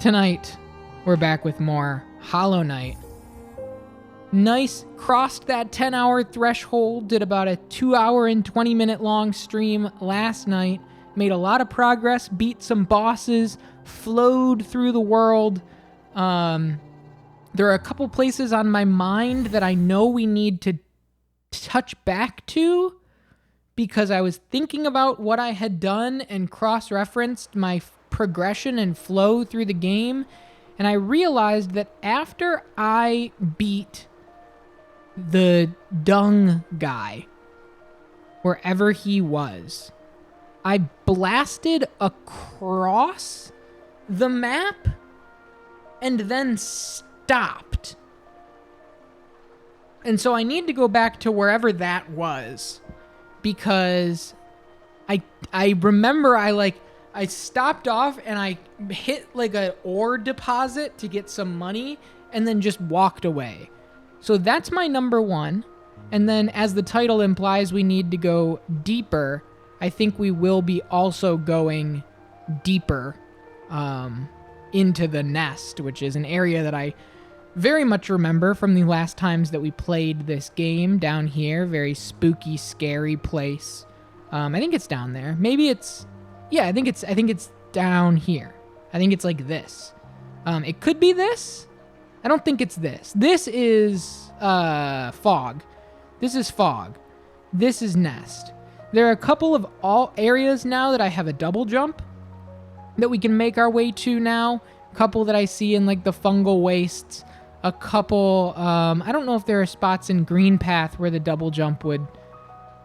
Tonight, we're back with more Hollow Knight. Nice, crossed that 10-hour threshold, did about a 2-hour and 20-minute long stream last night, made a lot of progress, beat some bosses, flowed through the world. There are a couple places on my mind that I know we need to touch back to, because I was thinking about what I had done and cross-referenced my progression and flow through the game, and I realized that after I beat the dung guy, wherever he was, I blasted across the map and then stopped. And so I need to go back to wherever that was, because I remember I stopped off and I hit like an ore deposit to get some money and then just walked away. So that's my number one. And then, as the title implies, we need to go deeper. I think we will be also going deeper into the nest, which is an area that I very much remember from the last times that we played this game down here. Very spooky, scary place. I think it's down there. Maybe it's... Yeah, I think it's down here. I think it's like this. It could be this. I don't think it's this. This is fog. This is fog. This is nest. There are a couple of all areas now that I have a double jump that we can make our way to now. A couple that I see in like the fungal wastes. A couple, I don't know if there are spots in Green Path where the double jump would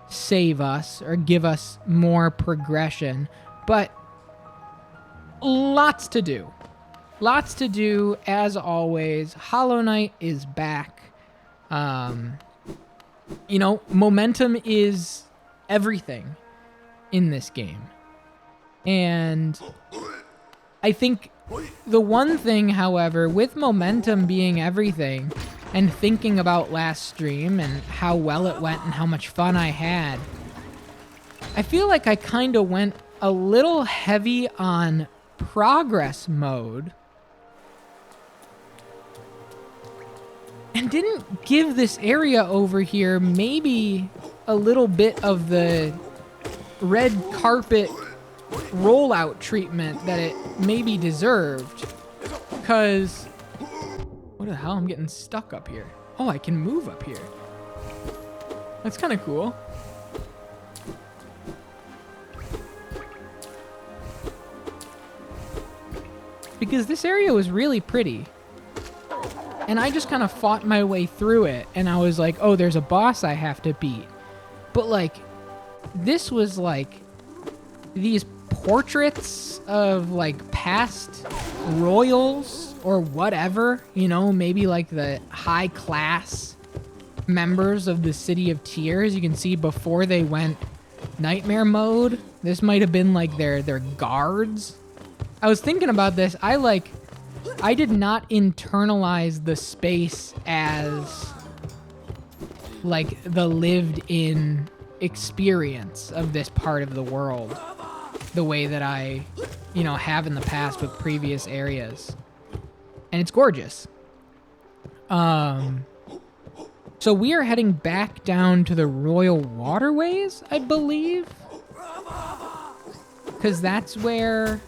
save us or give us more progression. But lots to do. Lots to do, as always. Hollow Knight is back. Momentum is everything in this game. And I think the one thing, however, with momentum being everything, and thinking about last stream and how well it went and how much fun I had, I feel like I kind of went a little heavy on progress mode and didn't give this area over here maybe a little bit of the red carpet rollout treatment that it maybe deserved. Because what the hell? I'm getting stuck up here. Oh, I can move up here. That's kind of cool. Because this area was really pretty. And I just kind of fought my way through it. And I was like, oh, there's a boss I have to beat. But, like, this was, like, these portraits of, like, past royals or whatever. You know, maybe, like, the high-class members of the City of Tears. You can see before they went nightmare mode. This might have been, like, their guards. I was thinking about this. I did not internalize the space as like the lived in experience of this part of the world the way that I, have in the past with previous areas. And it's gorgeous. So we are heading back down to the Royal Waterways, I believe. Because that's where...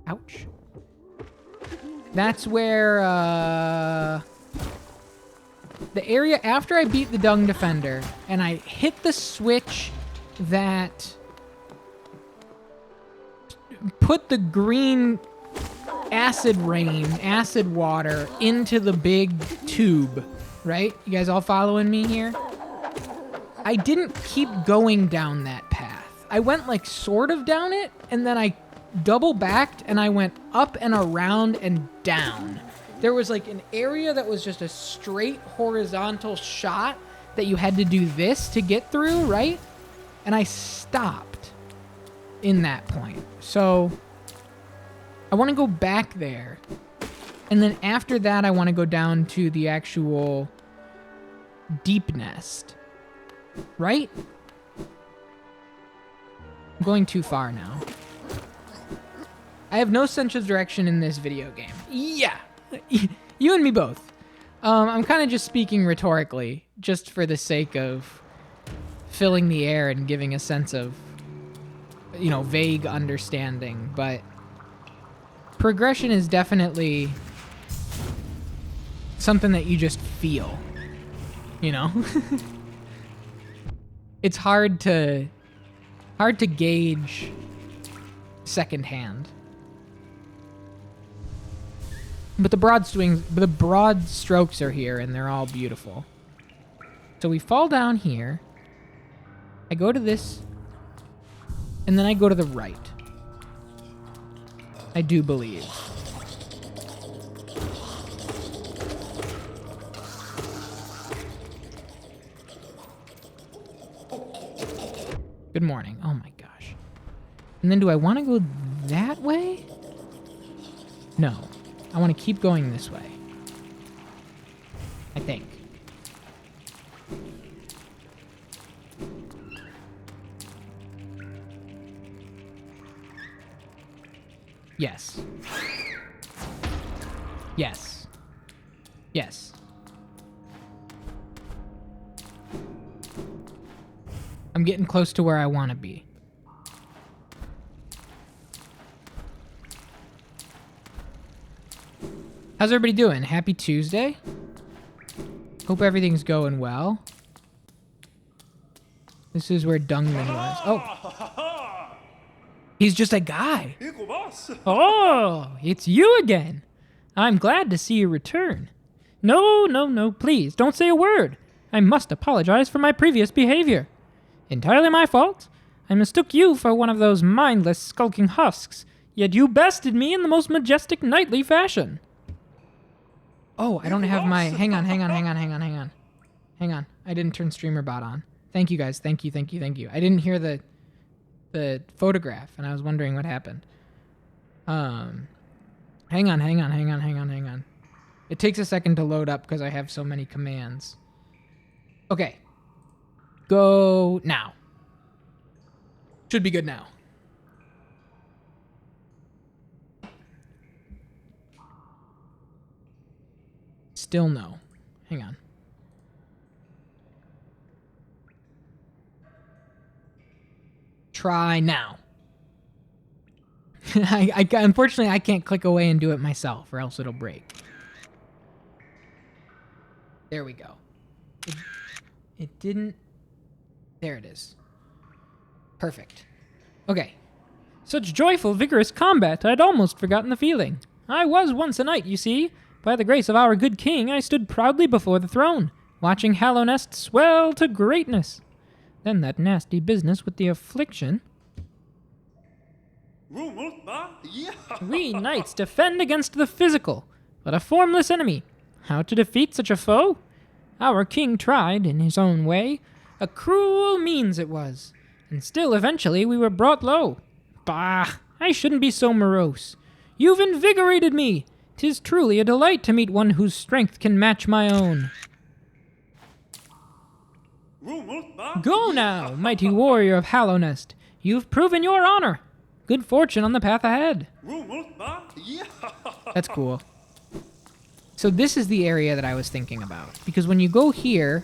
Ouch. That's where, the area after I beat the Dung Defender, and I hit the switch that put the green acid rain, acid water, into the big tube, right? You guys all following me here? I didn't keep going down that path. I went, like, sort of down it, and then I double backed and I went up and around and down. There was like an area that was just a straight horizontal shot that you had to do this to get through, right? And I stopped in that point. So I want to go back there. And then after that, I want to go down to the actual deep nest, right? I'm going too far now. I have no sense of direction in this video game. Yeah. You and me both. I'm kind of just speaking rhetorically, just for the sake of filling the air and giving a sense of, vague understanding. But progression is definitely something that you just feel, It's hard to gauge secondhand. But the broad strokes are here, and they're all beautiful. So we fall down here. I go to this, and then I go to the right. I do believe. Good morning. Oh my gosh. And then do I want to go that way? No. I want to keep going this way. I think. Yes. Yes. Yes. I'm getting close to where I want to be. How's everybody doing? Happy Tuesday. Hope everything's going well. This is where Dungman was. Oh. He's just a guy. Oh, it's you again. I'm glad to see you return. No, please, don't say a word. I must apologize for my previous behavior. Entirely my fault. I mistook you for one of those mindless, skulking husks, yet you bested me in the most majestic knightly fashion. Oh, I don't have my... Hang on. Hang on. I didn't turn streamer bot on. Thank you, guys. Thank you. I didn't hear the photograph, and I was wondering what happened. Hang on. It takes a second to load up because I have so many commands. Okay. Go now. Should be good now. Still no. Hang on. Try now. Unfortunately, I can't click away and do it myself, or else it'll break. There we go. It didn't... There it is. Perfect. Okay. Such joyful, vigorous combat, I'd almost forgotten the feeling. I was once a knight, you see. By the grace of our good king, I stood proudly before the throne, watching Hallownest swell to greatness. Then that nasty business with the affliction. We knights defend against the physical, but a formless enemy. How to defeat such a foe? Our king tried, in his own way. A cruel means it was, and still eventually we were brought low. Bah, I shouldn't be so morose. You've invigorated me. 'Tis truly a delight to meet one whose strength can match my own. Go now, mighty warrior of Hallownest. You've proven your honor. Good fortune on the path ahead. That's cool. So this is the area that I was thinking about. Because when you go here,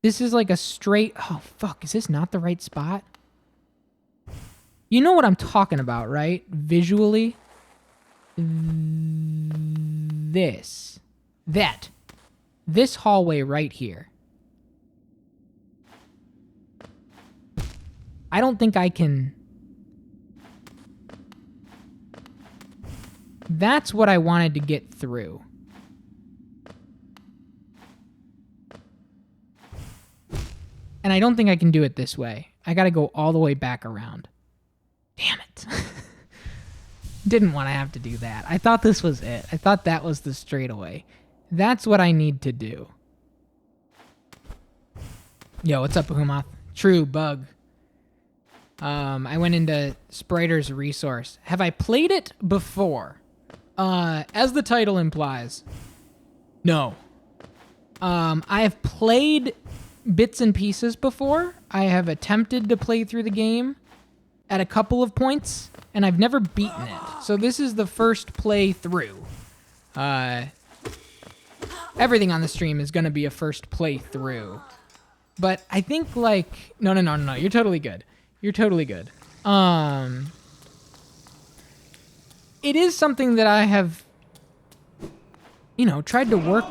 this is like a straight... Oh, fuck. Is this not the right spot? You know what I'm talking about, right? Visually. This hallway right here. I don't think I can... That's what I wanted to get through. And I don't think I can do it this way. I gotta go all the way back around. Damn it. Didn't want to have to do that. I thought this was it. I thought that was the straightaway. That's what I need to do. Yo, what's up, Bahumoth? True, bug. I went into Spriter's resource. Have I played it before? As the title implies, no. I have played bits and pieces before. I have attempted to play through the game. at a couple of points, and I've never beaten it. So this is the first playthrough. Everything on the stream is going to be a first playthrough. But I think, like... No. You're totally good. You're totally good. It is something that I have, you know, tried to work...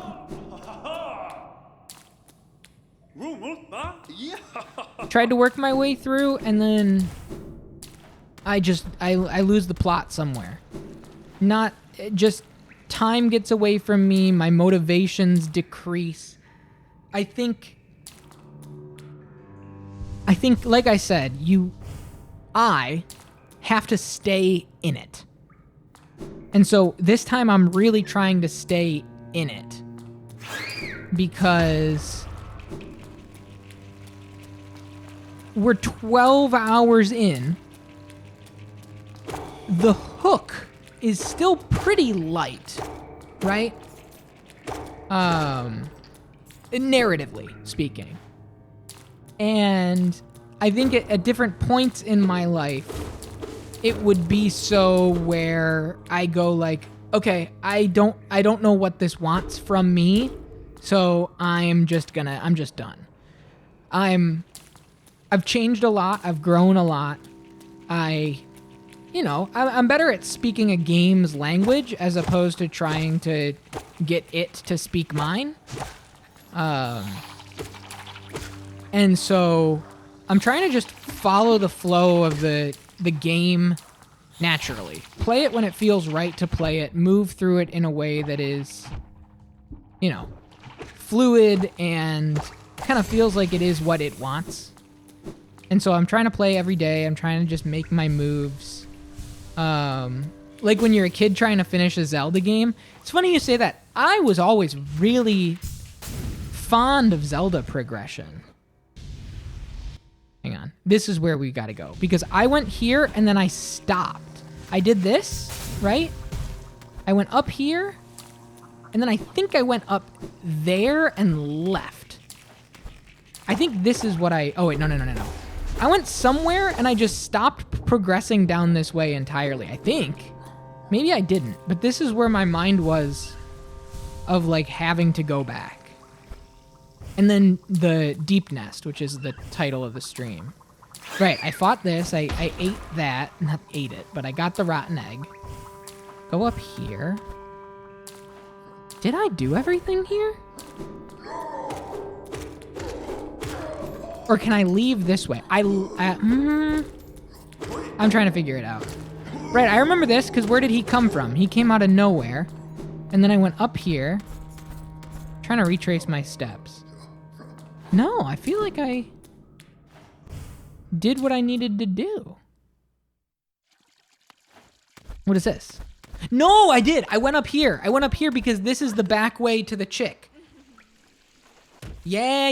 Tried to work my way through, and then I lose the plot somewhere. Not just time gets away from me, my motivations decrease. I think like I said, I have to stay in it. And so this time I'm really trying to stay in it because we're 12 hours in. The hook is still pretty light, right? Narratively speaking. And I think at different points in my life, it would be so where I go like, okay, I don't know what this wants from me, so I'm just done. I've changed a lot. I've grown a lot. I'm better at speaking a game's language as opposed to trying to get it to speak mine. And so I'm trying to just follow the flow of the game naturally. Play it when it feels right to play it. Move through it in a way that is, you know, fluid and kind of feels like it is what it wants. And so I'm trying to play every day. I'm trying to just make my moves. Like when you're a kid trying to finish a Zelda game. It's funny you say that. I was always really fond of Zelda progression. Hang on. This is where we gotta go. Because I went here and then I stopped. I did this, right? I went up here. And then I think I went up there and left. I think this is what I... Oh, wait. No. I went somewhere and I just stopped progressing down this way entirely, I think. Maybe I didn't, but this is where my mind was of like having to go back. And then the Deep Nest, which is the title of the stream. Right, I fought this, I ate that, not ate it, but I got the rotten egg. Go up here. Did I do everything here? Or can I leave this way? I'm trying to figure it out. Right, I remember this, because where did he come from? He came out of nowhere. And then I went up here. Trying to retrace my steps. No, I feel like I did what I needed to do. What is this? No, I did. I went up here. I went up here because this is the back way to the chick. Yeah.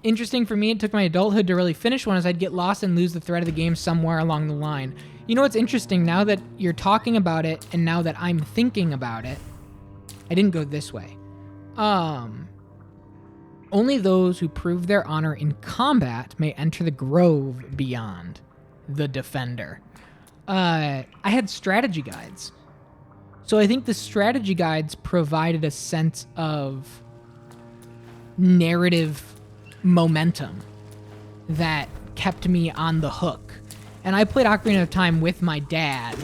Interesting for me, it took my adulthood to really finish one as I'd get lost and lose the thread of the game somewhere along the line. You know what's interesting, now that you're talking about it and now that I'm thinking about it, I didn't go this way. Only those who prove their honor in combat may enter the grove beyond the defender. I had strategy guides. So I think the strategy guides provided a sense of narrative momentum that kept me on the hook. And I played Ocarina of Time with my dad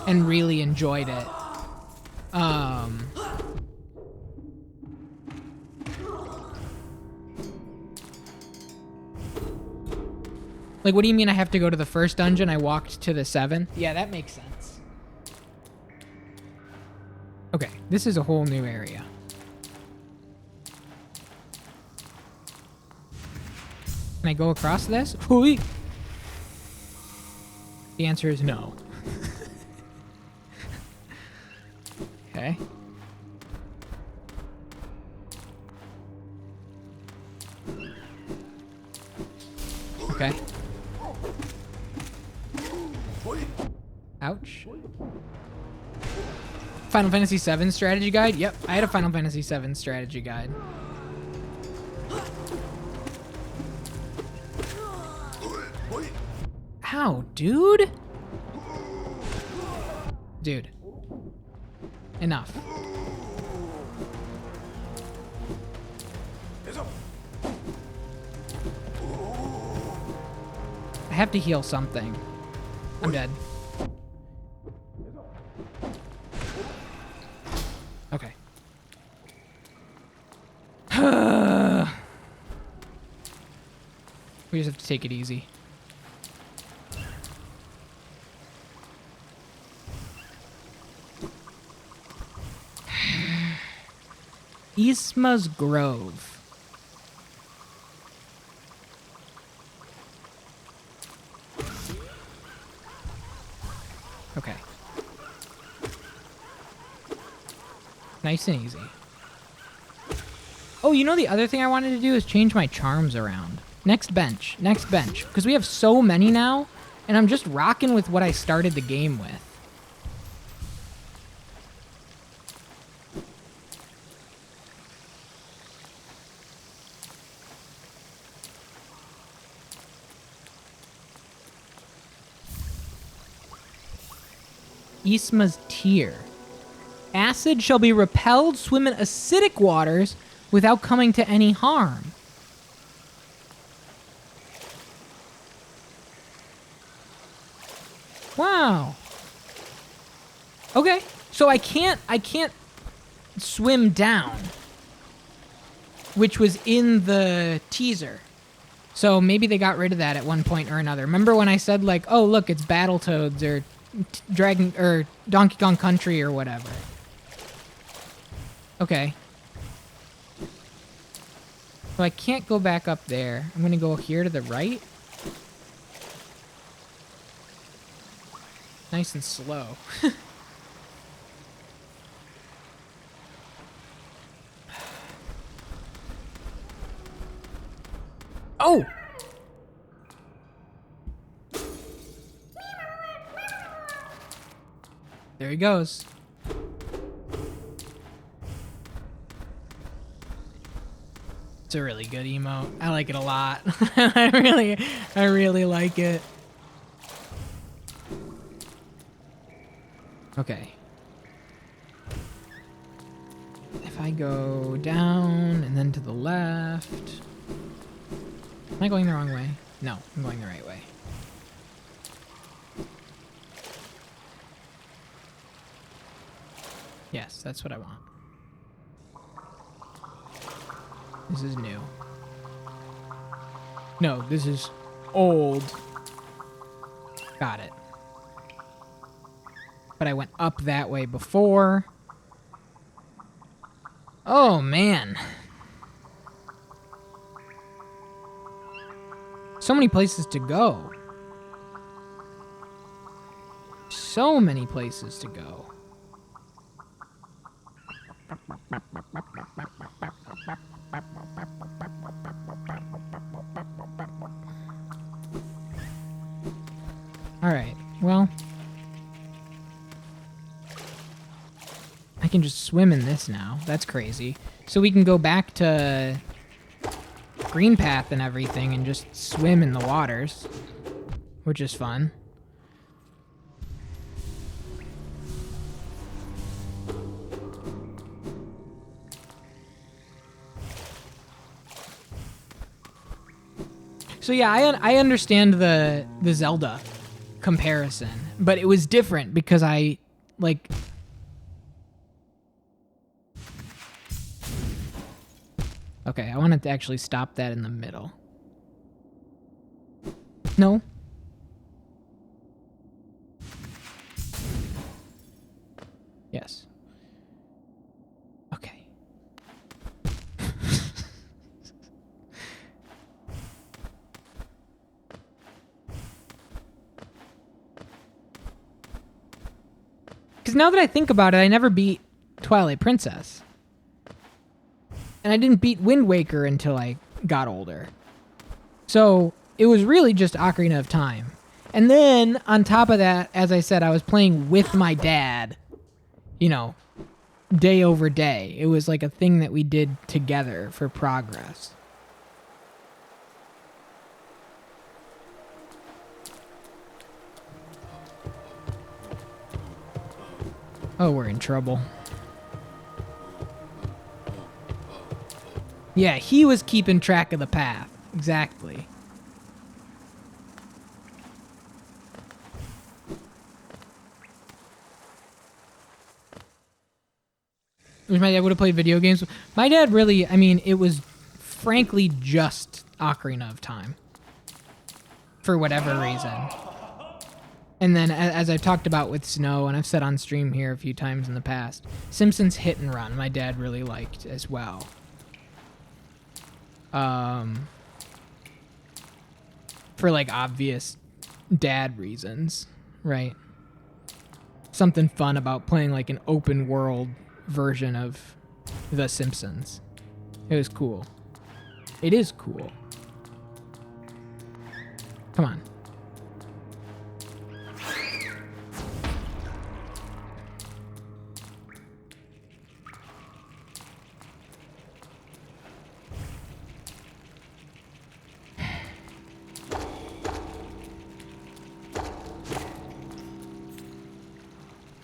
and really enjoyed it. Like, what do you mean I have to go to the first dungeon? I walked to the 7? Yeah, that makes sense. Okay, this is a whole new area. Can I go across this? The answer is no. Okay. Okay. Ouch. Final Fantasy VII strategy guide? Yep, I had a Final Fantasy VII strategy guide. How, dude? Dude. Enough. I have to heal something. I'm dead. Okay. We just have to take it easy. Isma's Grove. Okay. Nice and easy. Oh, you know the other thing I wanted to do is change my charms around. Next bench. Next bench. Because we have so many now, and I'm just rocking with what I started the game with. Isma's Tear. Acid shall be repelled, swim in acidic waters without coming to any harm. Wow. Okay, so I can't swim down, which was in the teaser. So maybe they got rid of that at one point or another. Remember when I said like, oh look, it's Battletoads or Dragon or Donkey Kong Country or whatever. Okay. So I can't go back up there. I'm gonna go here to the right. Nice and slow. Oh! There he goes. It's a really good emote. I like it a lot. I really like it. Okay. If I go down and then to the left. Am I going the wrong way? No, I'm going the right way. Yes, that's what I want. This is new. No, this is old. Got it. But I went up that way before. Oh, man. So many places to go. So many places to go. All right, well, I can just swim in this now. That's crazy. So we can go back to Green Path and everything and just swim in the waters, which is fun. So yeah, I understand the Zelda comparison, but it was different because I like okay, I wanted to actually stop that in the middle. No. Yes. Okay. Because now that I think about it, I never beat Twilight Princess. And I didn't beat Wind Waker until I got older. So it was really just Ocarina of Time. And then on top of that, as I said, I was playing with my dad, you know, day over day. It was like a thing that we did together for progress. Oh, we're in trouble. Yeah, he was keeping track of the path. Exactly. Wish my dad would have played video games. My dad really, I mean, it was frankly just Ocarina of Time. For whatever reason. And then, as I've talked about with Snow, and I've said on stream here a few times in the past, Simpsons Hit and Run, my dad really liked as well. For like obvious dad reasons, right? Something fun about playing like an open world version of The Simpsons. It was cool. It is cool. Come on.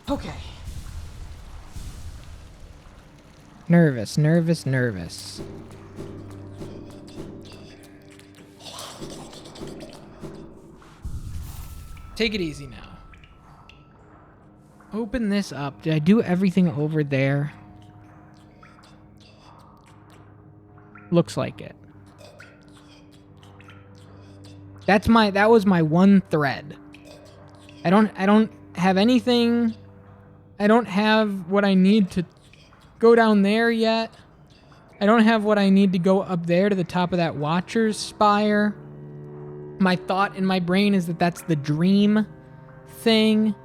Okay. Nervous, nervous, nervous. Take it easy now. Open this up. Did I do everything over there? Looks like it. That was my one thread. I don't have anything. I don't have what I need to go down there yet. I don't have what I need to go up there to the top of that Watcher's Spire. My thought in my brain is that that's the dream thing.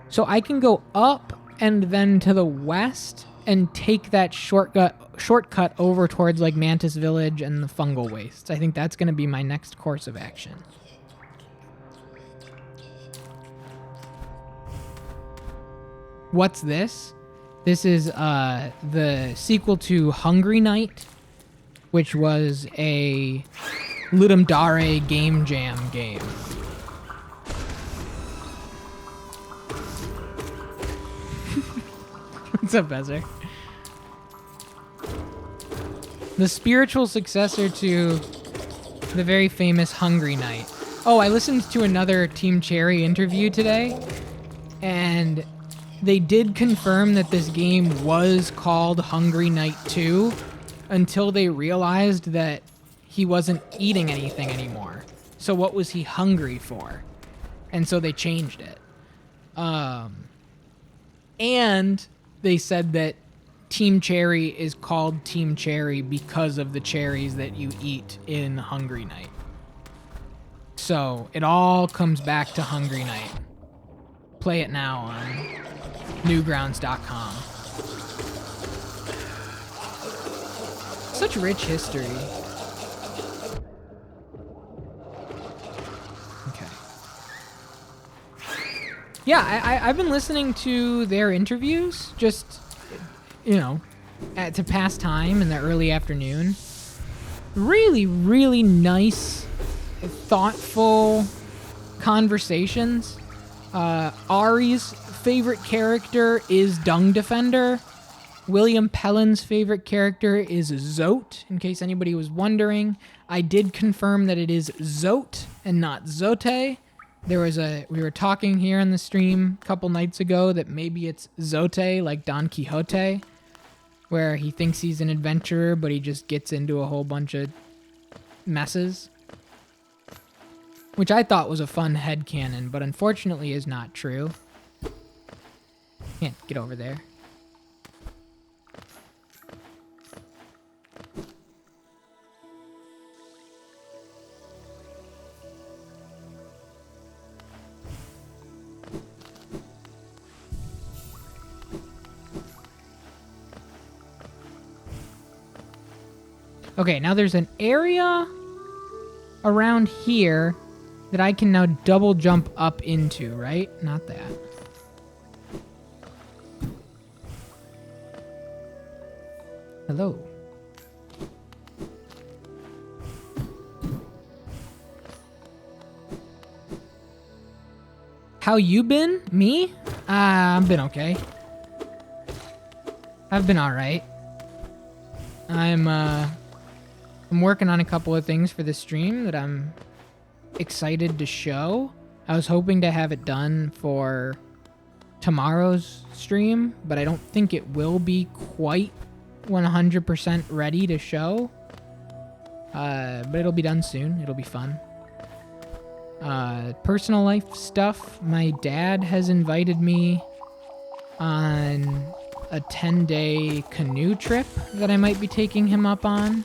So I can go up and then to the west and take that shortcut over towards like Mantis Village and the Fungal Wastes. I think that's going to be my next course of action. What's this? This is the sequel to Hungry Night, which was a Ludum Dare game jam game. What's up, Bezer? The spiritual successor to the very famous Hungry Night. Oh, I listened to another Team Cherry interview today, and they did confirm that this game was called Hungry Night 2 until they realized that he wasn't eating anything anymore. So what was he hungry for? And so they changed it. And they said that Team Cherry is called Team Cherry because of the cherries that you eat in Hungry Night. So it all comes back to Hungry Night. Play it now on Newgrounds.com. Such rich history. Okay. Yeah, I've been listening to their interviews, just, you know, to pass time in the early afternoon. Really, really nice, thoughtful conversations. Ari's favorite character is Dung Defender. William Pellin's favorite character is Zote, in case anybody was wondering. I did confirm that it is Zote and not Zote. We were talking here in the stream a couple nights ago that maybe it's Zote, like Don Quixote, where he thinks he's an adventurer, but he just gets into a whole bunch of messes. Which I thought was a fun headcanon, but unfortunately is not true. Can't get over there. Okay, now there's an area around here that I can now double jump up into, right? Not that. Hello. How you been? Me? I've been okay. I've been all right. I'm working on a couple of things for the stream that I'm excited to show. I was hoping to have it done for tomorrow's stream, but I don't think it will be quite 100% ready to show. But it'll be done soon. It'll be fun. Personal life stuff. My dad has invited me on a 10-day canoe trip that I might be taking him up on,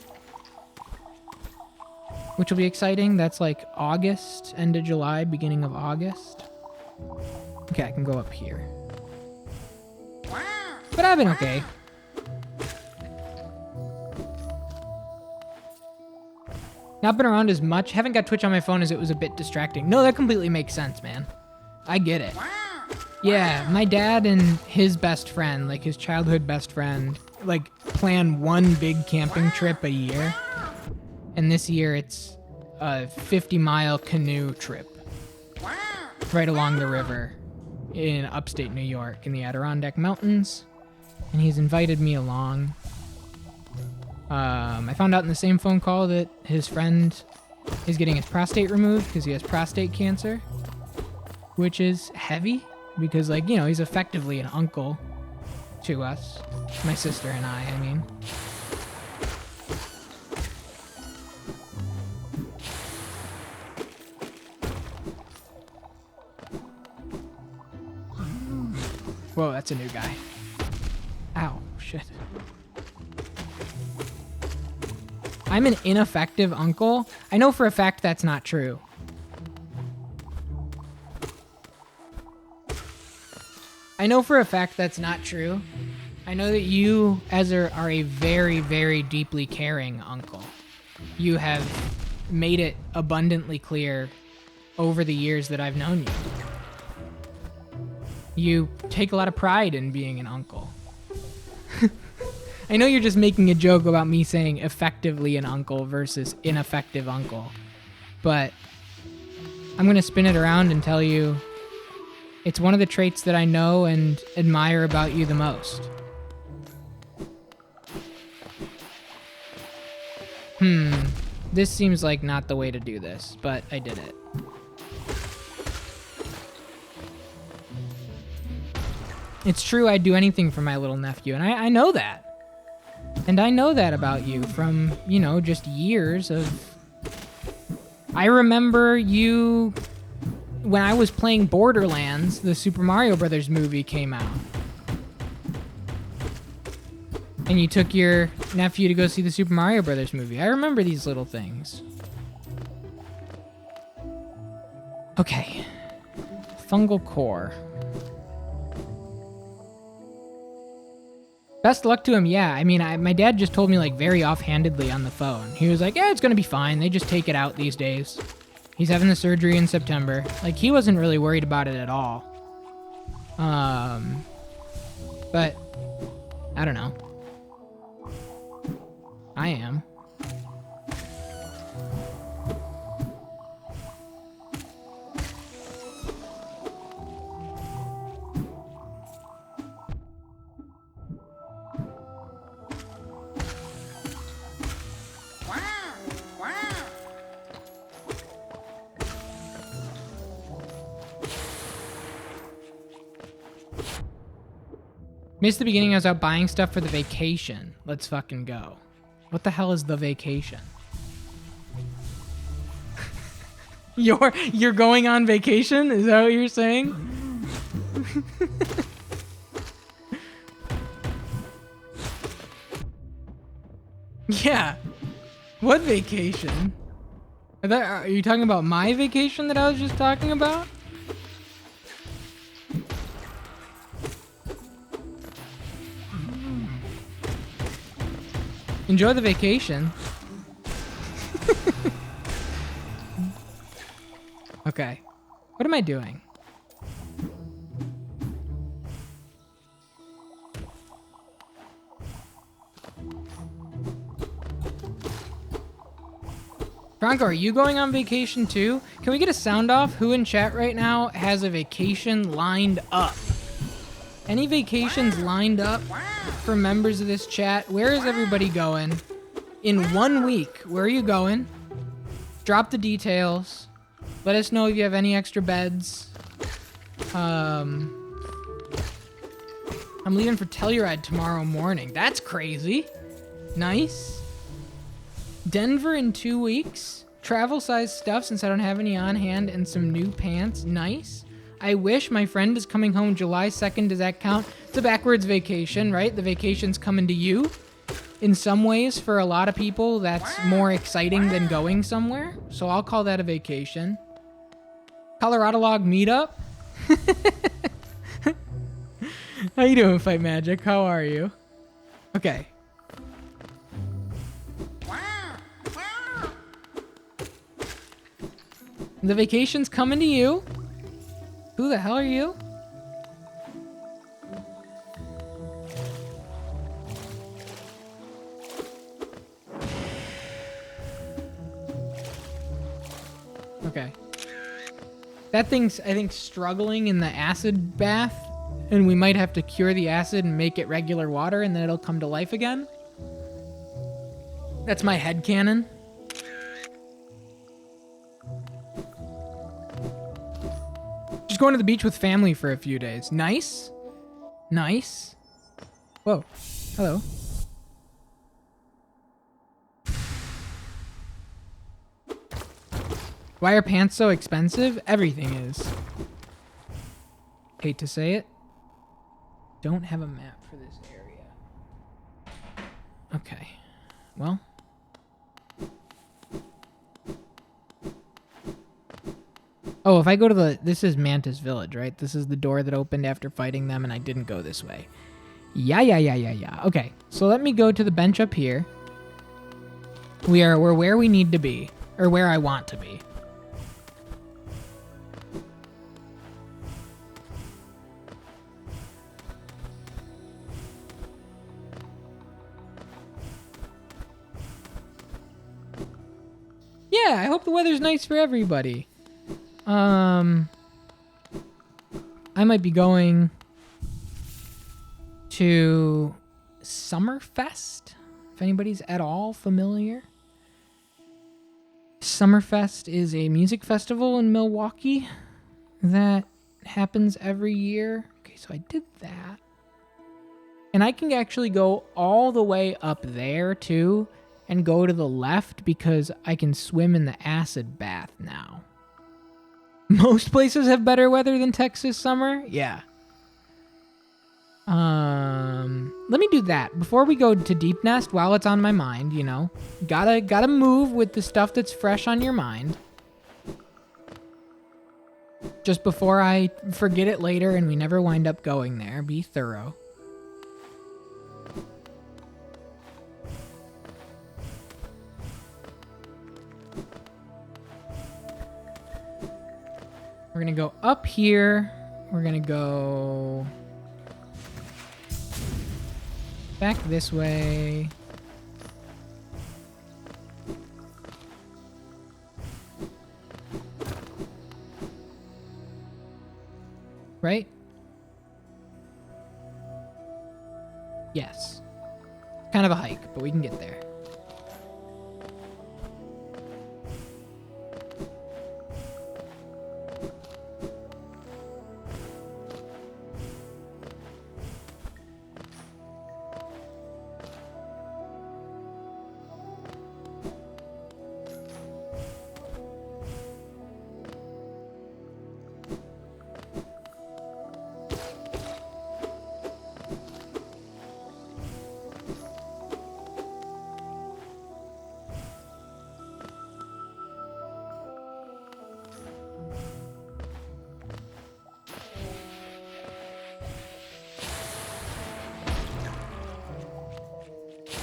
which will be exciting. That's like August, end of July, beginning of August. Okay, I can go up here. But I've been okay. Not been around as much. Haven't got Twitch on my phone as it was a bit distracting. No, that completely makes sense, man. I get it. Yeah, my dad and his best friend, like his childhood best friend, like plan one big camping trip a year. And this year it's a 50-mile canoe trip right along the river in upstate New York in the Adirondack Mountains. And he's invited me along. I found out in the same phone call that his friend is getting his prostate removed because he has prostate cancer, which is heavy because, like, you know, he's effectively an uncle to us, my sister and I mean. Whoa, that's a new guy. Ow, shit. I'm an ineffective uncle. I know for a fact that's not true. I know for a fact that's not true. I know that you are a very, very deeply caring uncle. You have made it abundantly clear over the years that I've known you. You take a lot of pride in being an uncle. I know you're just making a joke about me saying effectively an uncle versus ineffective uncle, but I'm going to spin it around and tell you it's one of the traits that I know and admire about you the most. This seems like not the way to do this, but I did it. It's true I'd do anything for my little nephew, and I know that. And I know that about you from, you know, just years of... I remember you... When I was playing Borderlands, the Super Mario Brothers movie came out. And you took your nephew to go see the Super Mario Brothers movie. I remember these little things. Okay. Fungal core. Best luck to him, yeah. I mean, my dad just told me, like, very offhandedly on the phone. He was like, yeah, it's gonna be fine. They just take it out these days. He's having the surgery in September. Like, he wasn't really worried about it at all. But, I don't know. I am. Missed the beginning. I was out buying stuff for the vacation. Let's fucking go. What the hell is the vacation? You're going on vacation? Is that what you're saying? Yeah. What vacation? Are you talking about my vacation that I was just talking about? Enjoy the vacation. Okay. What am I doing? Franco, are you going on vacation too? Can we get a sound off? Who in chat right now has a vacation lined up? Any vacations lined up for members of this chat. Where is everybody going? In 1 week, where are you going? Drop the details. Let us know if you have any extra beds. I'm leaving for Telluride tomorrow morning. That's crazy. Nice. Denver in 2 weeks. Travel size stuff since I don't have any on hand and some new pants. Nice. I wish my friend is coming home July 2nd. Does that count? It's a backwards vacation, right? The vacation's coming to you. In some ways, for a lot of people, that's more exciting than going somewhere. So I'll call that a vacation. Colorado Log meetup. How you doing, Fight Magic? How are you? Okay. The vacation's coming to you. Who the hell are you? Okay. That thing's, I think, struggling in the acid bath, and we might have to cure the acid and make it regular water, and then it'll come to life again. That's my headcanon. Just going to the beach with family for a few days. Nice. Nice. Whoa. Hello. Why are pants so expensive? Everything is. Hate to say it. Don't have a map for this area. Okay. Well. Oh, if I go to the... This is Mantis Village, right? This is the door that opened after fighting them, and I didn't go this way. Yeah. Okay, so let me go to the bench up here. We're where we need to be. Or where I want to be. Yeah, I hope the weather's nice for everybody. I might be going to Summerfest, if anybody's at all familiar. Summerfest is a music festival in Milwaukee that happens every year. Okay, so I did that. And I can actually go all the way up there, too, and go to the left because I can swim in the acid bath now. Most places have better weather than Texas summer? Yeah. Let me do that before we go to Deep Nest while it's on my mind, you know. Gotta move with the stuff that's fresh on your mind. Just before I forget it later and we never wind up going there. Be thorough. We're gonna go up here. We're gonna go back this way. Right? Yes. Kind of a hike, but we can get there.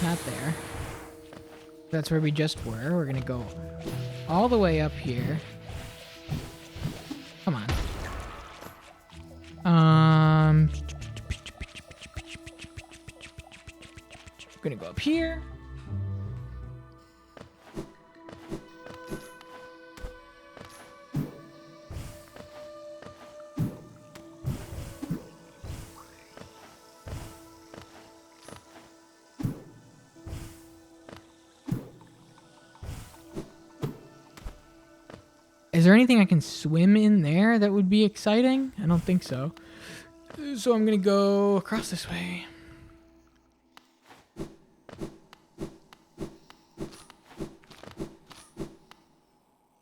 Not there. That's where we just were. We're gonna go all the way up here. Come on. We're gonna go up here. Is there anything I can swim in there that would be exciting? I don't think so. So I'm gonna go across this way.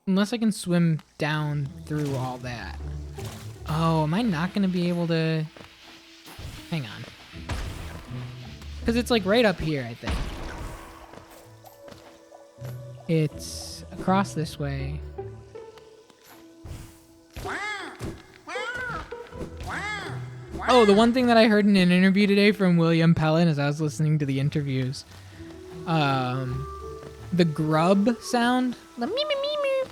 Unless I can swim down through all that. Oh, am I not gonna be able to... Hang on. Because it's like right up here, I think. It's across this way. Oh, the one thing that I heard in an interview today from William Pellin as I was listening to the interviews. The grub sound, the me me me me,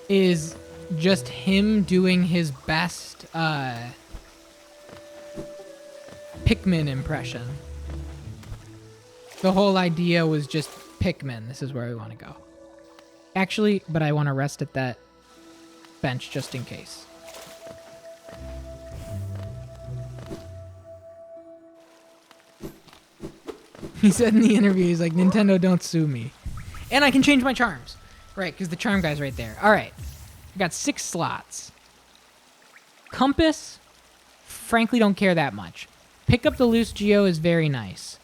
is just him doing his best Pikmin impression. The whole idea was just Pikmin. This is where we want to go. Actually, but I want to rest at that bench just in case. He said in the interview, he's like, Nintendo, don't sue me. And I can change my charms. Right, because the charm guy's right there. All right. I got 6 slots. Compass, frankly, don't care that much. Pick up the loose geo is very nice.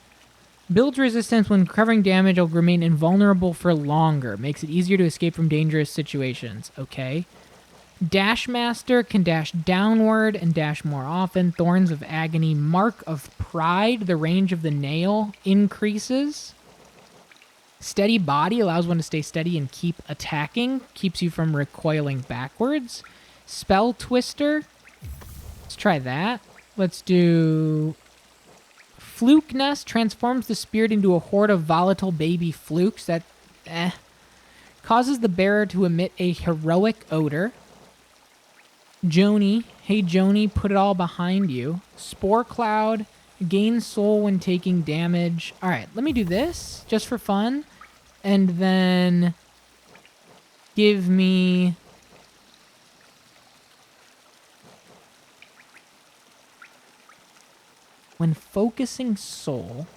Builds resistance when covering damage will remain invulnerable for longer. Makes it easier to escape from dangerous situations. Okay. Dash Master can dash downward and dash more often. Thorns of Agony. Mark of Pride. The range of the nail increases. Steady Body allows one to stay steady and keep attacking. Keeps you from recoiling backwards. Spell Twister. Let's try that. Let's do... Fluke Nest transforms the spirit into a horde of volatile baby flukes that... Causes the bearer to emit a heroic odor. Joni. Hey, Joni, put it all behind you. Spore Cloud. Gain soul when taking damage. All right, let me do this just for fun. And then give me... When focusing soul,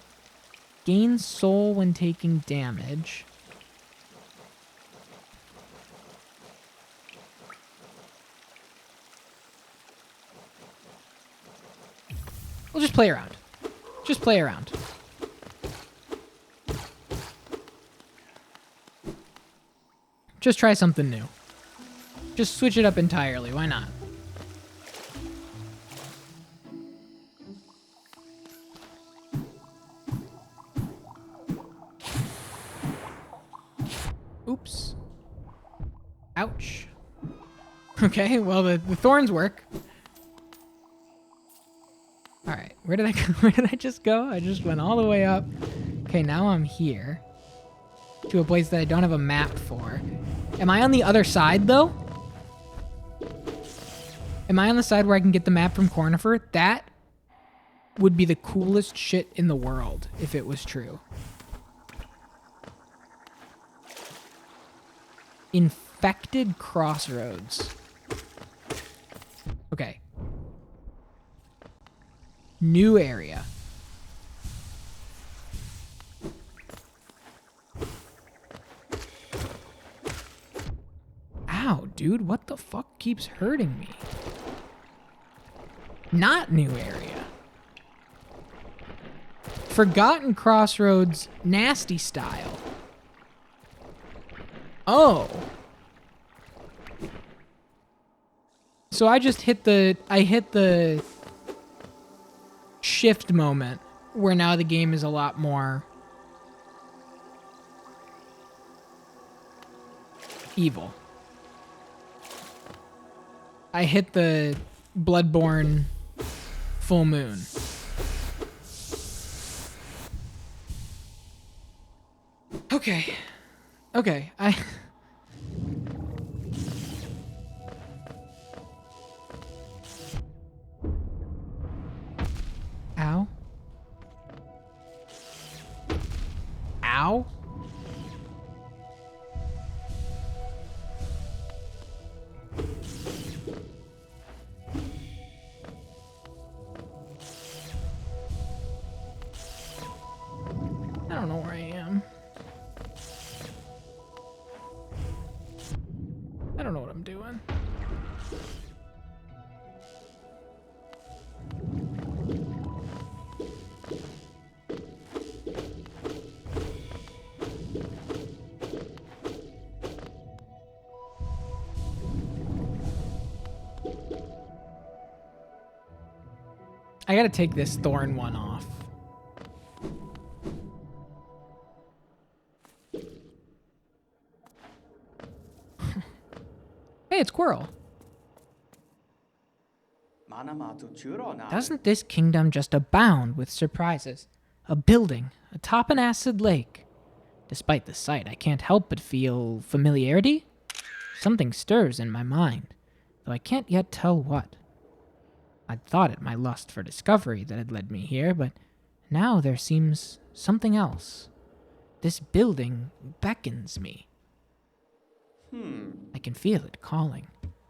gain soul when taking damage. We'll just play around. Just play around. Just try something new. Just switch it up entirely. Why not? Oops. Ouch. Okay, well, the thorns work. All right, where did I go? Where did I just go? I just went all the way up. Okay, now I'm here to a place that I don't have a map for. Am I on the other side, though? Am I on the side where I can get the map from Cornifer? That would be the coolest shit in the world if it was true. Infected Crossroads. Okay. New area. Ow, dude, what the fuck keeps hurting me? Not new area. Forgotten Crossroads, nasty style. Oh. So I just hit the shift moment where now the game is a lot more evil. I hit the Bloodborne full moon. Okay. Okay, Ow. Ow. I don't know where I am. I don't know what I'm doing. I gotta take this thorn one off. Hey, it's Quirrell. Doesn't this kingdom just abound with surprises? A building atop an acid lake. Despite the sight, I can't help but feel familiarity. Something stirs in my mind, though I can't yet tell what. I'd thought it my lust for discovery that had led me here, but now there seems something else. This building beckons me. I can feel it calling.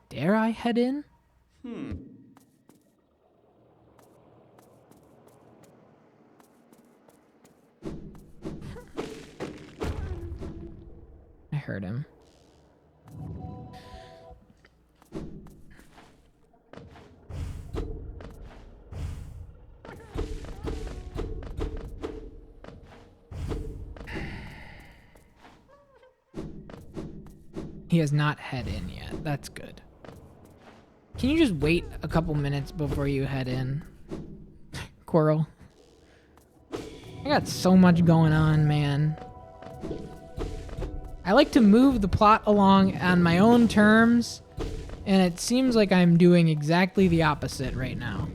Dare I head in? I heard him. He has not head in yet. That's good. Can you just wait a couple minutes before you head in, Quirrell? I got so much going on, man. I like to move the plot along on my own terms, and it seems like I'm doing exactly the opposite right now.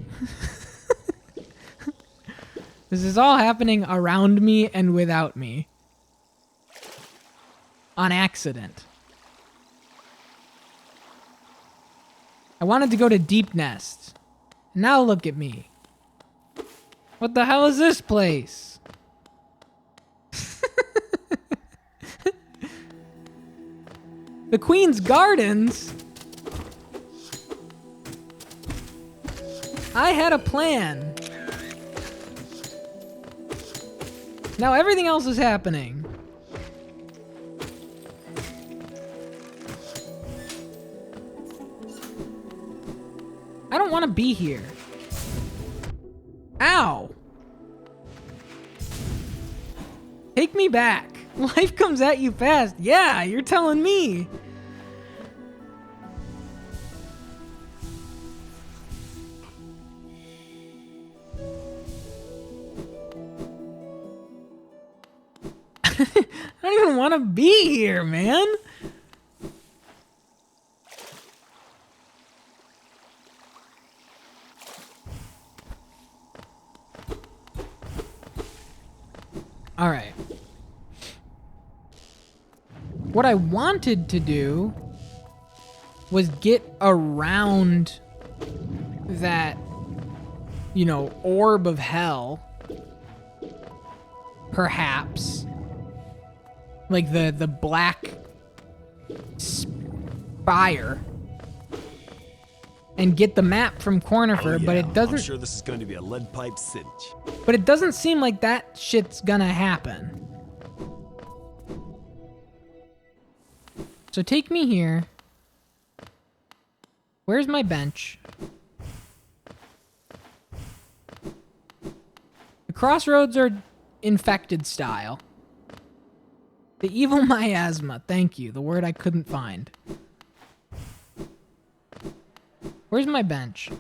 This is all happening around me and without me. On accident. I wanted to go to Deep Nest. Now look at me. What the hell is this place? The Queen's Gardens? I had a plan. Now everything else is happening. I don't want to be here. Ow! Take me back. Life comes at you fast. Yeah, you're telling me. I don't even want to be here, man. All right. What I wanted to do was get around that, you know, orb of hell. Perhaps. Like the black spire. And get the map from Cornifer, but it doesn't. I'm sure this is going to be a lead pipe cinch. But it doesn't seem like that shit's gonna happen. So take me here. Where's my bench? The crossroads are infected style. The evil miasma, thank you, the word I couldn't find. Where's my bench?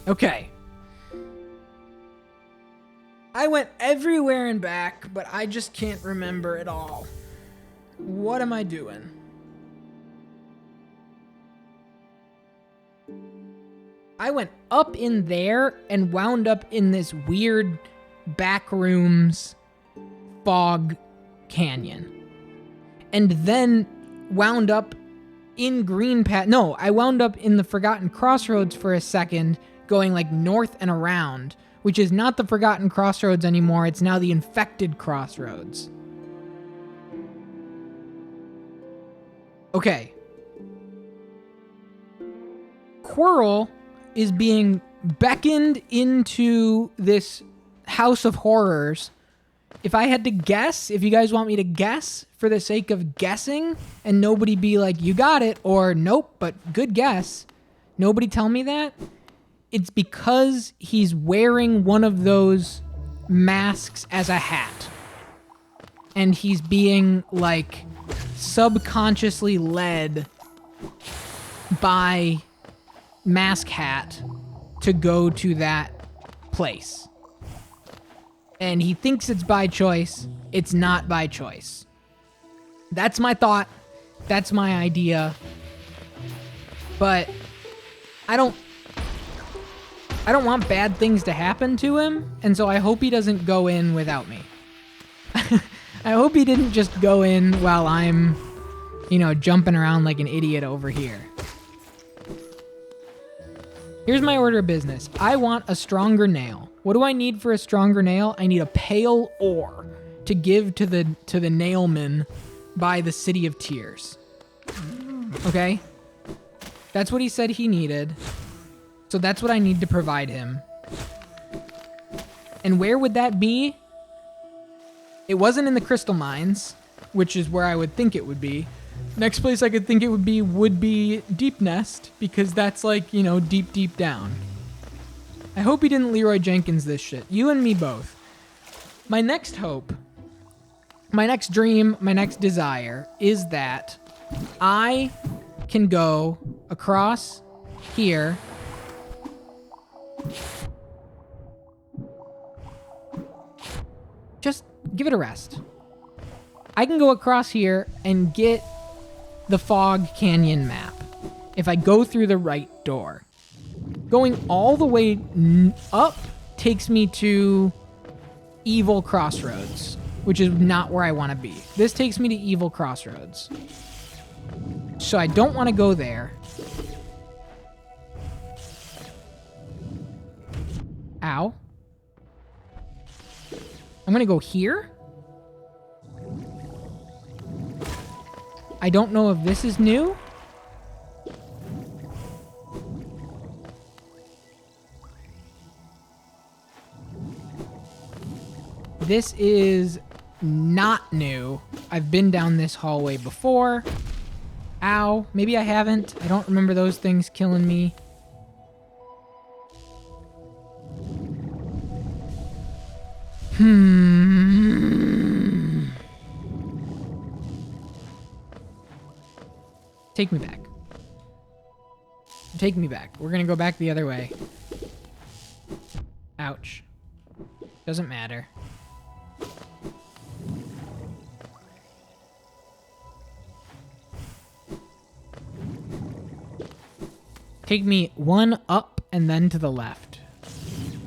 Okay. I went everywhere and back, but I just can't remember it all. What am I doing? I went up in there and wound up in this weird backrooms fog canyon. And then wound up in Green Path. No, I wound up in the Forgotten Crossroads for a second, going like north and around, which is not the Forgotten Crossroads anymore. It's now the Infected Crossroads. Okay. Quirrell is being beckoned into this house of horrors if I had to guess, if you guys want me to guess for the sake of guessing and nobody be like, you got it, or nope, but good guess, nobody tell me that, it's because he's wearing one of those masks as a hat. And he's being, like, subconsciously led by Mask Hat to go to that place. And he thinks it's by choice. It's not by choice. That's my thought. That's my idea. But I don't want bad things to happen to him, and so I hope he doesn't go in without me. I hope he didn't just go in while I'm, jumping around like an idiot over here. Here's my order of business. I want a stronger nail. What do I need for a stronger nail? I need a pale ore to give to the nailman by the City of Tears. Okay? That's what he said he needed. So that's what I need to provide him. And where would that be? It wasn't in the crystal mines, which is where I would think it would be. Next place I could think it would be Deep Nest, because that's like, deep, deep down. I hope he didn't Leroy Jenkins this shit. You and me both. My next hope, my next dream, my next desire is that I can go across here just give it a rest. I can go across here and get the Fog Canyon map if I go through the right door. Going all the way up takes me to Evil Crossroads, which is not where I want to be. This takes me to Evil Crossroads. So I don't want to go there. Ow. I'm going to go here. I don't know if this is new. This is not new. I've been down this hallway before. Ow. Maybe I haven't. I don't remember those things killing me. Take me back. Take me back. We're gonna go back the other way. Ouch. Doesn't matter. Take me one up and then to the left.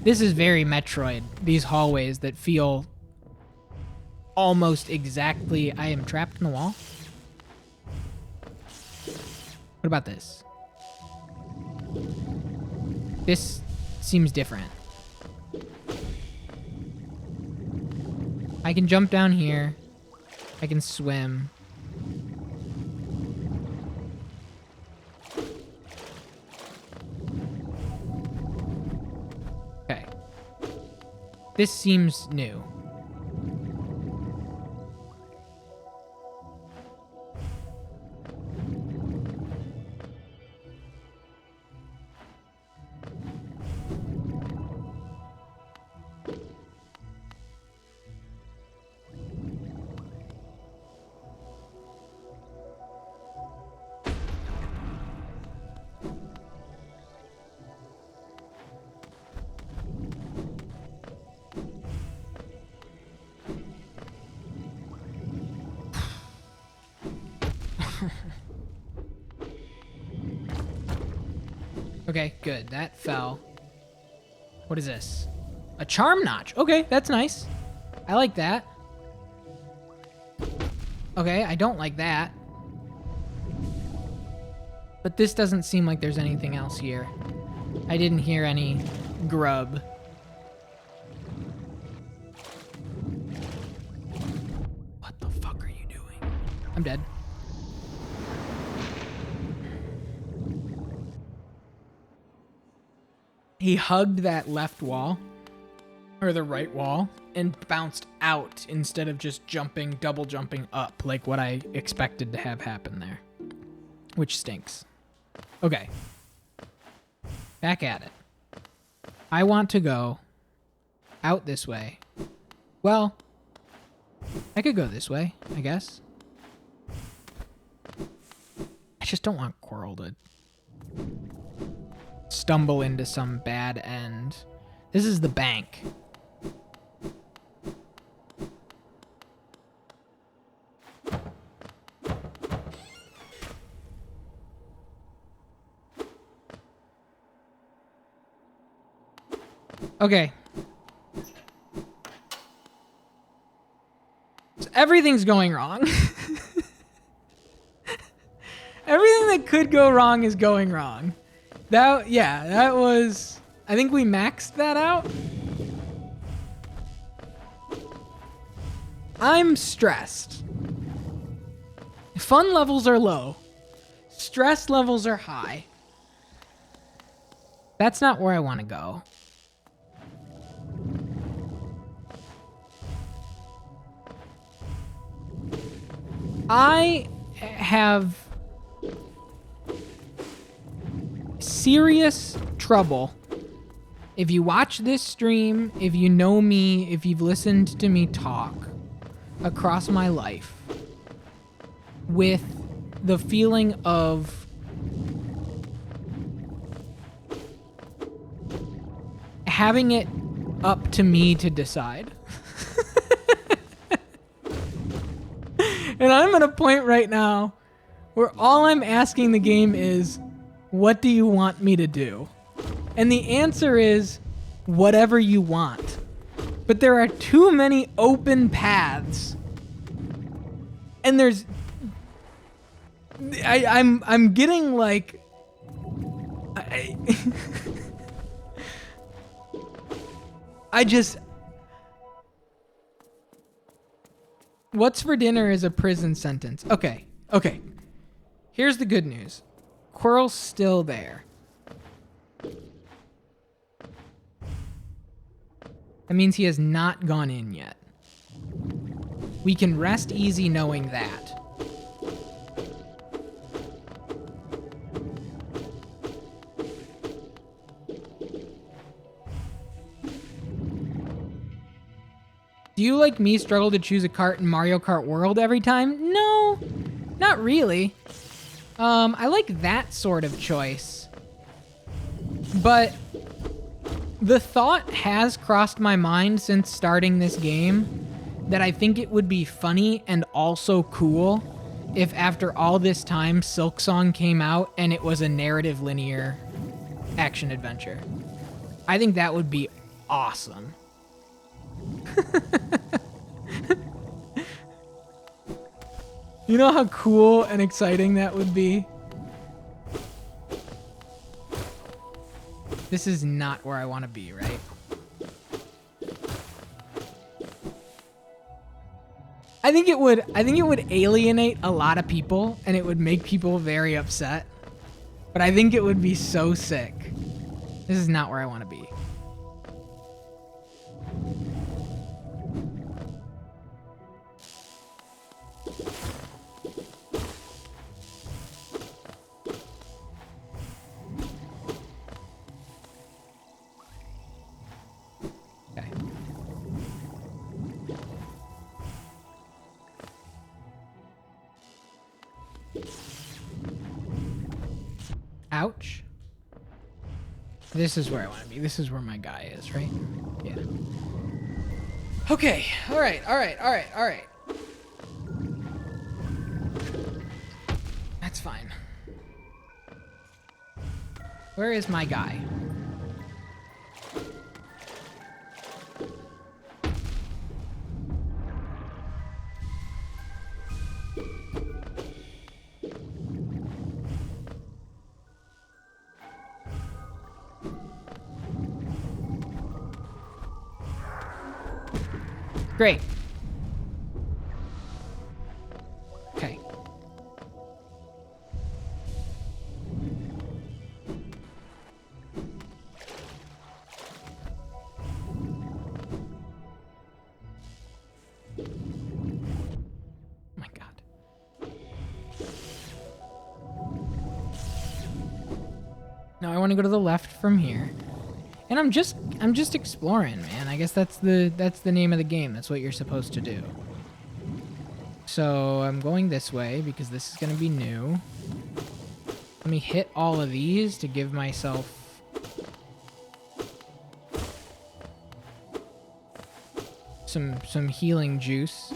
This is very Metroid. These hallways that feel almost exactly... I am trapped in the wall? What about this? This seems different. I can jump down here. I can swim. Okay. This seems new. Okay, good. That fell. What is this? A charm notch. Okay, that's nice. I like that. Okay, I don't like that. But this doesn't seem like there's anything else here. I didn't hear any grub. What the fuck are you doing? I'm dead. He hugged that left wall. or the right wall, and bounced out instead of just double jumping up like what I expected to have happen there, which stinks. Okay. Back at it. I want to go out this way. Well, I could go this way, I guess. I just don't want Quirrell to stumble into some bad end. This is the bank. Okay. So everything's going wrong. Everything that could go wrong is going wrong. That was... I think we maxed that out. I'm stressed. Fun levels are low. Stress levels are high. That's not where I want to go. I have serious trouble. If you watch this stream, if you know me, if you've listened to me talk across my life, with the feeling of having it up to me to decide. And I'm at a point right now where all I'm asking the game is, what do you want me to do? And the answer is, whatever you want. But there are too many open paths. And there's... I'm getting like... I just... What's for dinner is a prison sentence. Okay. Here's the good news. Quirrell's still there. That means he has not gone in yet. We can rest easy knowing that. Do you, like me, struggle to choose a cart in Mario Kart World every time? No, not really. I like that sort of choice. But the thought has crossed my mind since starting this game that I think it would be funny and also cool if after all this time Silksong came out and it was a narrative linear action adventure. I think that would be awesome. You know how cool and exciting that would be? This is not where I want to be, right? I think it would alienate a lot of people and it would make people very upset. But I think it would be so sick. This is not where I want to be. Ouch. This is where I want to be. This is where my guy is, right? Yeah. Okay. All right. That's fine. Where is my guy? Great. Okay. Now I want to go to the left from here. And I'm just exploring, man. I guess that's the name of the game. That's what you're supposed to do. So I'm going this way because this is going to be new. Let me hit all of these to give myself some healing juice.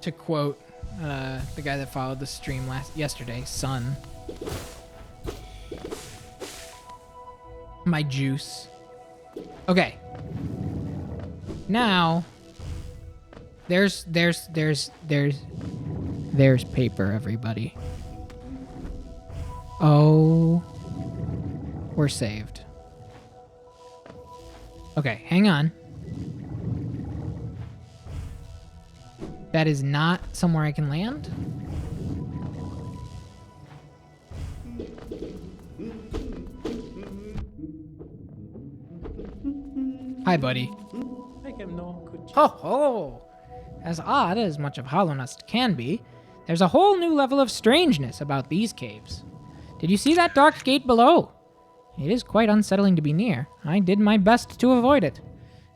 To quote the guy that followed the stream yesterday, Sun. My juice. Okay. Now there's paper, everybody. Oh, we're saved. Okay, hang on. That is not somewhere I can land. Hi, buddy. Ho ho! As odd as much of Hollownest can be, there's a whole new level of strangeness about these caves. Did you see that dark gate below? It is quite unsettling to be near. I did my best to avoid it.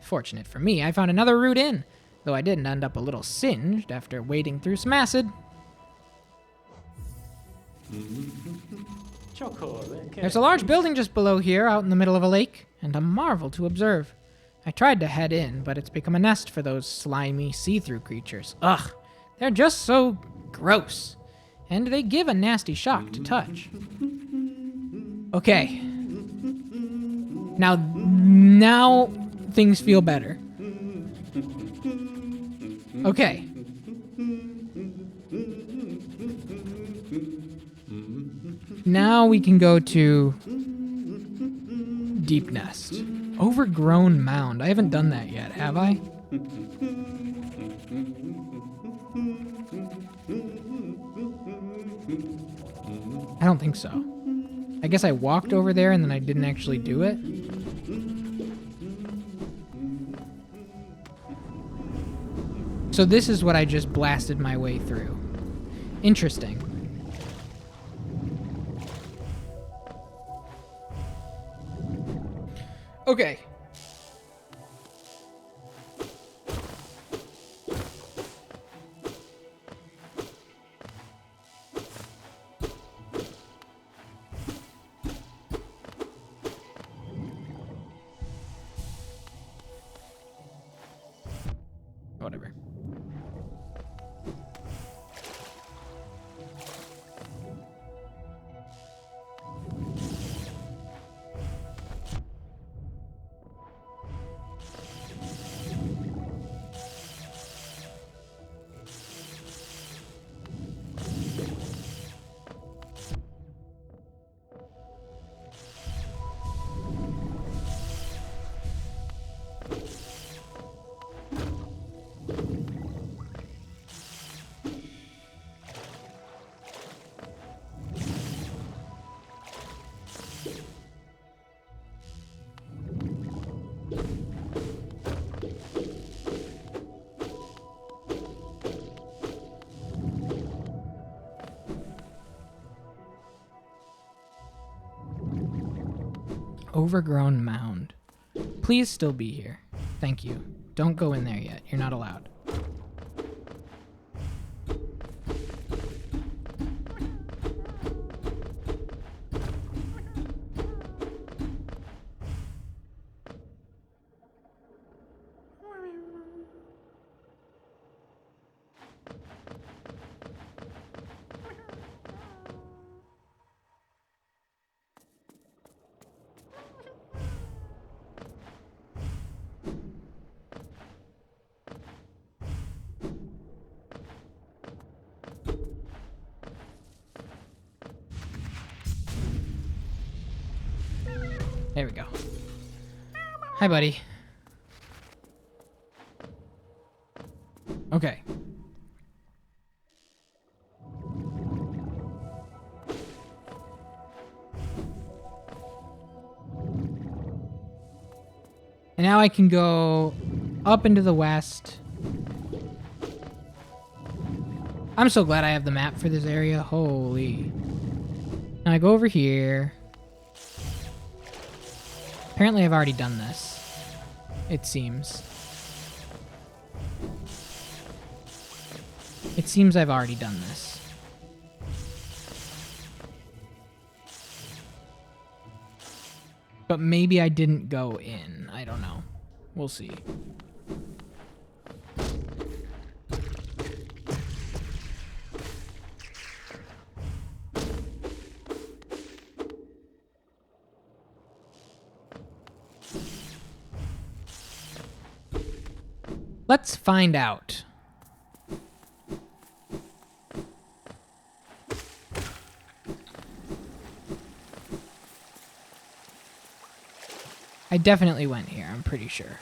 Fortunate for me, I found another route in, though I did end up a little singed after wading through some acid. There's a large building just below here, out in the middle of a lake, and a marvel to observe. I tried to head in, but it's become a nest for those slimy, see-through creatures. Ugh, they're just so gross, and they give a nasty shock to touch. Okay. Now things feel better. Okay. Now we can go to Deep Nest. Overgrown mound. I haven't done that yet, have I? I don't think so. I guess I walked over there and then I didn't actually do it. So this is what I just blasted my way through. Interesting. Okay. Whatever. Overgrown mound. Please still be here. Thank you. Don't go in there yet. You're not allowed. There we go. Hi, buddy. Okay. And now I can go up into the west. I'm so glad I have the map for this area. Holy. Now I go over here. Apparently I've already done this. It seems. It seems I've already done this. But maybe I didn't go in. I don't know. We'll see. Let's find out. I definitely went here, I'm pretty sure.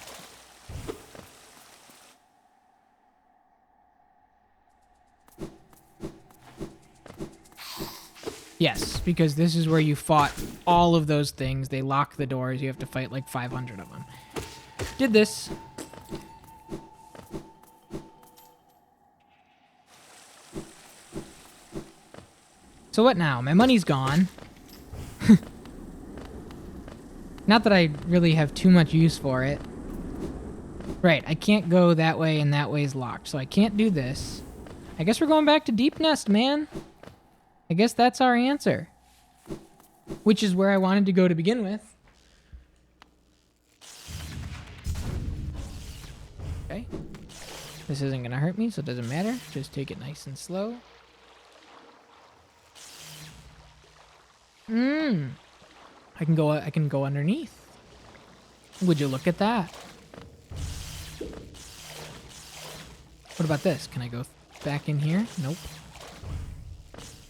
Yes, because this is where you fought all of those things. They lock the doors. You have to fight like 500 of them. Did this. So what now? My money's gone. Not that I really have too much use for it. Right, I can't go that way and that way is locked. So I can't do this. I guess we're going back to Deep Nest, man. I guess that's our answer. Which is where I wanted to go to begin with. Okay. This isn't going to hurt me, so it doesn't matter. Just take it nice and slow. I can go underneath. Would you look at that? What about this? Can I go back in here? Nope.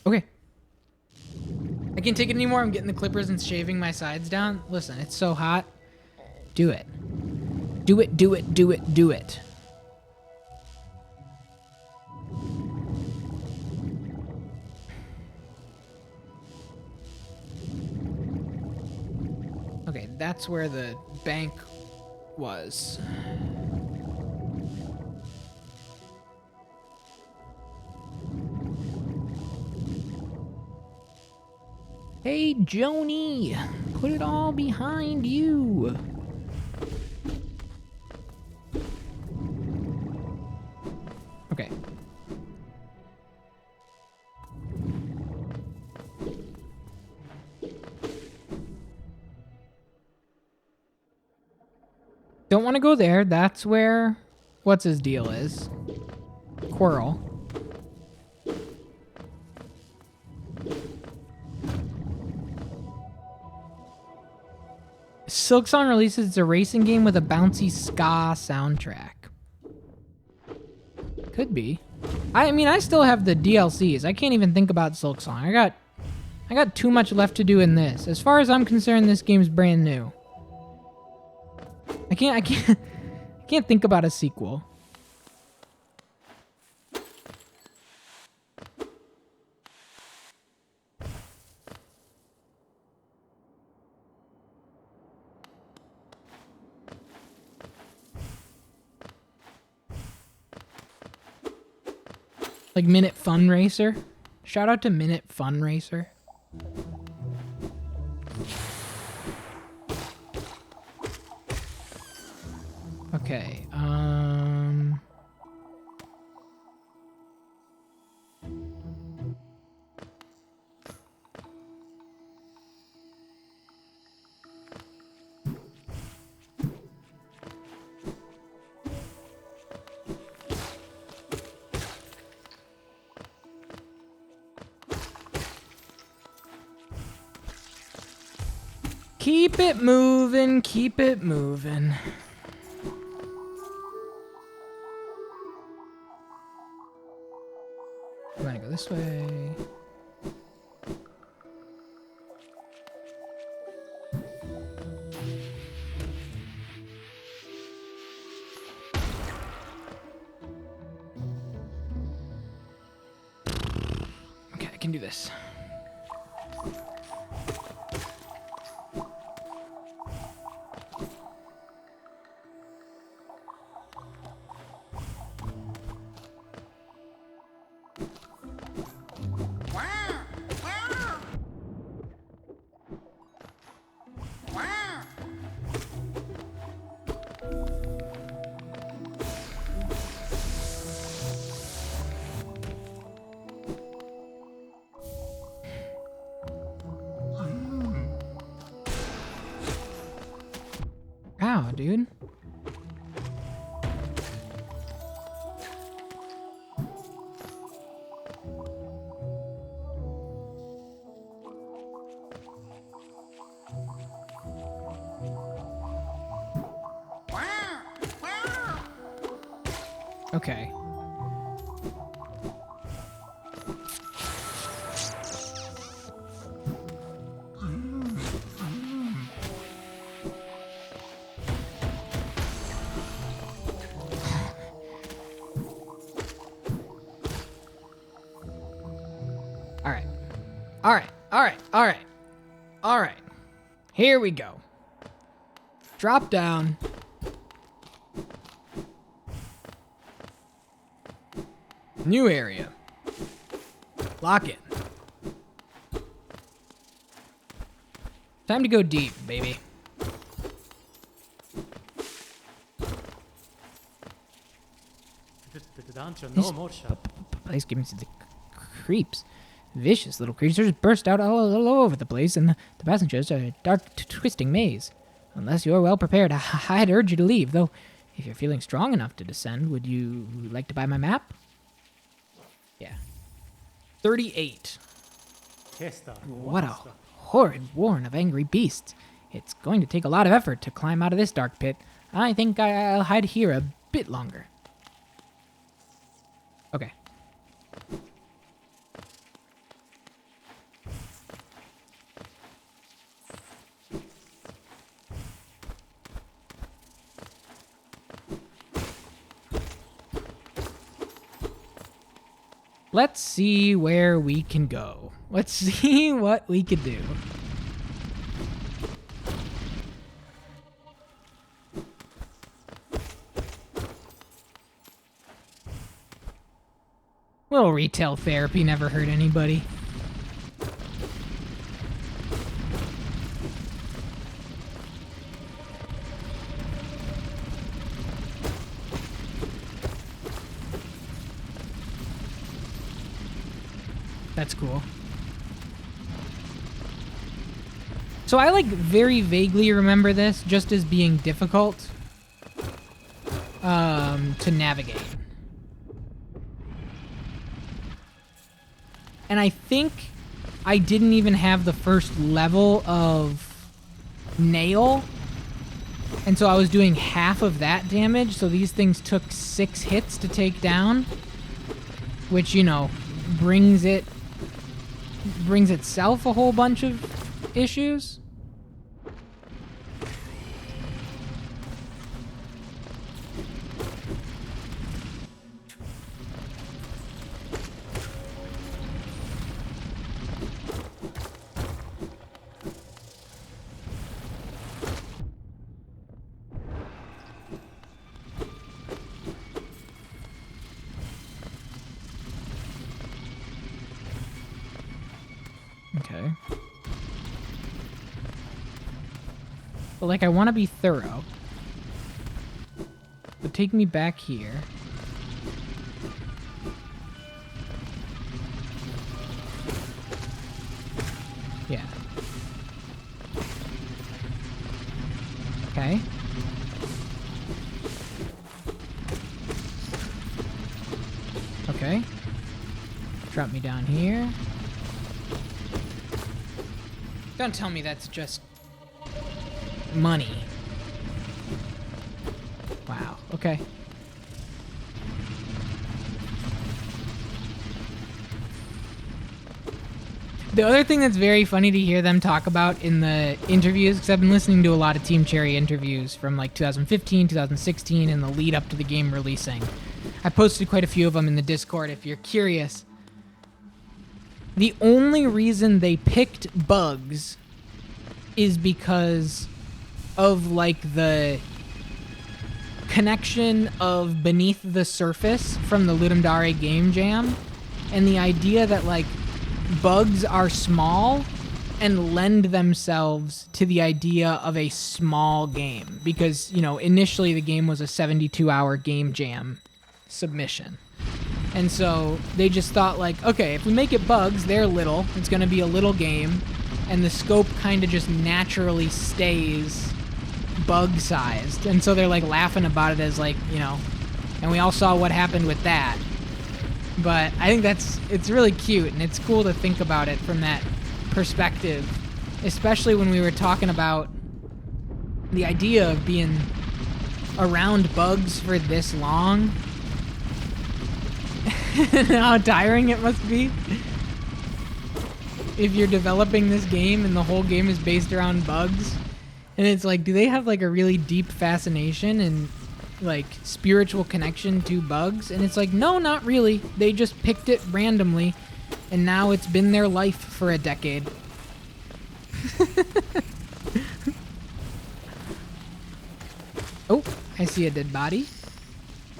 Okay. I can't take it anymore. I'm getting the clippers and shaving my sides down. Listen, it's so hot. Do it. Do it, do it, do it, do it. Okay, that's where the bank was. Hey, Joni, put it all behind you. Okay. Don't want to go there. That's where what's his deal is. Quirrell. Silksong releases it's a racing game with a bouncy ska soundtrack. Could be. I mean, I still have the DLCs. I can't even think about Silksong. I got too much left to do in this. As far as I'm concerned, this game's brand new. I can't think about a sequel. Like Minute Fun Racer. Shout out to Minute Fun Racer. Okay, keep it moving, keep it moving. I'm gonna go this way. Okay, I can do this. Aw, dude. Okay. All right. Here we go. Drop down. New area. Lock in. Time to go deep, baby. Place gives me the creeps. Vicious little creatures burst out all over the place, and the passengers are a dark, twisting maze. Unless you're well prepared, I'd urge you to leave, though if you're feeling strong enough to descend, would you like to buy my map? Yeah. 38. What a horrid warren of angry beasts. It's going to take a lot of effort to climb out of this dark pit. I think I'll hide here a bit longer. Okay. Let's see where we can go. Let's see what we can do. Little retail therapy never hurt anybody. That's cool. So I like very vaguely remember this just as being difficult to navigate. And I think I didn't even have the first level of nail. And so I was doing half of that damage. So these things took 6 hits to take down, which, you know, brings itself a whole bunch of issues. Okay. But, like, I want to be thorough. But take me back here. Yeah. Okay. Okay. Drop me down here. Don't tell me that's just money. Wow, okay. The other thing that's very funny to hear them talk about in the interviews, because I've been listening to a lot of Team Cherry interviews from like 2015, 2016, and the lead up to the game releasing. I posted quite a few of them in the Discord if you're curious. The only reason they picked bugs is because of, like, the connection of Beneath the Surface from the Ludum Dare Game Jam, and the idea that, like, bugs are small and lend themselves to the idea of a small game. Because, you know, initially the game was a 72-hour Game Jam submission. And so they just thought, like, okay, if we make it bugs, they're little. It's going to be a little game. And the scope kind of just naturally stays bug-sized. And so they're, like, laughing about it as, like, you know... And we all saw what happened with that. But I think it's really cute, and it's cool to think about it from that perspective. Especially when we were talking about the idea of being around bugs for this long. And how tiring it must be. If you're developing this game and the whole game is based around bugs. And it's like, do they have like a really deep fascination and like spiritual connection to bugs? And it's like, no, not really. They just picked it randomly and now it's been their life for a decade. Oh, I see a dead body.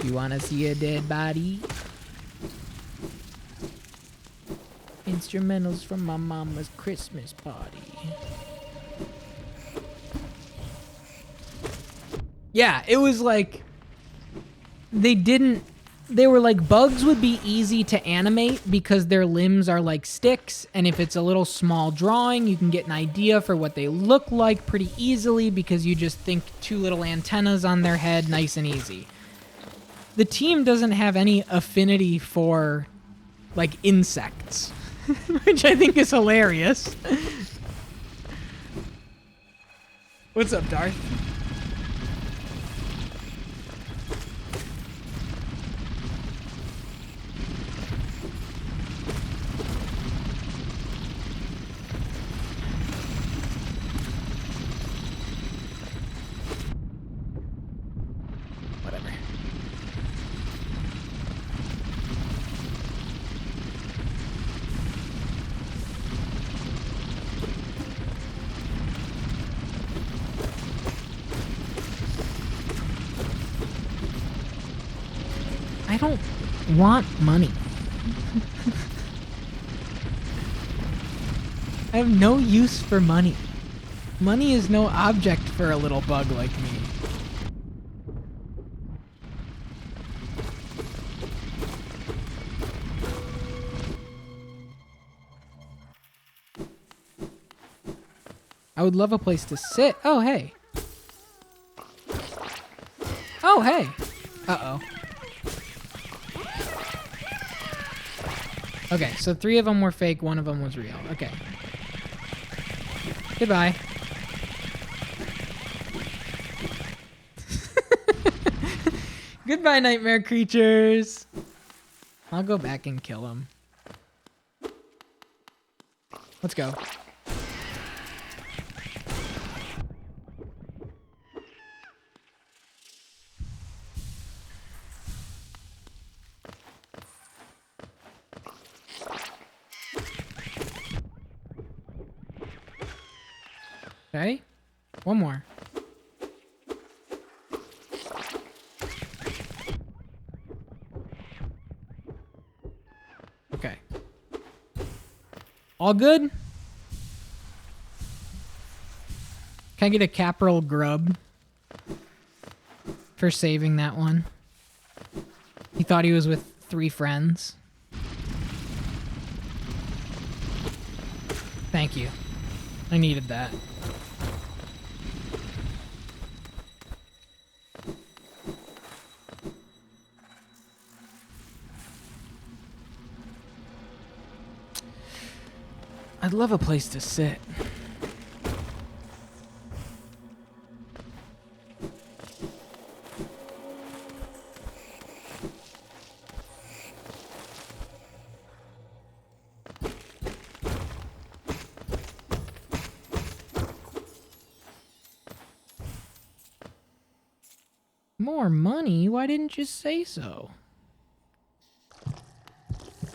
You wanna see a dead body? Instrumentals from my mama's Christmas party. Yeah, it was like they were like, bugs would be easy to animate because their limbs are like sticks, and if it's a little small drawing, you can get an idea for what they look like pretty easily because you just think two little antennas on their head, nice and easy. The team doesn't have any affinity for like insects, which I think is hilarious. What's up, Darth? Whatever. I don't want money. I have no use for money. Money is no object for a little bug like me. I would love a place to sit. Oh, hey. Oh, hey. Uh-oh. Okay, so 3 of them were fake, 1 of them was real. Okay. Goodbye. Goodbye, nightmare creatures. I'll go back and kill them. Let's go. Okay, one more. Okay. All good? Can I get a capital grub for saving that one? He thought he was with 3 friends. Thank you. I needed that. I'd love a place to sit. More money? Why didn't you say so?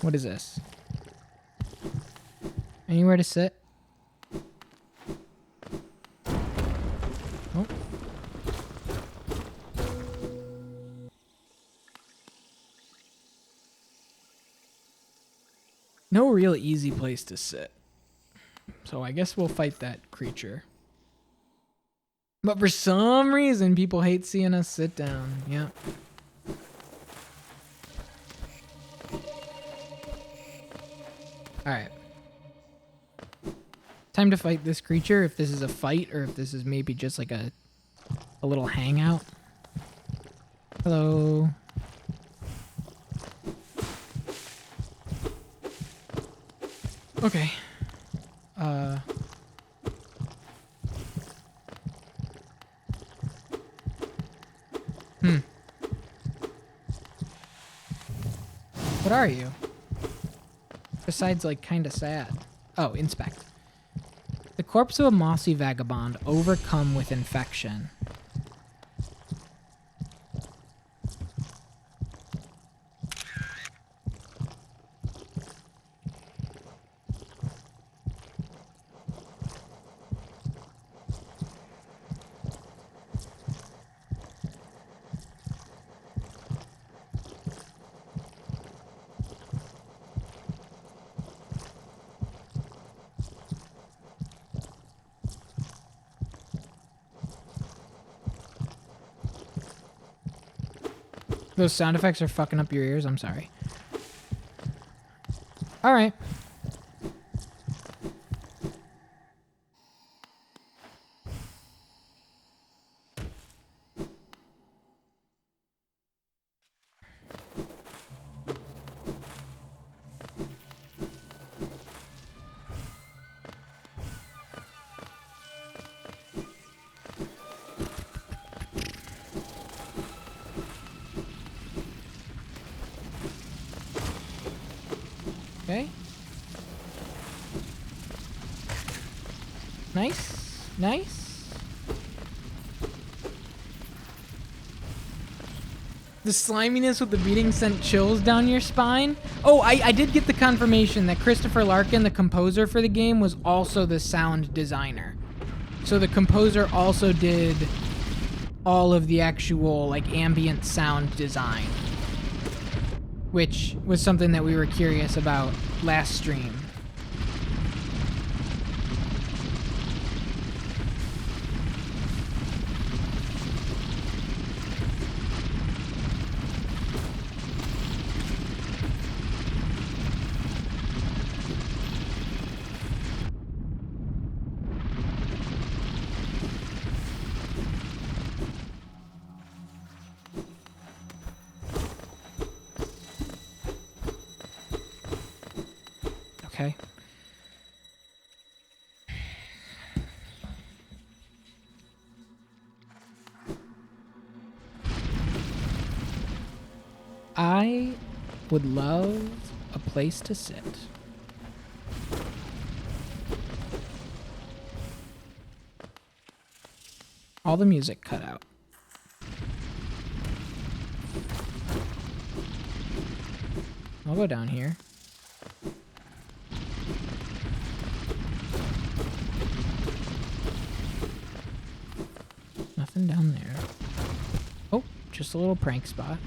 What is this? Anywhere to sit? Oh. No real easy place to sit. So I guess we'll fight that creature. But for some reason, people hate seeing us sit down. Yeah. Alright. Time to fight this creature, if this is a fight or if this is maybe just like a a little hangout. Hello. Okay. What are you? Besides, like, kinda sad. Oh, inspect. The corpse of a mossy vagabond overcome with infection. Those sound effects are fucking up your ears. I'm sorry. All right. Okay. Nice. Nice. The sliminess with the beating sent chills down your spine. Oh, I did get the confirmation that Christopher Larkin, the composer for the game, was also the sound designer. So the composer also did all of the actual, like, ambient sound design, which was something that we were curious about last stream. Okay. I would love a place to sit. All the music cut out. I'll go down here. Nothing down there. Oh, just a little prank spot.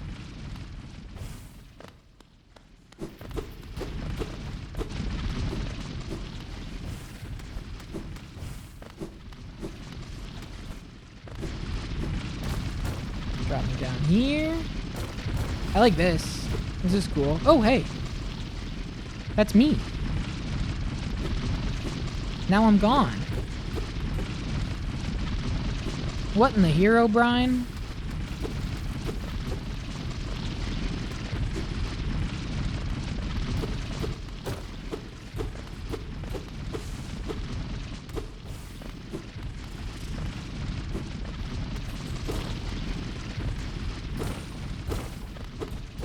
Drop me down here. I like this. This is cool. Oh, hey. That's me. Now I'm gone. What in the hero, Brian?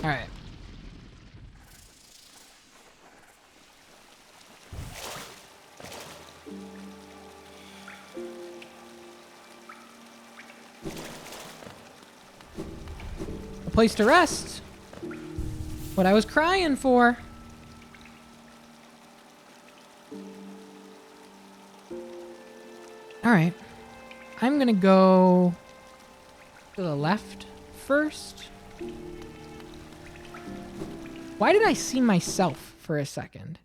All right. A place to rest. What I was crying for. All right. I'm gonna go to the left first. Why did I see myself for a second?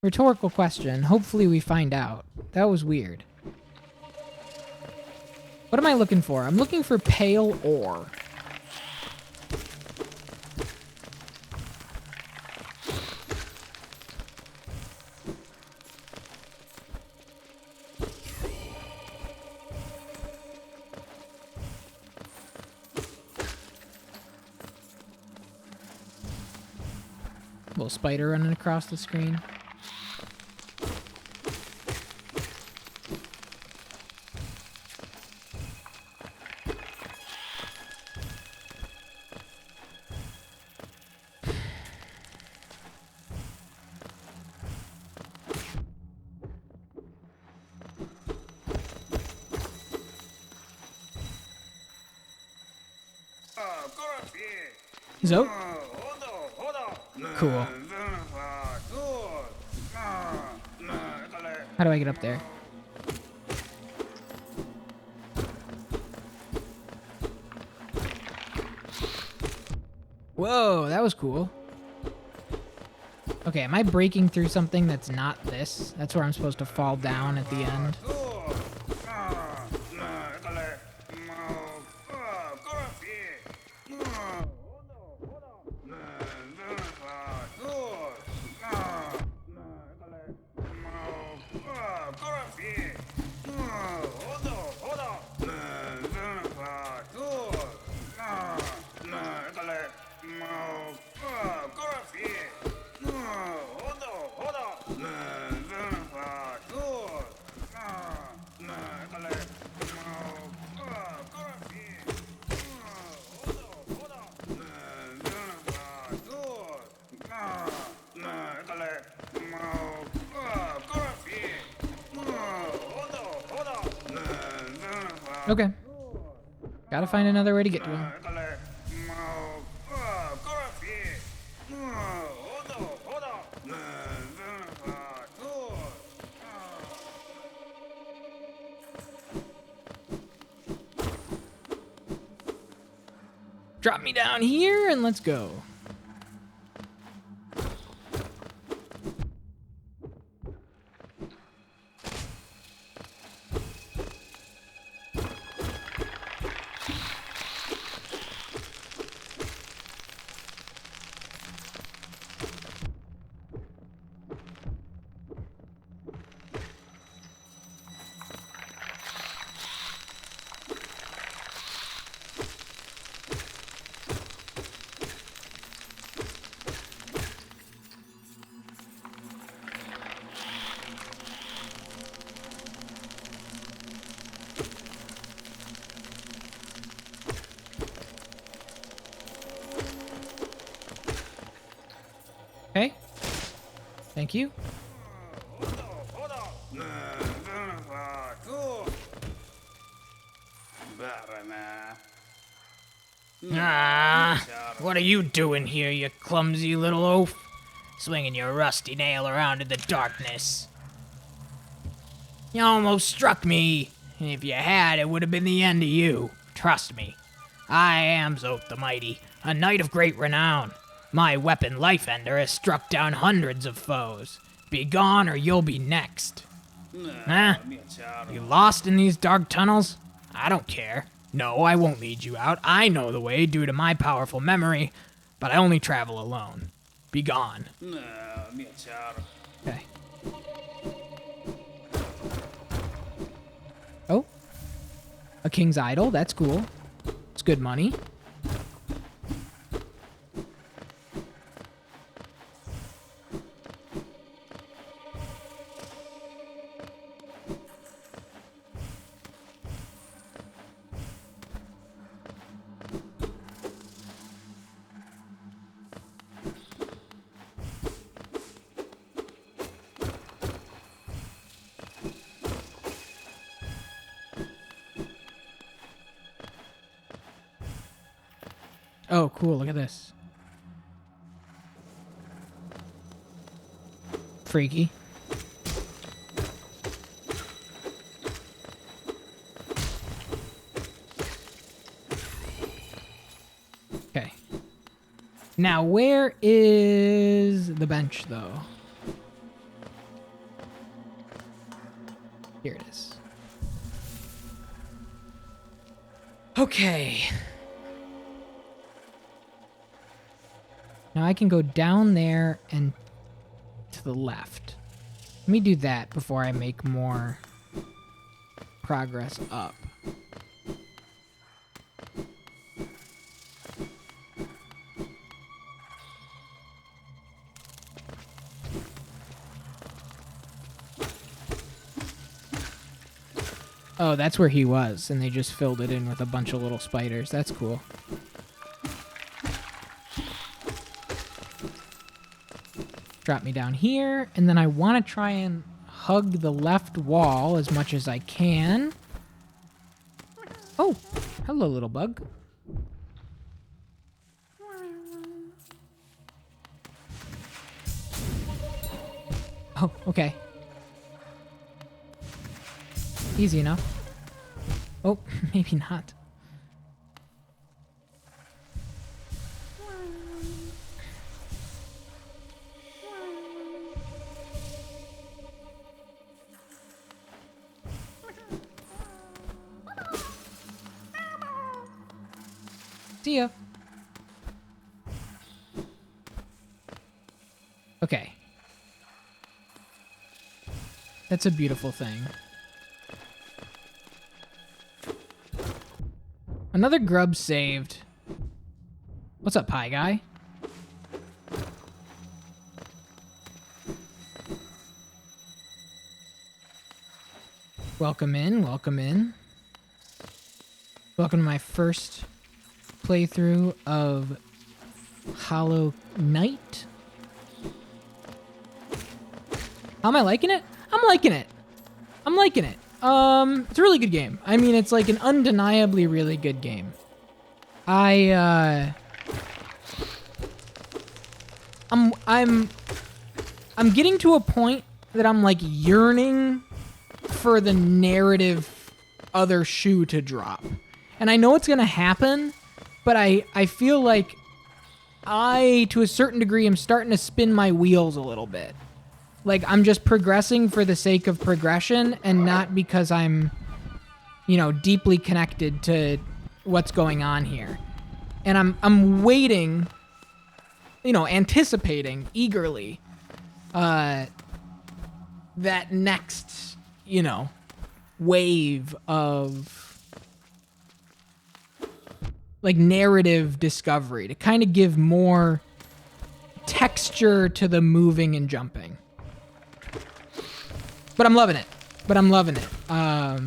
Rhetorical question. Hopefully we find out. That was weird. What am I looking for? I'm looking for pale ore. little spider running across the screen. He's out. Cool. How do I get up there? Whoa, that was cool. Okay, am I breaking through something that's not this? That's where I'm supposed to fall down at the end. Okay. Gotta find another way to get to him. Drop me down here and let's go. Okay. Thank you. Ah, what are you doing here, you clumsy little oaf? Swinging your rusty nail around in the darkness. You almost struck me, and if you had, it would have been the end of you. Trust me. I am Zoth the Mighty, a knight of great renown. My weapon, Lifeender, has struck down hundreds of foes. Be gone or you'll be next. Huh? You lost in these dark tunnels? I don't care. No, I won't lead you out. I know the way due to my powerful memory, but I only travel alone. Be gone. Okay. Oh. A king's idol. That's cool. It's good money. Oh, cool. Look at this. Freaky. Okay. Now, where is the bench, though? Here it is. Okay. Now I can go down there and to the left. Let me do that before I make more progress up. Oh, that's where he was, and they just filled it in with a bunch of little spiders. That's cool. Drop me down here, and then I want to try and hug the left wall as much as I can. Oh, hello, little bug. Oh, okay. Easy enough. Oh, maybe not. See ya. Okay. That's a beautiful thing. Another grub saved. What's up, pie guy? Welcome in, welcome in. Welcome to my first playthrough of Hollow Knight. How am I liking it? I'm liking it. I'm liking it. It's a really good game. I mean, it's like an undeniably really good game. I'm getting to a point that I'm like yearning for the narrative other shoe to drop. And I know it's gonna happen, but I feel like to a certain degree, am starting to spin my wheels a little bit. Like, I'm just progressing for the sake of progression and not because I'm, deeply connected to what's going on here. And I'm waiting, anticipating eagerly that next, wave of like narrative discovery to kind of give more texture to the moving and jumping. But I'm loving it. I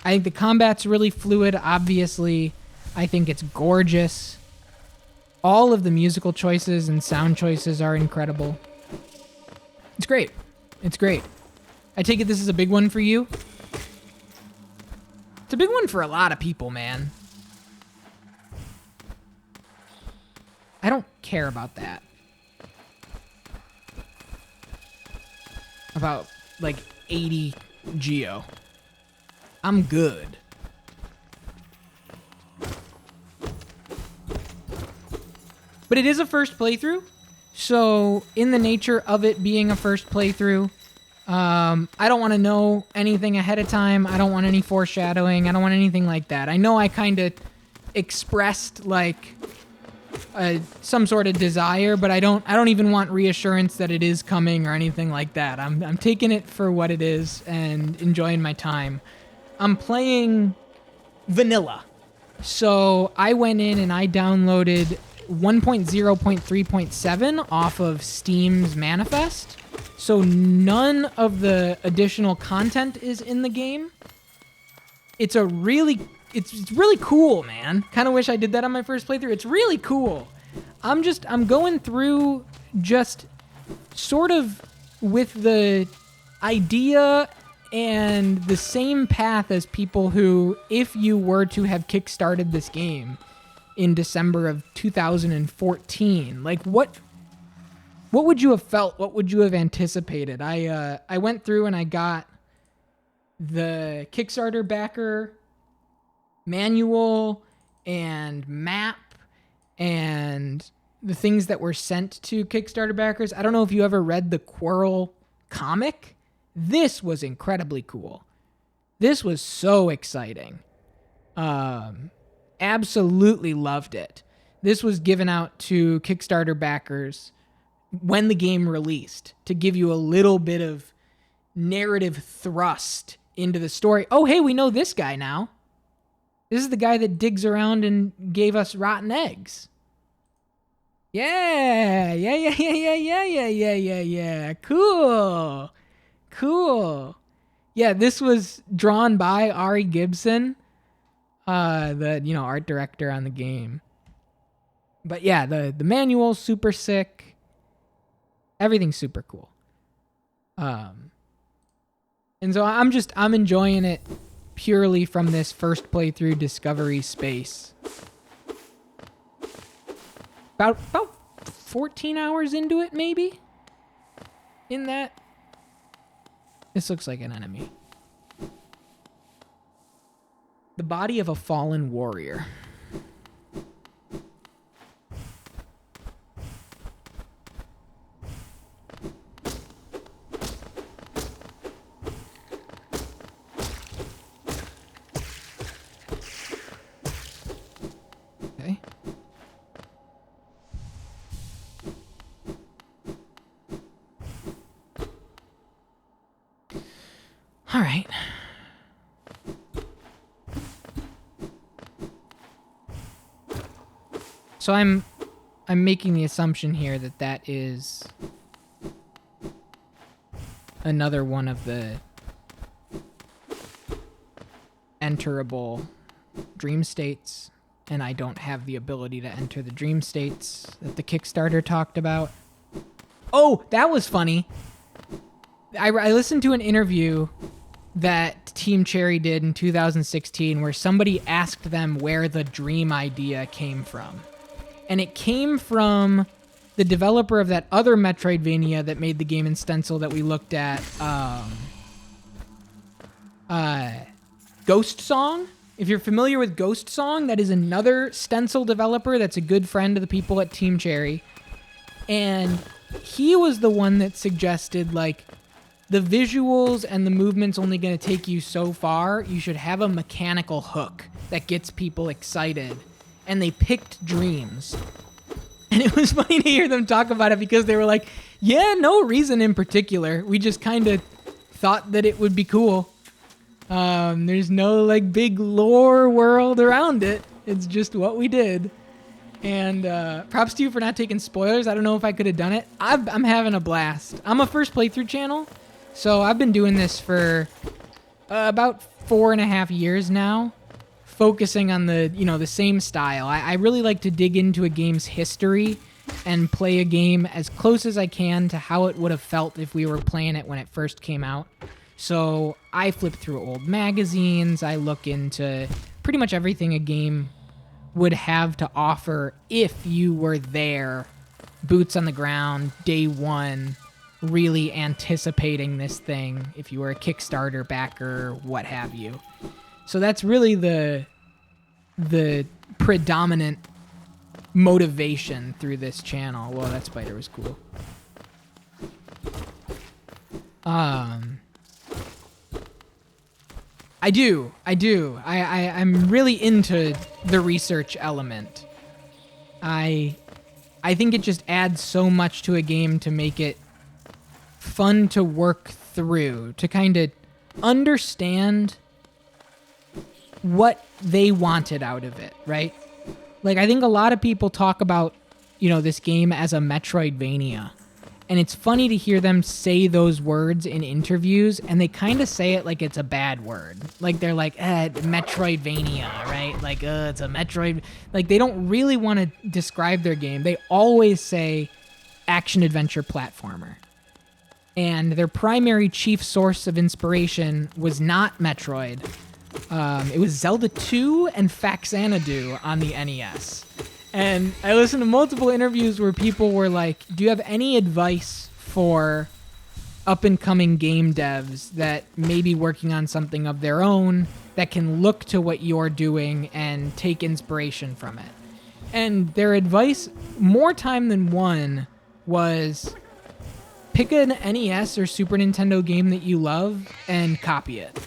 think the combat's really fluid, obviously. I think it's gorgeous. All of the musical choices and sound choices are incredible. It's great. It's great. I take it this is a big one for you? It's a big one for a lot of people, man. I don't care about that. About like 80 Geo. I'm good. But it is a first playthrough, so in the nature of it being a first playthrough, I don't want to know anything ahead of time. I don't want any foreshadowing. I don't want anything like that. I know I kind of expressed like some sort of desire, but I don't even want reassurance that it is coming or anything like that. I'm taking it for what it is and enjoying my time. I'm playing vanilla. So I went in and I downloaded 1.0.3.7 off of Steam's Manifest. So none of the additional content is in the game. It's really cool, man. Kind of wish I did that on my first playthrough. It's really cool. I'm going through just sort of with the idea and the same path as people who, if you were to have kickstarted this game in December of 2014, like what would you have felt? What would you have anticipated? I went through and I got the Kickstarter backer manual and map and the things that were sent to Kickstarter backers. I don't know if you ever read the Quirrell comic. This was incredibly cool. This was so exciting. Absolutely loved it. This was given out to Kickstarter backers when the game released to give you a little bit of narrative thrust into the story. Oh, hey, we know this guy now. This is the guy that digs around and gave us rotten eggs. Yeah. Cool. Yeah, this was drawn by Ari Gibson, the art director on the game. But yeah, the manual's super sick. Everything's super cool. And so I'm enjoying it purely from this first playthrough discovery space. About 14 hours into it, maybe? In that. This looks like an enemy. The body of a fallen warrior. Okay. All right. So I'm making the assumption here that that is another one of the enterable dream states, and I don't have the ability to enter the dream states that the Kickstarter talked about. Oh, that was funny. I listened to an interview that Team Cherry did in 2016 where somebody asked them where the dream idea came from. And it came from the developer of that other Metroidvania that made the game in stencil that we looked at, Ghost Song. If you're familiar with Ghost Song, that is another stencil developer that's a good friend of the people at Team Cherry. And he was the one that suggested, like, the visuals and the movement's only going to take you so far. You should have a mechanical hook that gets people excited. And they picked Dreams. And it was funny to hear them talk about it because they were like, yeah, no reason in particular. We just kind of thought that it would be cool. There's no like big lore world around it. It's just what we did. And props to you for not taking spoilers. I don't know if I could have done it. I'm having a blast. I'm a first playthrough channel. So I've been doing this for about 4.5 years now. Focusing on the same style. I really like to dig into a game's history and play a game as close as I can to how it would have felt if we were playing it when it first came out. So I flip through old magazines. I look into pretty much everything a game would have to offer if you were there, boots on the ground, day one, really anticipating this thing, if you were a Kickstarter backer, what have you. So that's really the predominant motivation through this channel. Whoa, that spider was cool. I do. I'm really into the research element. I think it just adds so much to a game to make it fun to work through, to kind of understand what they wanted out of it, right? Like, I think a lot of people talk about, this game as a Metroidvania. And it's funny to hear them say those words in interviews, and they kind of say it like it's a bad word. Like, they're like, Metroidvania, right? Like, it's a Metroid. Like, they don't really want to describe their game. They always say action-adventure platformer. And their primary chief source of inspiration was not Metroid. It was Zelda 2 and Faxanadu on the NES. And I listened to multiple interviews where people were like, do you have any advice for up-and-coming game devs that may be working on something of their own that can look to what you're doing and take inspiration from it? And their advice, more time than one, was pick an NES or Super Nintendo game that you love and copy it.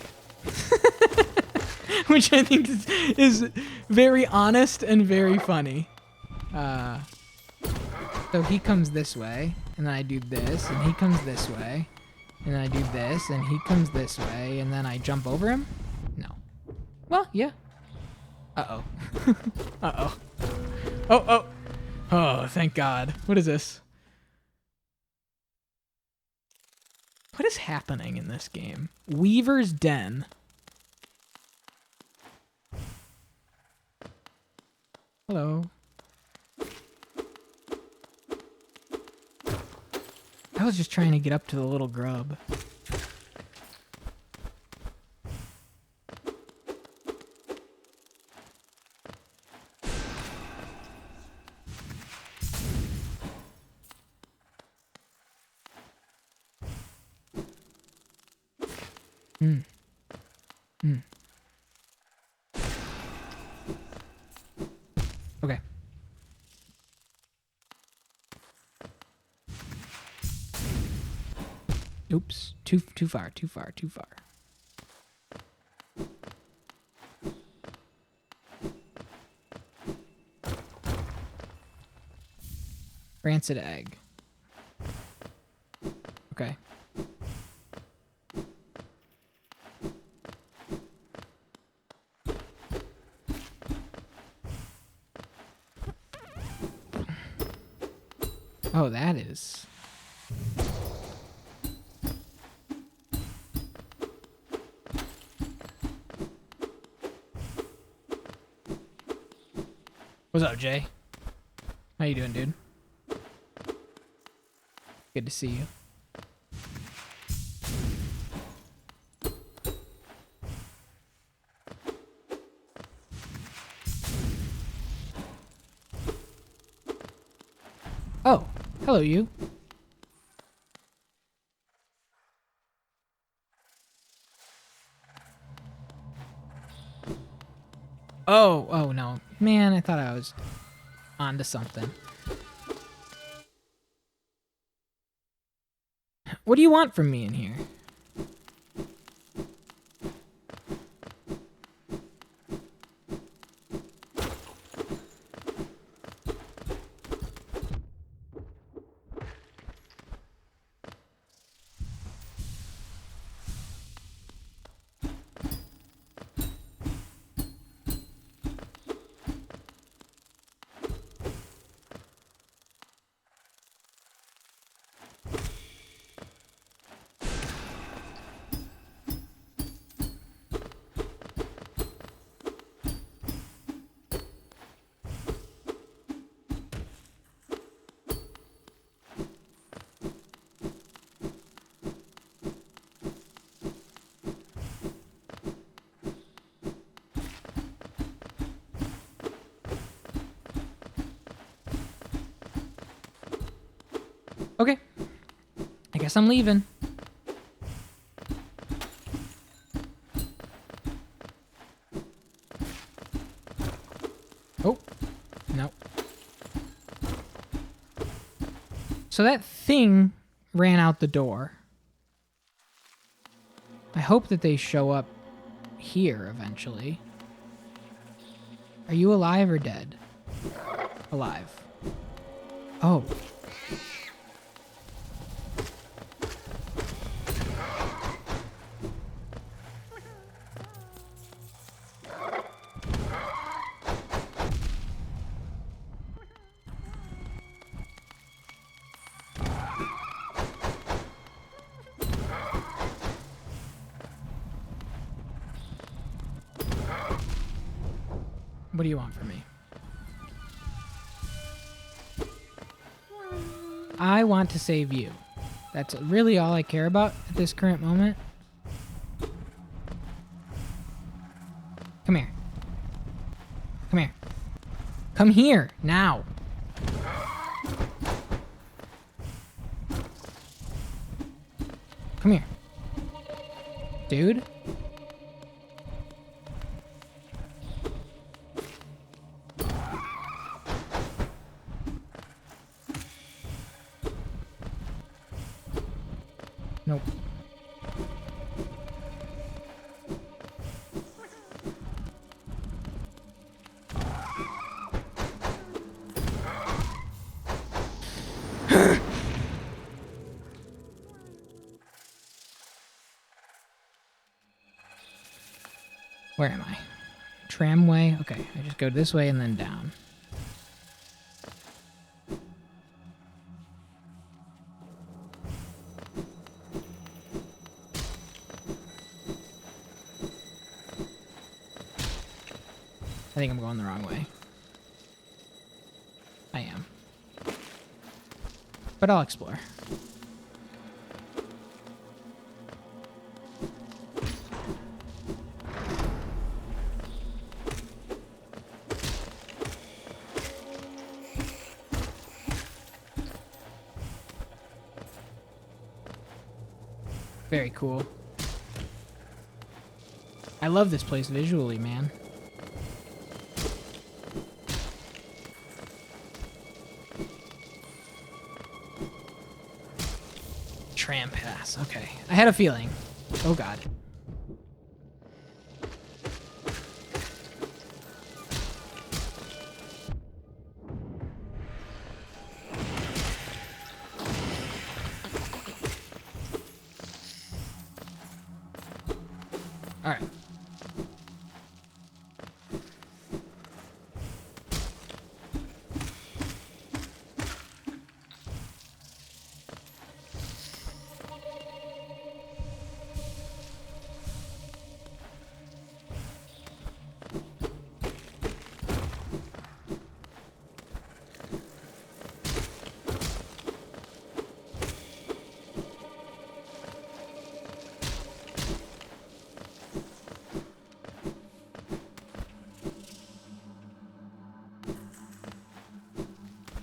Which I think is very honest and very funny. So he comes this way, and then I do this, and he comes this way, and then I do this, and he comes this way, and then I jump over him? No. Well, yeah. Uh-oh. Uh-oh. Oh, oh, thank God. What is this? What is happening in this game? Weaver's Den. Hello. I was just trying to get up to the little grub. Okay. Oops. Too far. Rancid egg. Okay. Oh, that is... What's up, Jay? How you doing, dude? Good to see you. Oh, hello, you. Oh no. Man, I thought I was onto something. What do you want from me in here? Okay. I guess I'm leaving. Oh. No. So that thing ran out the door. I hope that they show up here eventually. Are you alive or dead? Alive. Oh. What do you want from me? I want to save you. That's really all I care about at this current moment. Come here. Come here. Come here, now. Come here. Dude? Nope. Where am I? Tramway? Okay, I just go this way and then down. think I'm going the wrong way. I am. But I'll explore. Very cool. I love this place visually, man. Tram pass. Okay. I had a feeling. Oh, God. All right.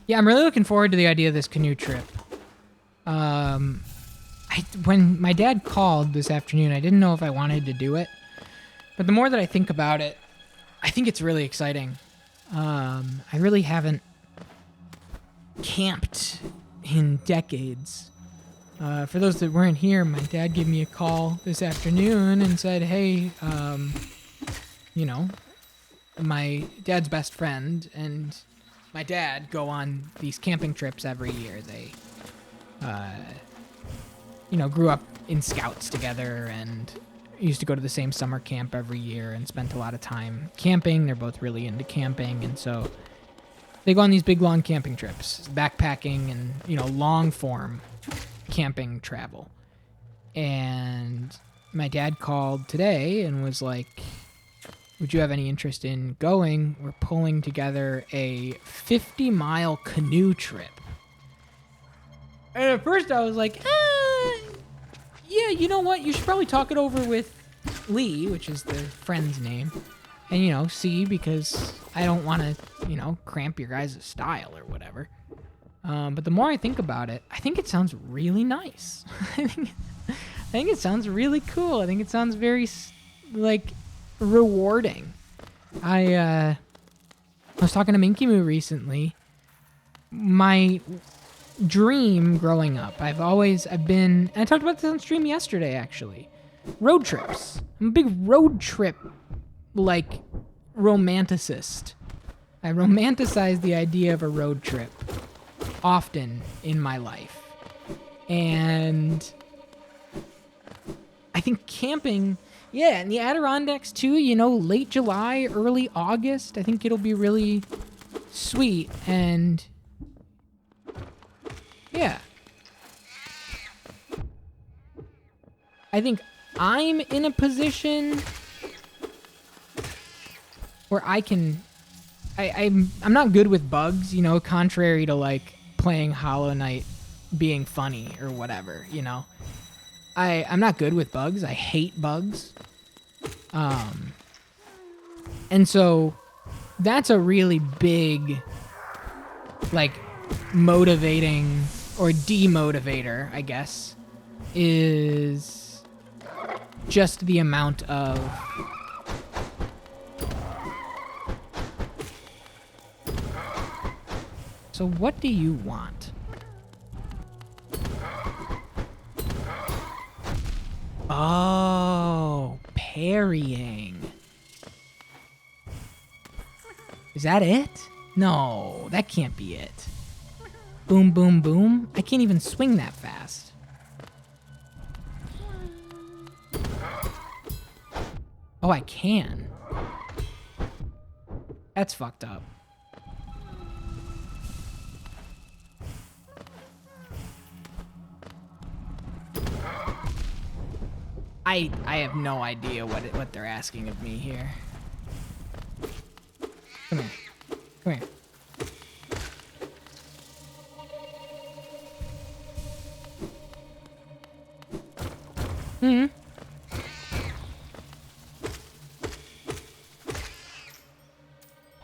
Yeah, I'm really looking forward to the idea of this canoe trip. When my dad called this afternoon, I didn't know if I wanted to do it. But the more that I think about it, I think it's really exciting. I really haven't camped in decades. For those that weren't here, my dad gave me a call this afternoon and said, hey, you know, my dad's best friend and my dad go on these camping trips every year. They, you know, grew up in scouts together and used to go to the same summer camp every year and spent a lot of time camping. They're both really into camping, and so they go on these big, long camping trips, backpacking and, you know, long form camping travel. And my dad called today and was like, would you have any interest in going? We're pulling together a 50-mile canoe trip. And at first I was like, yeah, you know what? You should probably talk it over with Lee, which is the friend's name. And, you know, see, because I don't want to, you know, cramp your guys' style or whatever. But the more I think about it, I think it sounds really nice. I think it sounds really cool. I think it sounds very, like, rewarding. I was talking to Minky Moo recently. My dream growing up, I've been, and I talked about this on stream yesterday actually, road trips. I'm a big road trip, like, romanticist. I romanticize the idea of a road trip often in my life. And I think camping, yeah, and the Adirondacks too, you know, late July, early August, I think it'll be really sweet. And yeah, I think I'm in a position where I can, I'm not good with bugs, you know, contrary to like playing Hollow Knight being funny or whatever, you know. I'm not good with bugs. I hate bugs. And so that's a really big, like, motivating or demotivator, I guess, is just the amount of so what do you want? Oh, parrying. Is that it? No, that can't be it. Boom, boom, boom. I can't even swing that fast. Oh, I can. That's fucked up. I have no idea what they're asking of me here. Come here. Come here. Hmm.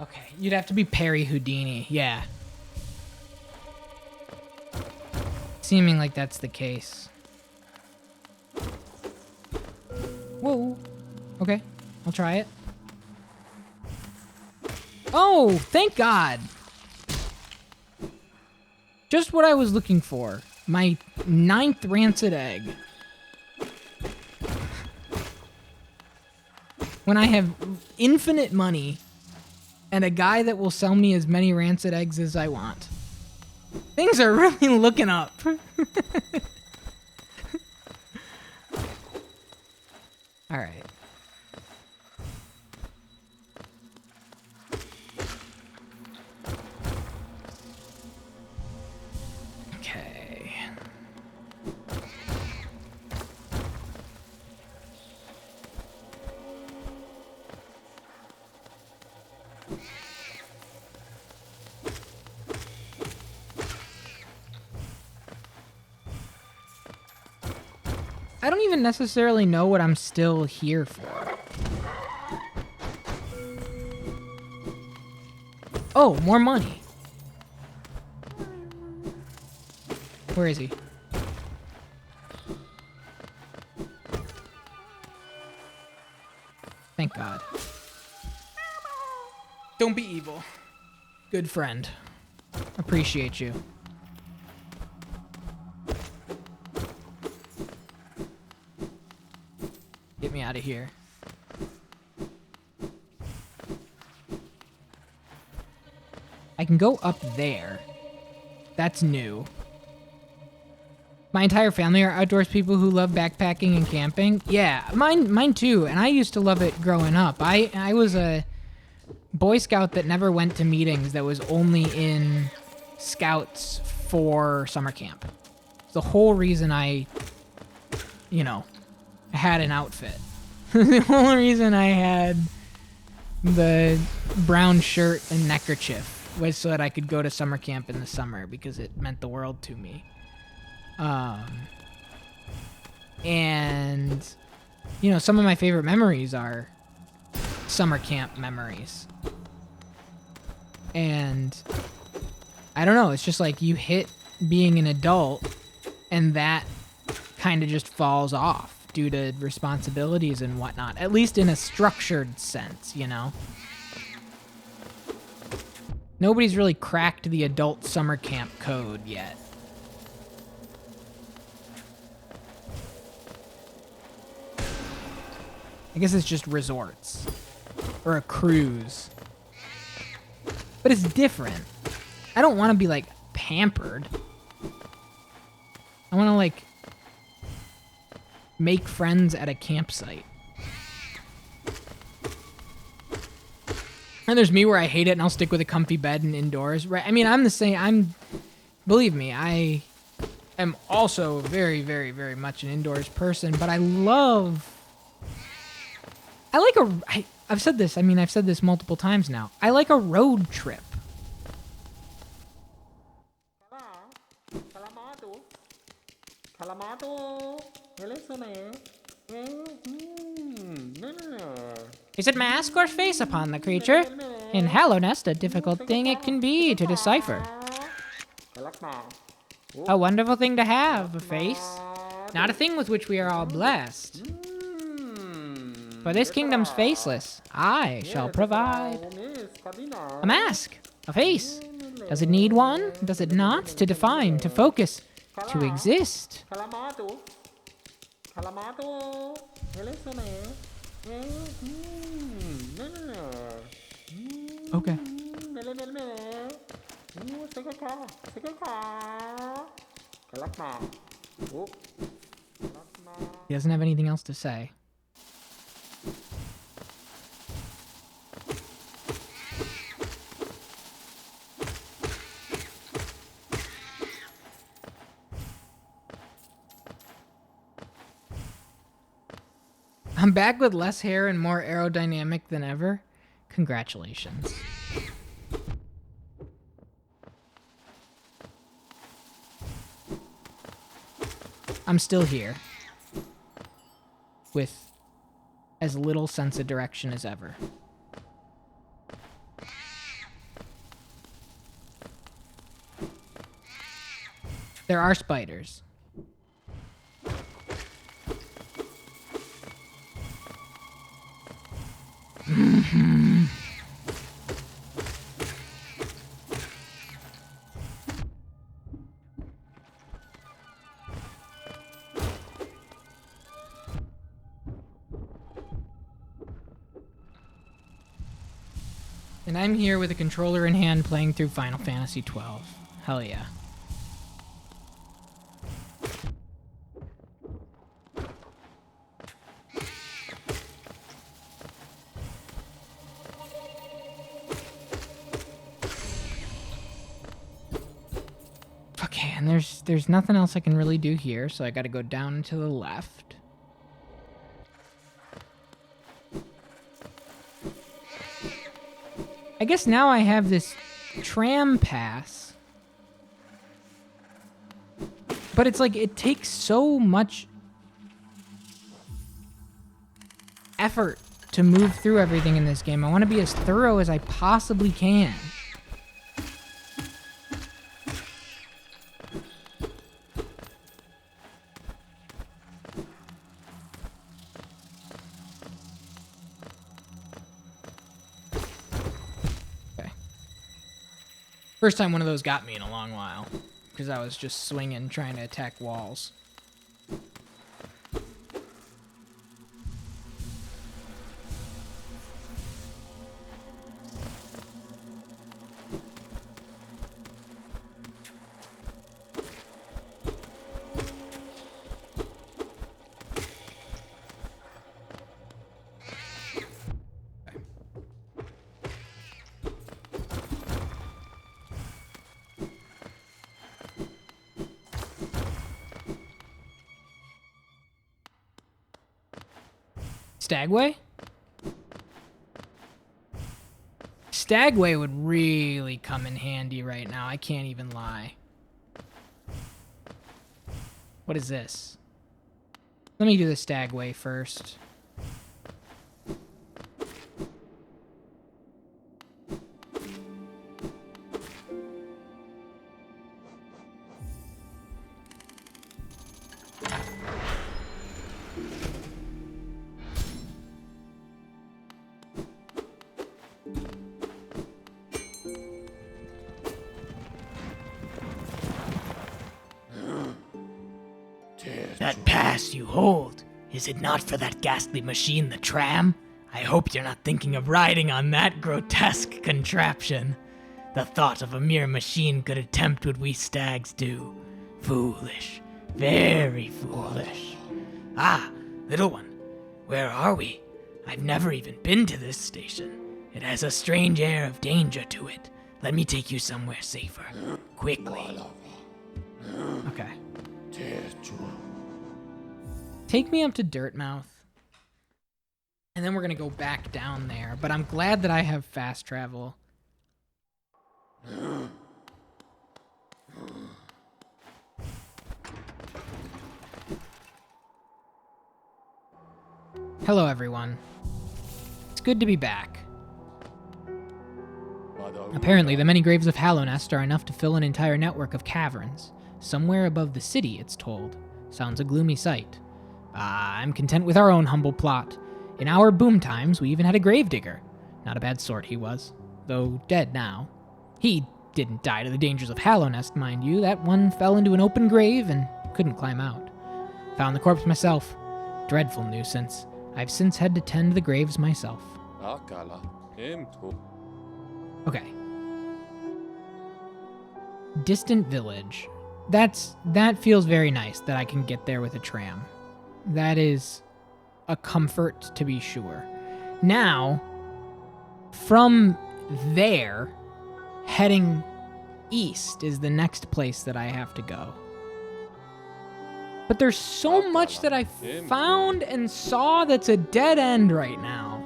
Okay, you'd have to be Perry Houdini. Yeah. Seeming like that's the case. Whoa. Okay, I'll try it. Oh, thank God. Just what I was looking for. My 9th rancid egg. When I have infinite money and a guy that will sell me as many rancid eggs as I want. Things are really looking up. All right. Okay. I don't even necessarily know what I'm still here for. Oh, more money. Where is he? Thank God. Don't be evil. Good friend. Appreciate you. Get me out of here. I can go up there. That's new. My entire family are outdoors people who love backpacking and camping. Yeah, mine too. And I used to love it growing up. I was a Boy Scout that never went to meetings, that was only in Scouts for summer camp. It's the whole reason I had an outfit. The only reason I had the brown shirt and neckerchief was so that I could go to summer camp in the summer, because it meant the world to me. And some of my favorite memories are summer camp memories. And I don't know, it's just like you hit being an adult and that kind of just falls off due to responsibilities and whatnot, at least in a structured sense, Nobody's really cracked the adult summer camp code yet. I guess it's just resorts or a cruise. But it's different. I don't want to be pampered. I want to make friends at a campsite. And there's me where I hate it and I'll stick with a comfy bed and indoors. Right? I mean, I'm the same. Believe me, I am also very, very, very much an indoors person, but I've said this. I mean, I've said this multiple times now. I like a road trip. Is it mask or face upon the creature? In Hallownest, a difficult thing it can be to decipher. A wonderful thing to have, a face. Not a thing with which we are all blessed. For this kingdom's faceless, I shall provide a mask, a face. Does it need one? Does it not? To define, to focus, to exist. Okay. He doesn't have anything else to say. I'm back with less hair and more aerodynamic than ever. Congratulations. I'm still here. With as little sense of direction as ever. There are spiders. And I'm here with a controller in hand playing through Final Fantasy XII. Hell yeah. Okay, and there's nothing else I can really do here, so I gotta go down and to the left. I guess now I have this tram pass. But it's like, it takes so much effort to move through everything in this game. I want to be as thorough as I possibly can. First time one of those got me in a long while, because I was just swinging, trying to attack walls. Stagway? Stagway would really come in handy right now. I can't even lie. What is this? Let me do the Stagway first. That pass you hold, is it not for that ghastly machine, the tram? I hope you're not thinking of riding on that grotesque contraption. The thought of a mere machine could attempt what we stags do. Foolish. Very foolish. Ah, little one, where are we? I've never even been to this station. It has a strange air of danger to it. Let me take you somewhere safer. Quickly. Okay. Take me up to Dirtmouth. And then we're gonna go back down there. But I'm glad that I have fast travel. Hello, everyone. It's good to be back. Apparently, the many graves of Hallownest are enough to fill an entire network of caverns. Somewhere above the city, it's told. Sounds a gloomy sight. I'm content with our own humble plot. In our boom times, we even had a gravedigger. Not a bad sort he was, though dead now. He didn't die to the dangers of Hallownest, mind you. That one fell into an open grave and couldn't climb out. Found the corpse myself. Dreadful nuisance. I've since had to tend the graves myself. Okay. Distant village. That feels very nice that I can get there with a tram. That is a comfort to be sure. Now, from there, heading east is the next place that I have to go. But there's so much that I found and saw that's a dead end right now.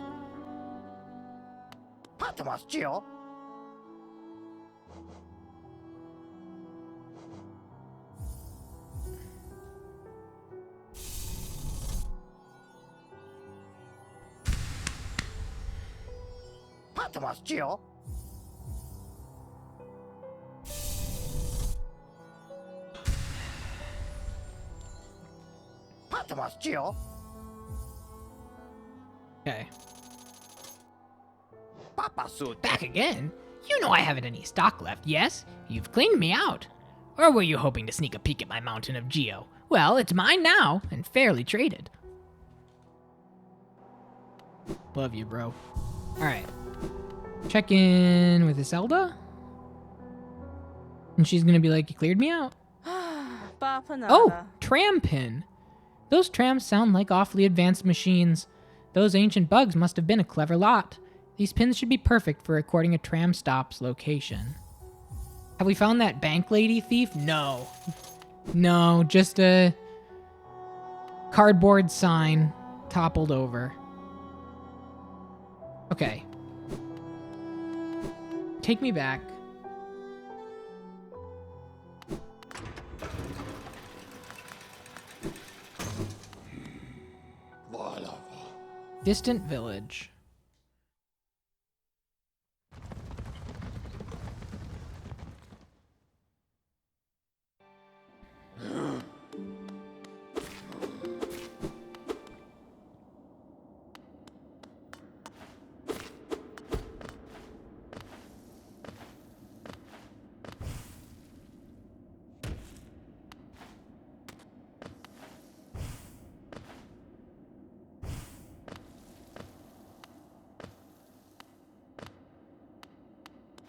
Okay. Back again? You know I haven't any stock left, yes? You've cleaned me out. Or were you hoping to sneak a peek at my mountain of Geo? Well, it's mine now, and fairly traded. Love you, bro. Alright. Check in with Iselda. And she's gonna be like, you cleared me out. Oh, tram pin. Those trams sound like awfully advanced machines. Those ancient bugs must have been a clever lot. These pins should be perfect for recording a tram stop's location. Have we found that bank lady thief? No. No, just a cardboard sign toppled over. Okay. Take me back. Distant village.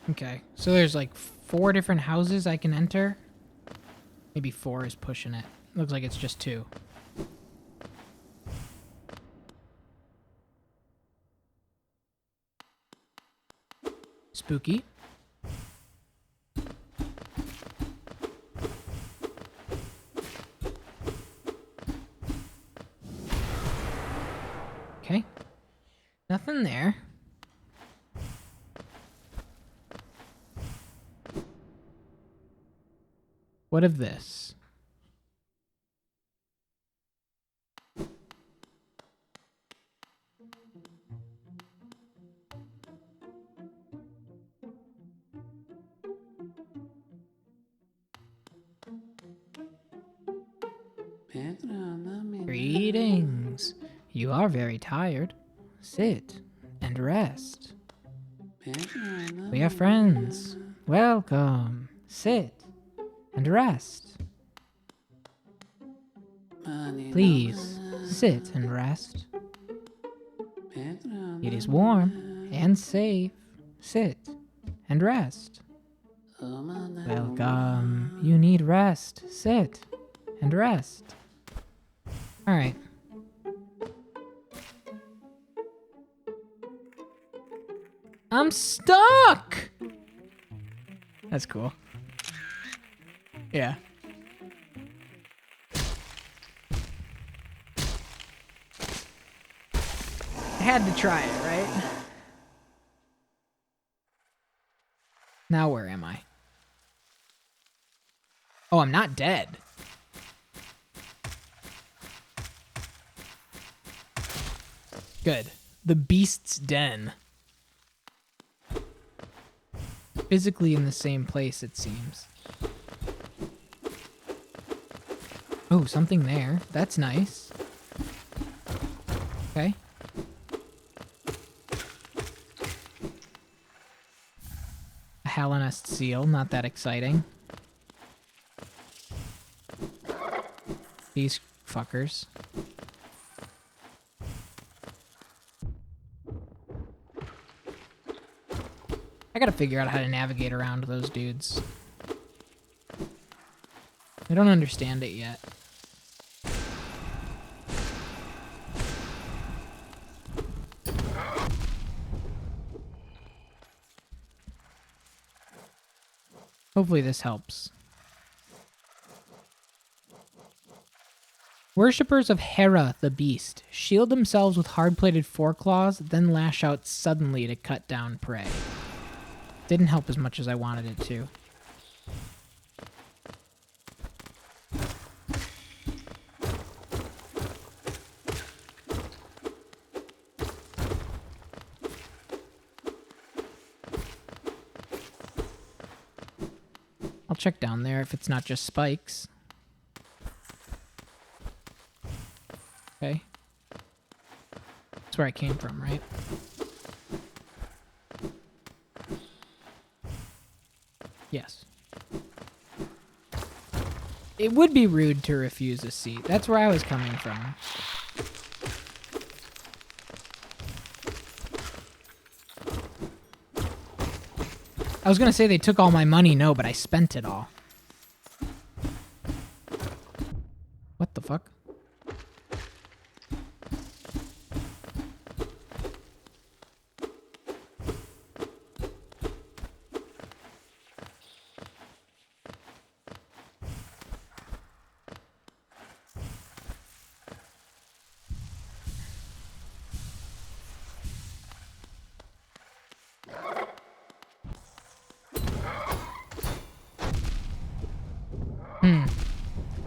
Okay, so there's like 4 different houses I can enter. Maybe 4 is pushing it. Looks like it's just 2. Spooky. Okay. Nothing there. What of this? Greetings. You are very tired. Sit and rest. We are friends. Welcome. Sit and rest. Please sit and rest. It is warm and safe. Sit and rest. Welcome. You need rest. Sit and rest. All right. I'm stuck. That's cool. Yeah. I had to try it, right? Now where am I? Oh, I'm not dead. Good. The Beast's Den. Physically in the same place, it seems. Oh, something there. That's nice. Okay. A Halonest seal, not that exciting. These fuckers. I gotta figure out how to navigate around those dudes. I don't understand it yet. Hopefully this helps. Worshippers of Hera the Beast shield themselves with hard-plated foreclaws, then lash out suddenly to cut down prey. Didn't help as much as I wanted it to. I'll check down there if it's not just spikes. Okay. That's where I came from, right? Yes. It would be rude to refuse a seat. That's where I was coming from. I was gonna say they took all my money, no, but I spent it all. What the fuck?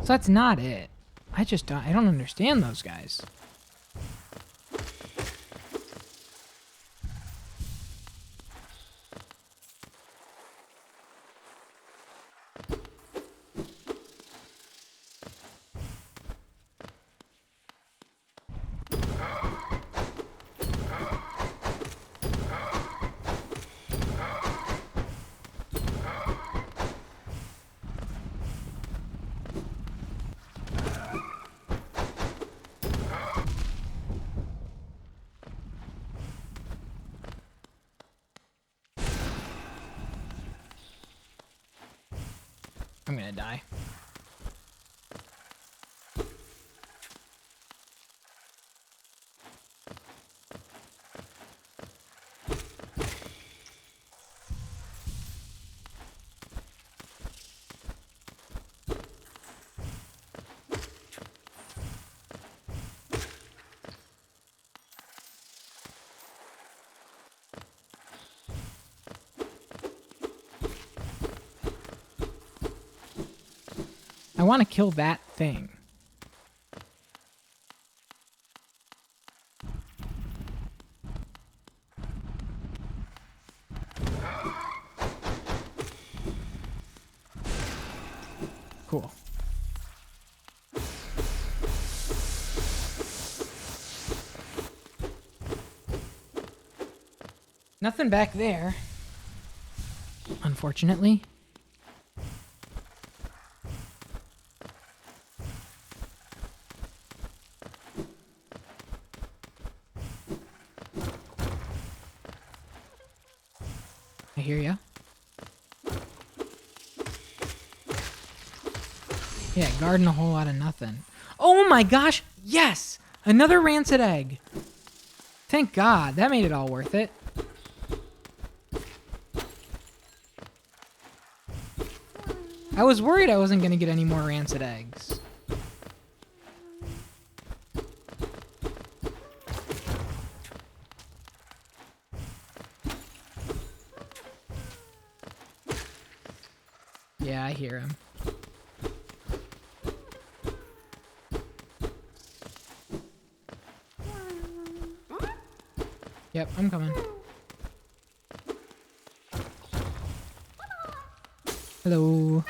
So that's not it. I don't understand those guys. I'm gonna die. I want to kill that thing. Cool. Nothing back there, unfortunately. I hear ya. Yeah, guarding a whole lot of nothing. Oh my gosh! Yes! Another rancid egg! Thank God, that made it all worth it. I was worried I wasn't gonna get any more rancid eggs. Yeah, I hear him. Yep, I'm coming. Hello.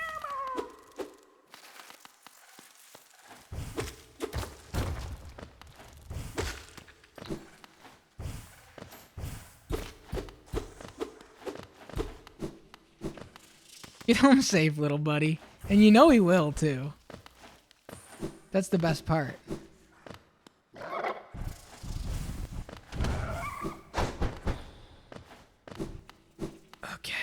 Get home safe, little buddy. And you know he will, too. That's the best part. Okay.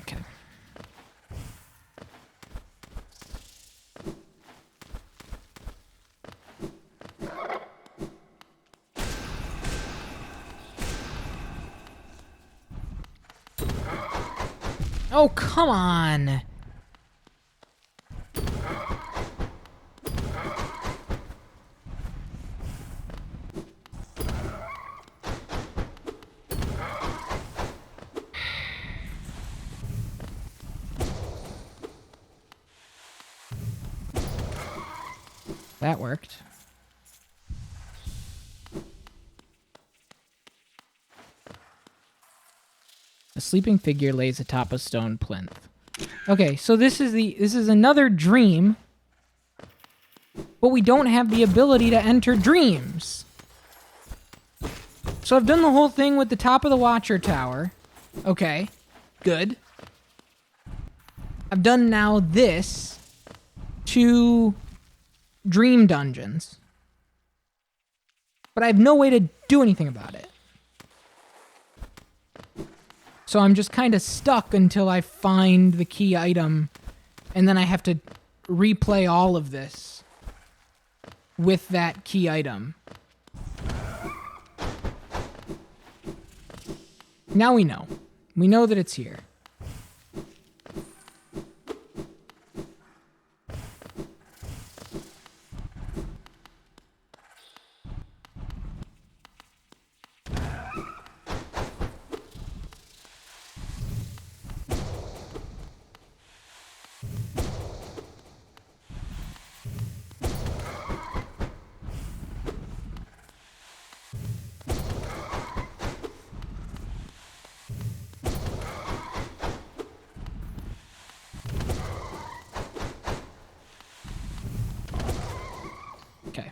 Okay. Oh, come on. That worked. A sleeping figure lays atop a stone plinth. Okay, so this is another dream, but we don't have the ability to enter dreams. So I've done the whole thing with the top of the Watcher Tower. Okay, good. I've done now this 2 dream dungeons, but I have no way to do anything about it. So I'm just kind of stuck until I find the key item, and then I have to replay all of this with that key item. Now we know. We know that it's here. Okay.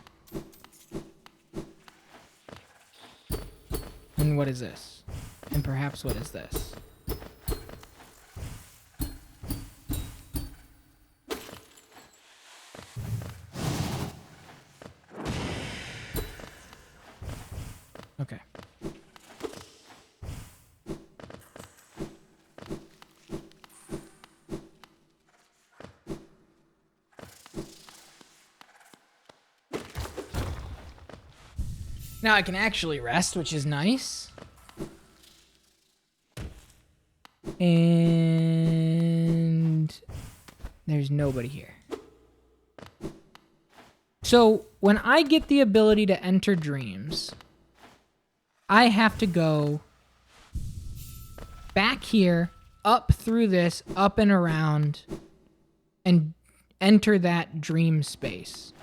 And what is this? And perhaps what is this? Okay. Now I can actually rest, which is nice. And there's nobody here. So when I get the ability to enter dreams, I have to go back here, up through this, up and around, and enter that dream space.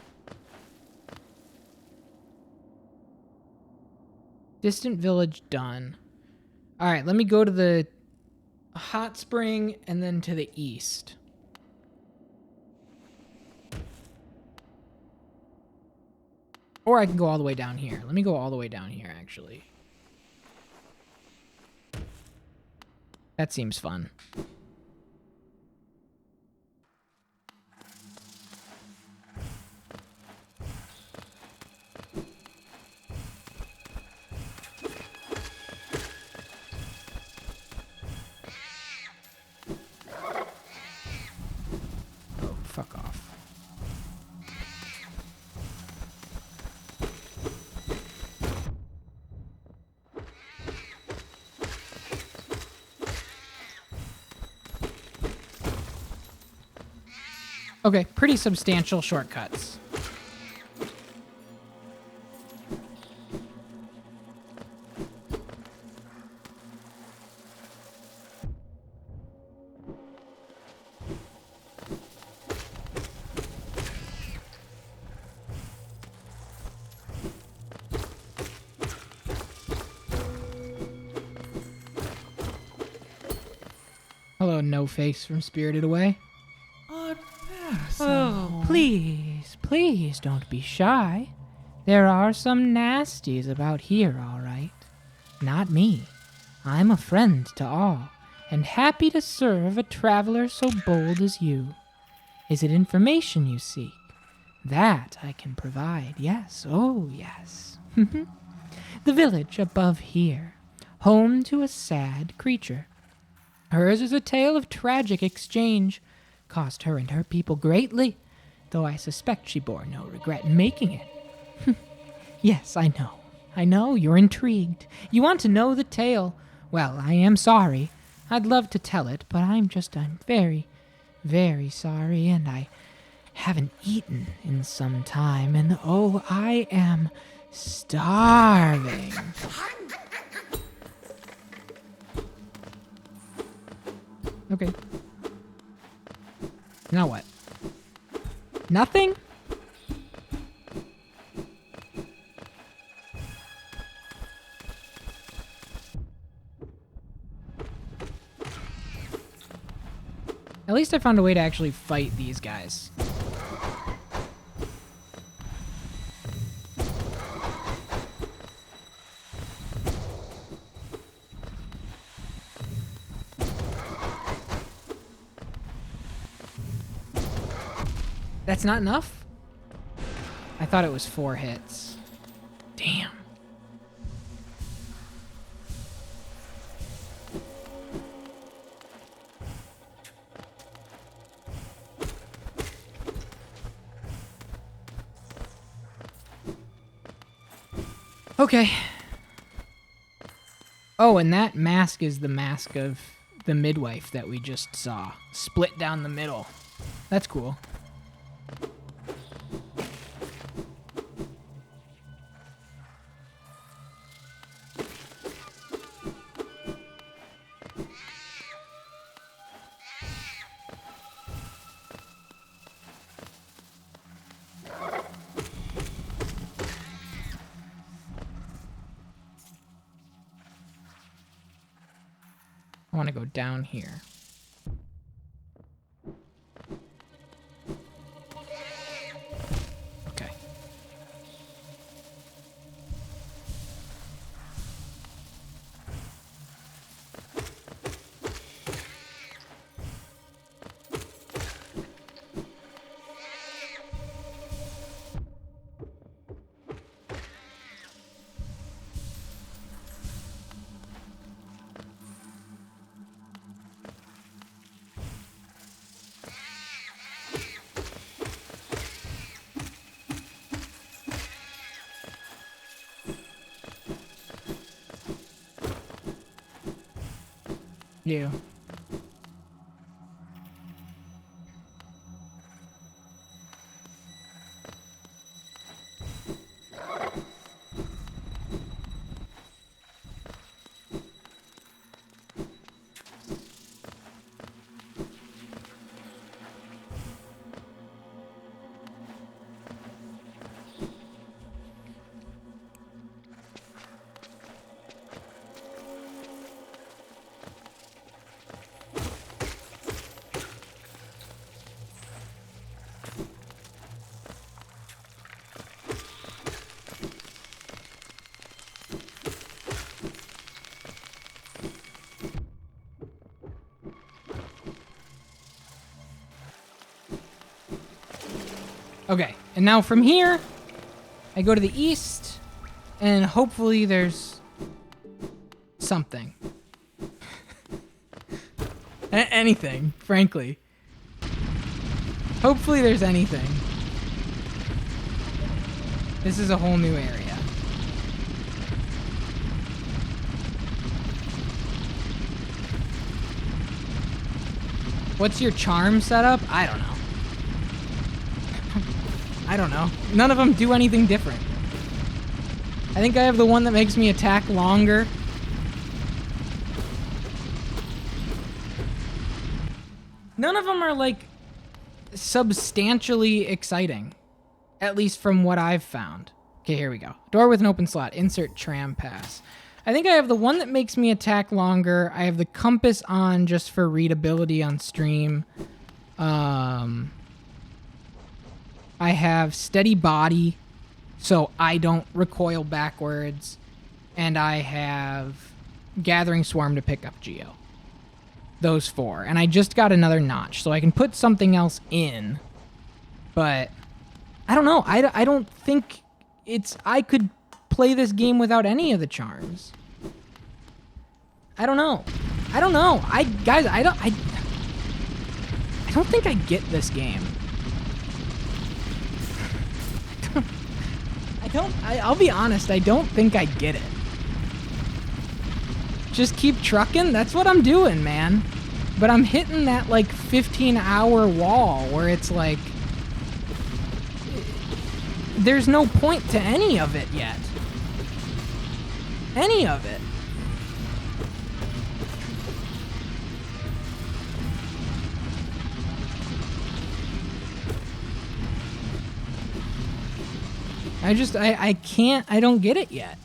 Distant village done. All right, let me go to the hot spring and then to the east. Or I can go all the way down here. Let me go all the way down here, actually. That seems fun. Oh, fuck off. Okay, pretty substantial shortcuts. Hello, No Face from Spirited Away. Oh, please don't be shy. There are some nasties about here, all right. Not me. I'm a friend to all, and happy to serve a traveler so bold as you. Is it information you seek? That I can provide, yes, oh yes. The village above here, home to a sad creature. Hers is a tale of tragic exchange. Cost her and her people greatly, though I suspect she bore no regret in making it. Yes, I know, you're intrigued. You want to know the tale. Well, I am sorry. I'd love to tell it, but I'm very, very sorry, and I haven't eaten in some time, and oh, I am starving. Okay. Now what? Nothing? least I found a way to actually fight these guys. That's not enough? I thought it was 4 hits. Damn. Okay. Oh, and that mask is the mask of the midwife that we just saw. Split down the middle. That's cool. I want to go down here. Okay. You. Okay, and now from here, I go to the east, and hopefully there's something. Anything, frankly. Hopefully there's anything. This is a whole new area. What's your charm setup? I don't know. I don't know. None of them do anything different. I think I have the one that makes me attack longer. None of them are, like, substantially exciting. At least from what I've found. Okay, here we go. Door with an open slot. Insert tram pass. I think I have the one that makes me attack longer. I have the compass on just for readability on stream. I have steady body, so I don't recoil backwards. And I have gathering swarm to pick up Geo. Those 4. And I just got another notch, so I can put something else in. But I don't know. I don't think I could play this game without any of the charms. I don't know. I don't know. Guys, I don't think I get this game. I'll be honest, I don't think I get it. Just keep trucking? That's what I'm doing, man. But I'm hitting that, like, 15-hour wall where it's like... There's no point to any of it yet. Any of it. I can't, I don't get it yet.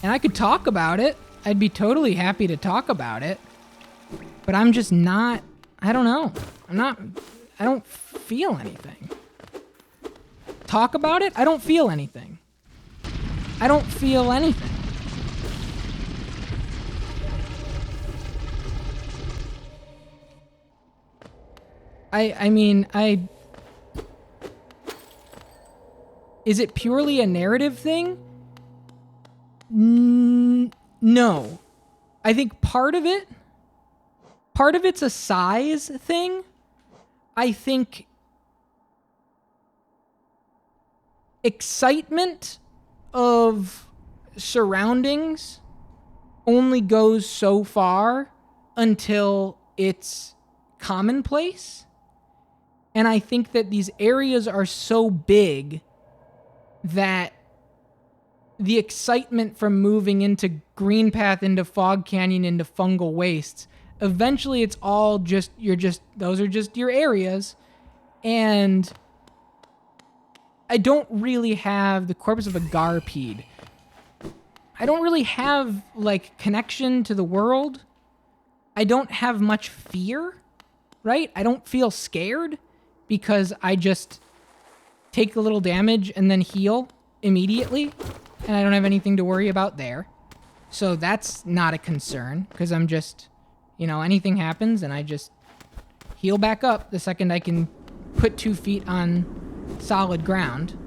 And And I could talk about it. I'd be totally happy to talk about it. But I'm just not, I don't know. I don't feel anything. Talk about it? I don't feel anything. I don't feel anything. I mean, is it purely a narrative thing? No. I think part of it's a size thing. I think excitement of surroundings only goes so far until it's commonplace. And I think that these areas are so big that the excitement from moving into Greenpath, into Fog Canyon, into Fungal Wastes, eventually it's all just, those are just your areas. And I don't really have the corpse of a Garpede. I don't really have, like, connection to the world. I don't have much fear, right? I don't feel scared because I just take a little damage and then heal immediately, and I don't have anything to worry about there. So that's not a concern, because I'm just, anything happens and I just heal back up the second I can put 2 feet on solid ground.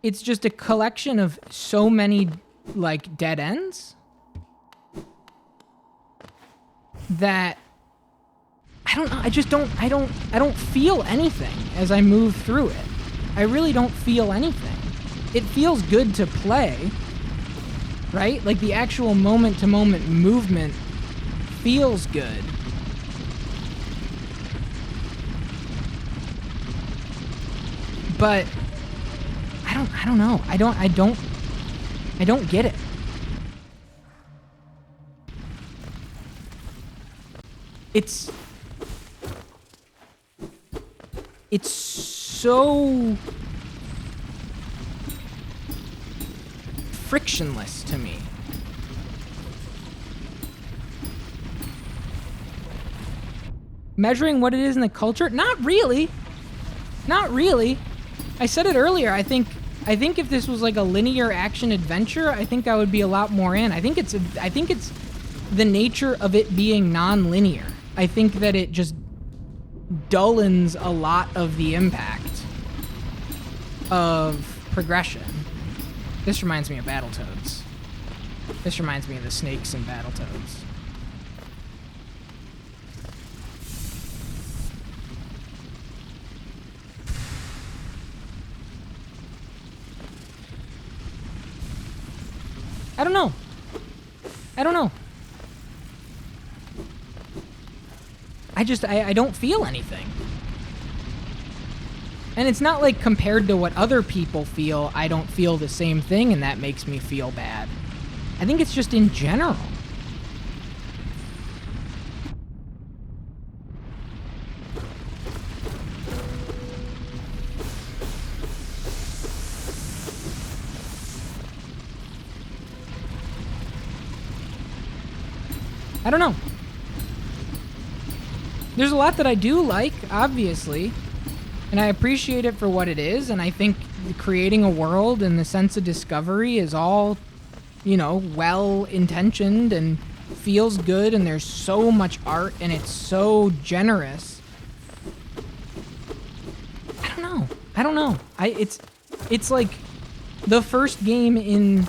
It's just a collection of so many, like, dead ends that I don't know. I don't feel anything as I move through it. I really don't feel anything. It feels good to play, right? Like, the actual moment-to-moment movement feels good. But I don't know. I don't get it. It's so frictionless to me. Measuring what it is in the culture? Not really. Not really. I said it earlier. I think if this was like a linear action adventure, I think I would be a lot more in. I think it's the nature of it being non-linear. I think that it just dullens a lot of the impact of progression. This reminds me of Battletoads. This reminds me of the snakes in Battletoads. I don't know. I don't feel anything. And it's not like compared to what other people feel, I don't feel the same thing and that makes me feel bad. I think it's just in general. I don't know. There's a lot that I do like, obviously, and I appreciate it for what it is, and I think creating a world and the sense of discovery is all, well-intentioned and feels good, and there's so much art, and it's so generous. I don't know. It's like the first game in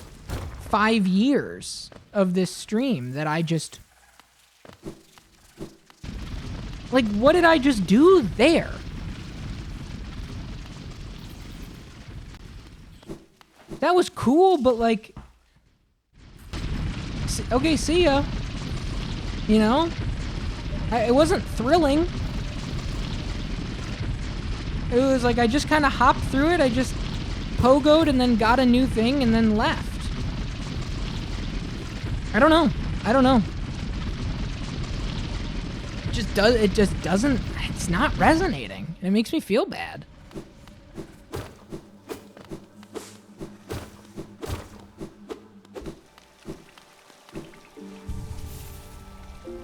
5 years of this stream that I just... Like, what did I just do there? That was cool, but like... Okay, see ya. It wasn't thrilling. It was like I just kind of hopped through it. I just pogoed and then got a new thing and then left. I don't know. It just doesn't, it's not resonating. And it makes me feel bad.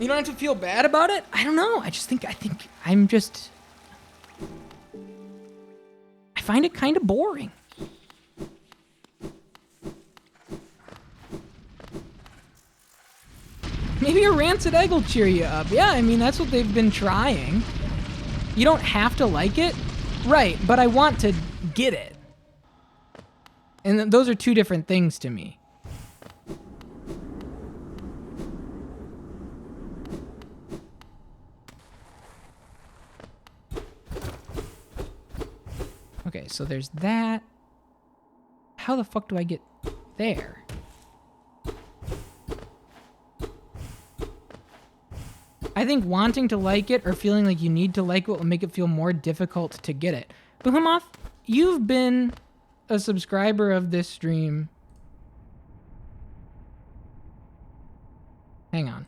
You don't have to feel bad about it? I don't know. I think I'm just... I find it kind of boring. Maybe a rancid egg will cheer you up. Yeah, I mean, that's what they've been trying. You don't have to like it. Right, but I want to get it. And those are two different things to me. Okay, so there's that. How the fuck do I get there? I think wanting to like it or feeling like you need to like it will make it feel more difficult to get it. Behemoth, you've been a subscriber of this stream. Hang on.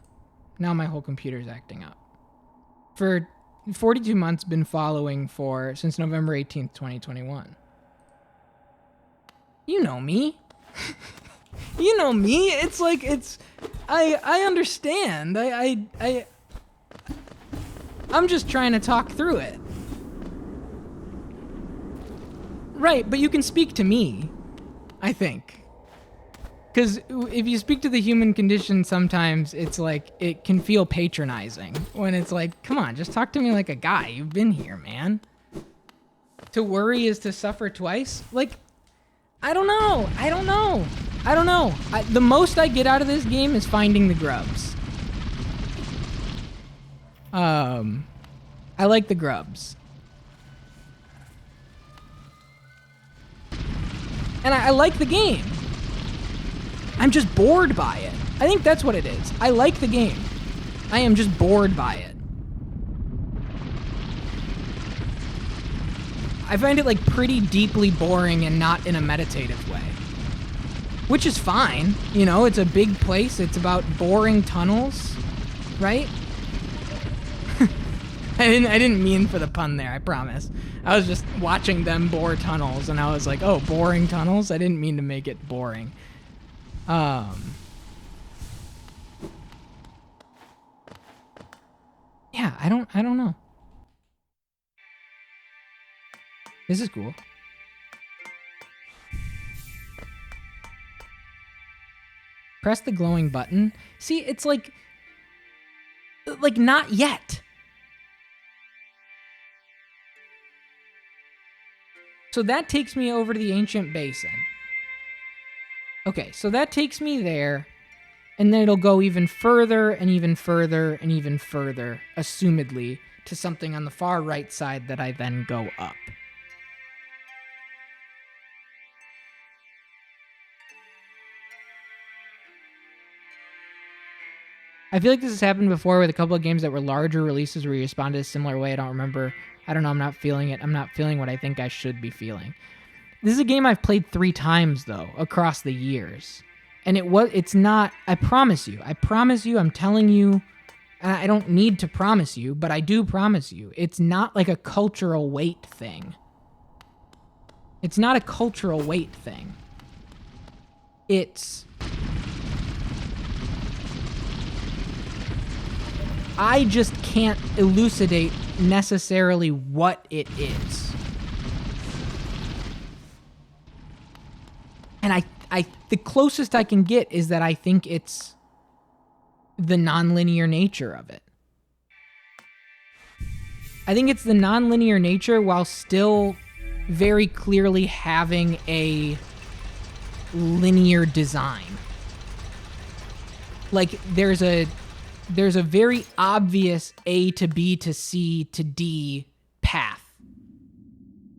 Now my whole computer's acting up. For 42 months, been following since November 18th, 2021. You know me. You know me. It's like, I understand. I'm just trying to talk through it. Right, but you can speak to me, I think. Because if you speak to the human condition, sometimes it's like, it can feel patronizing. When it's like, come on, just talk to me like a guy. You've been here, man. To worry is to suffer twice? Like, I don't know. The most I get out of this game is finding the grubs. I like the grubs. And I like the game. I'm just bored by it. I think that's what it is. I like the game. I am just bored by it. I find it like pretty deeply boring and not in a meditative way. Which is fine. You know, it's a big place. It's about boring tunnels, right? I didn't mean for the pun there, I promise. I was just watching them bore tunnels, and I was like, oh, boring tunnels? I didn't mean to make it boring. Yeah, I don't know. This is cool. Press the glowing button. See, it's like not yet. So that takes me over to the ancient basin. Okay, so that takes me there, and then it'll go even further and even further and even further, assumedly, to something on the far right side that I then go up. I feel like this has happened before with a couple of games that were larger releases where you responded a similar way. I don't remember. I don't know. I'm not feeling it. I'm not feeling what I think I should be feeling. This is a game I've played 3 times, though, across the years. And it's not, I promise you, I'm telling you, I don't need to promise you, but I do promise you, it's not like a cultural weight thing. It's not a cultural weight thing. I just can't elucidate necessarily what it is. And the closest I can get is that I think it's the nonlinear nature of it. I think it's the nonlinear nature while still very clearly having a linear design. Like there's a very obvious A to B to C to D path.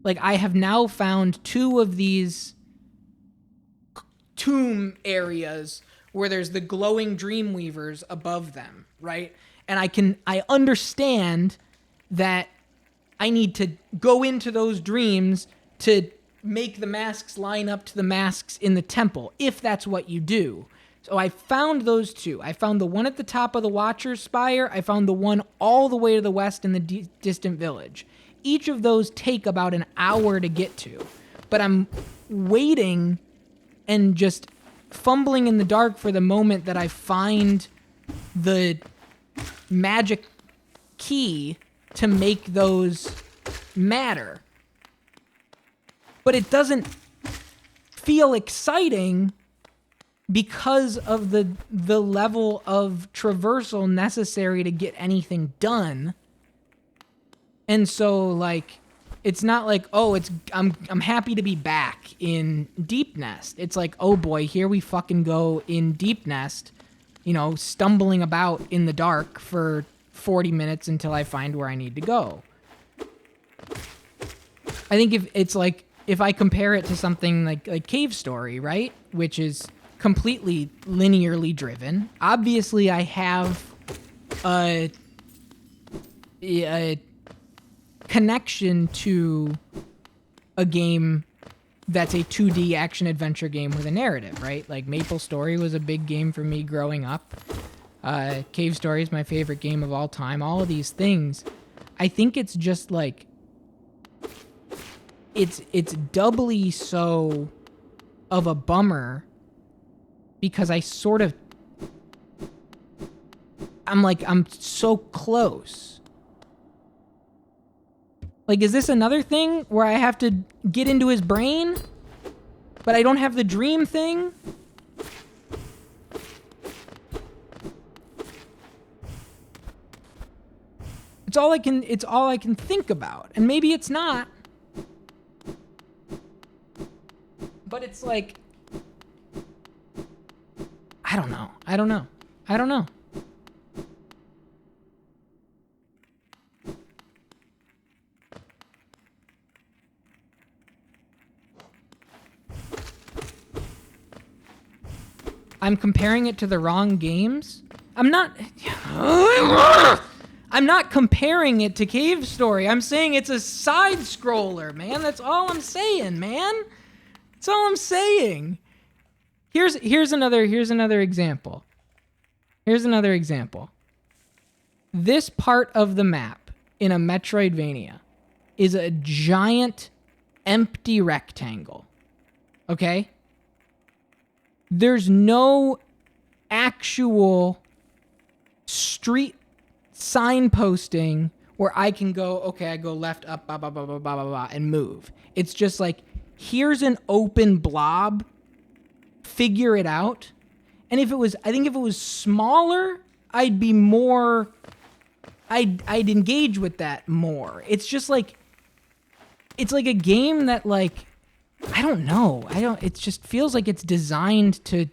Like I have now found 2 of these tomb areas where there's the glowing dreamweavers above them, right? And I understand that I need to go into those dreams to make the masks line up to the masks in the temple, if that's what you do. So I found those 2. I found the one at the top of the Watcher's Spire. I found the one all the way to the west in the distant village. Each of those take about an hour to get to. But I'm waiting and just fumbling in the dark for the moment that I find the magic key to make those matter. But it doesn't feel exciting because of the level of traversal necessary to get anything done. And so, like, it's not like, oh, I'm happy to be back in Deep Nest. It's like, oh boy, here we fucking go in Deep Nest, you know, stumbling about in the dark for 40 minutes until I find where I need to go. I think if I compare it to something like Cave Story, right, which is completely linearly driven, obviously I have a connection to a game that's a 2D action adventure game with a narrative, right? Like Maple Story was a big game for me growing up. Cave Story is my favorite game of all time. All of these things, I think it's just like it's doubly so of a bummer because I'm so close. Like, is this another thing where I have to get into his brain, but I don't have the dream thing? It's all I can think about. And maybe it's not. But it's like, I don't know. I'm comparing it to the wrong games. I'm not comparing it to Cave Story. I'm saying it's a side scroller, man. That's all I'm saying, man. That's all I'm saying. Here's another example. Here's another example. This part of the map in a Metroidvania is a giant empty rectangle. Okay? There's no actual street signposting where I can go, okay, I go left, up, blah, blah, blah, blah, blah, blah, blah, and move. It's just like, here's an open blob, figure it out. And I think if it was smaller, I'd engage with that more. It's just like, it's like a game that, like, I don't know. It just feels like it's designed to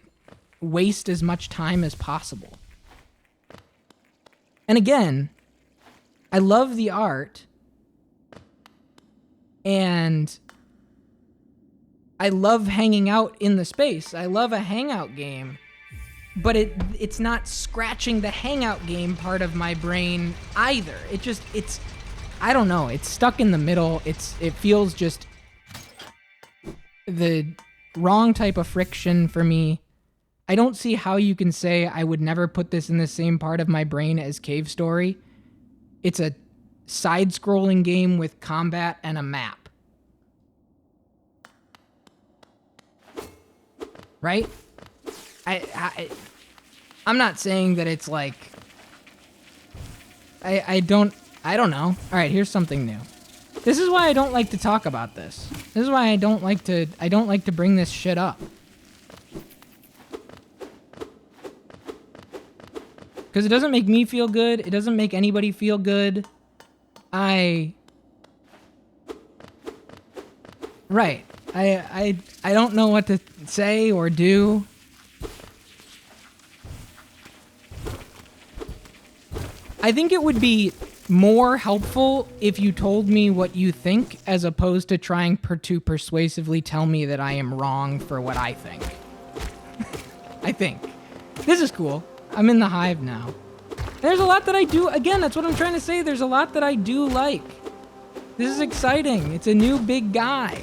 waste as much time as possible. And again, I love the art and I love hanging out in the space. I love a hangout game, but it's not scratching the hangout game part of my brain either. It's I don't know. It's stuck in the middle. It feels just the wrong type of friction for me. I don't see how you can say I would never put this in the same part of my brain as Cave Story. It's a side-scrolling game with combat and a map. Right? I'm not saying that it's like... I don't know. All right, here's something new. This is why I don't like to talk about this. This is why I don't like to bring this shit up. Because it doesn't make me feel good. It doesn't make anybody feel good. I don't know what to say or do. I think it would be more helpful if you told me what you think as opposed to trying to persuasively tell me that I am wrong for what I think. I think. This is cool. I'm in the hive now. There's a lot that I do. Again, that's what I'm trying to say. There's a lot that I do like. This is exciting. It's a new big guy.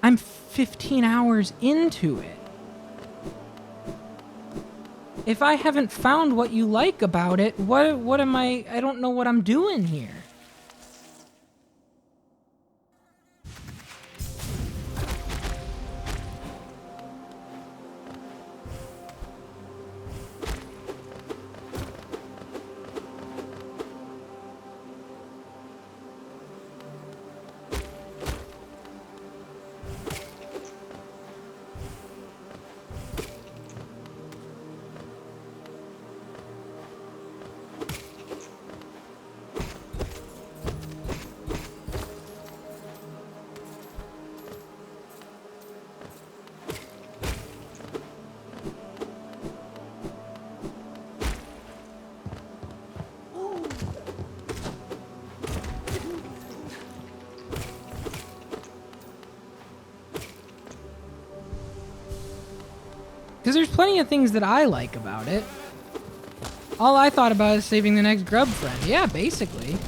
I'm 15 hours into it. if I haven't found what you like about it, what am I don't know what I'm doing here. Because there's plenty of things that I like about it. All I thought about is saving the next grub friend. Yeah, basically.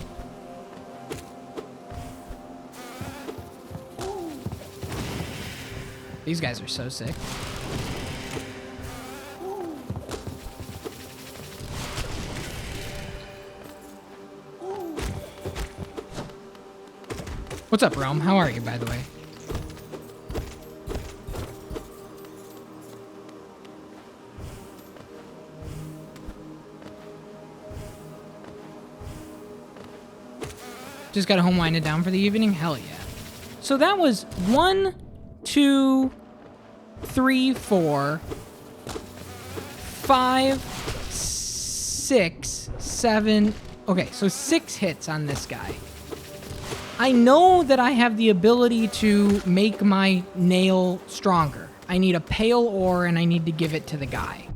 These guys are so sick. What's up, Rome? How are you, by the way? Just got home winded down for the evening? Hell yeah. So that was 1, 2, 3, 4, 5, 6, 7. Okay, so 6 hits on this guy. I know that I have the ability to make my nail stronger. I need a pale ore and I need to give it to the guy.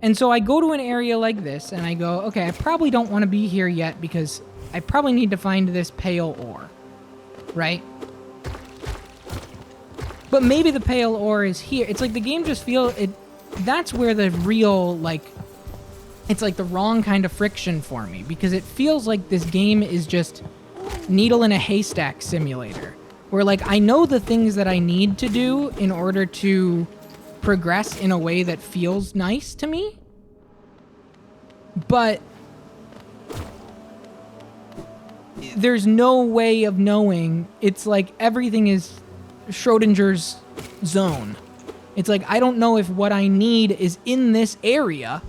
And so I go to an area like this and I go, okay, I probably don't want to be here yet because I probably need to find this pale ore, right? But maybe the pale ore is here. It's like the game just that's where the real, like, it's like the wrong kind of friction for me because it feels like this game is just needle in a haystack simulator where, like, I know the things that I need to do in order to progress in a way that feels nice to me, but there's no way of knowing. It's like everything is Schrodinger's zone. It's like I don't know if what I need is in this area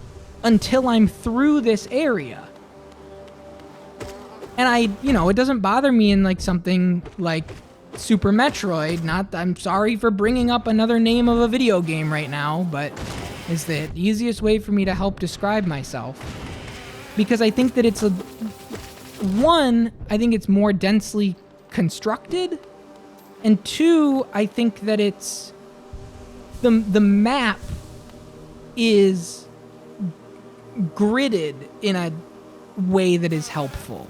until I'm through this area. And it doesn't bother me in like something like Super Metroid. I'm sorry for bringing up another name of a video game right now, but it's the easiest way for me to help describe myself. Because I think that it's I think it's more densely constructed, and 2, I think that it's the map is gridded in a way that is helpful.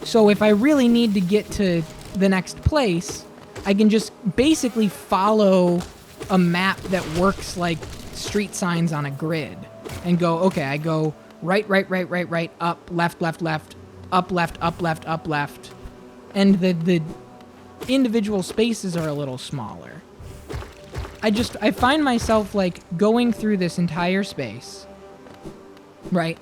So if I really need to get to the next place, I can just basically follow a map that works like street signs on a grid and go, okay, I go right, up, left, up, left. And the individual spaces are a little smaller. I find myself like going through this entire space, right?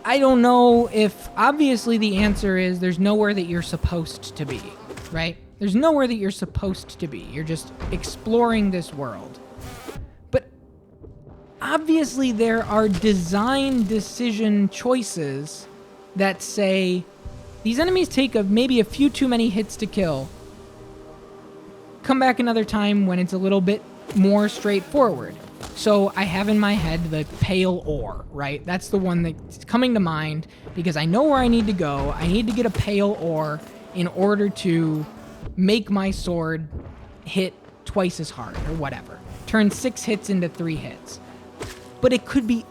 I don't know if, obviously the answer is there's nowhere that you're supposed to be, right? There's nowhere that you're supposed to be. You're just exploring this world. But obviously there are design decision choices that say these enemies take maybe a few too many hits to kill. Come back another time when it's a little bit more straightforward. So I have in my head the pale ore, right? That's the one that's coming to mind because I know where I need to go. I need to get a pale ore in order to make my sword hit twice as hard or whatever. Turn 6 hits into 3 hits. But it could be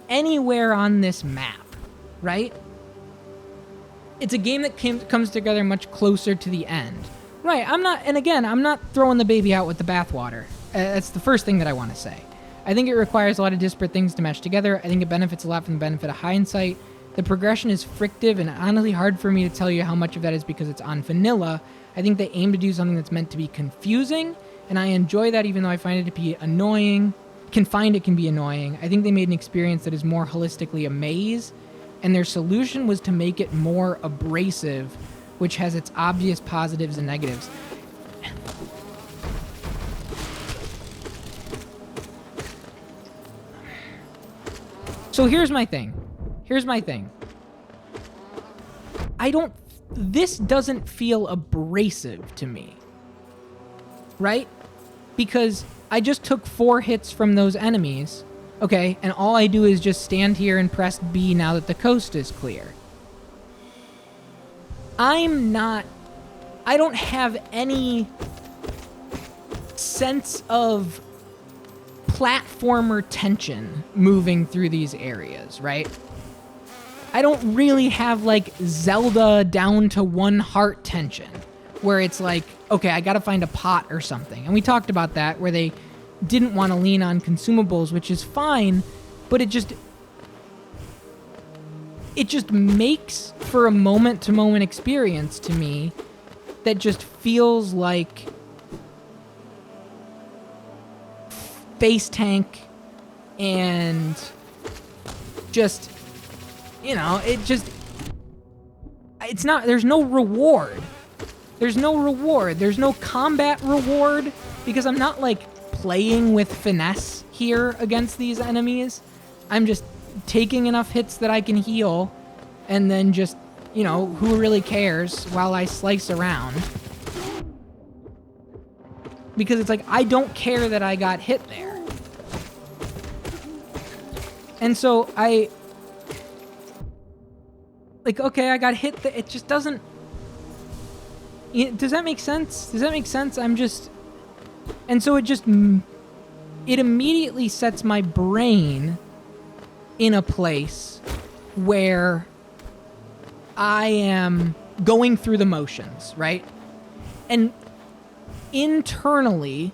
anywhere on this map, right? It's a game that comes together much closer to the end. Right, I'm not throwing the baby out with the bathwater. That's the first thing that I want to say. I think it requires a lot of disparate things to mesh together. I think it benefits a lot from the benefit of hindsight. The progression is frictive and honestly hard for me to tell you how much of that is because it's on vanilla. I think they aim to do something that's meant to be confusing, And I enjoy that, even though I find it to be annoying. It can be annoying. I think they made an experience that is more holistically a maze, and their solution was to make it more abrasive, which has its obvious positives and negatives. So here's my thing. This doesn't feel abrasive to me, right? Because I just took 4 hits from those enemies, okay, and all I do is just stand here and press B now that the coast is clear. I don't have any sense of platformer tension moving through these areas, right? I don't really have like Zelda down to 1 heart tension where it's like, okay, I gotta find a pot or something. And we talked about that where they didn't want to lean on consumables, which is fine, but it just makes for a moment-to-moment experience to me that just feels like face tank and just, there's no reward. There's no combat reward because I'm not like playing with finesse here against these enemies. I'm just taking enough hits that I can heal and then just, who really cares while I slice around. Because it's like, I don't care that I got hit there. And so okay, I got hit. It just doesn't... Does that make sense? And so it immediately sets my brain in a place where I am going through the motions, right? And internally,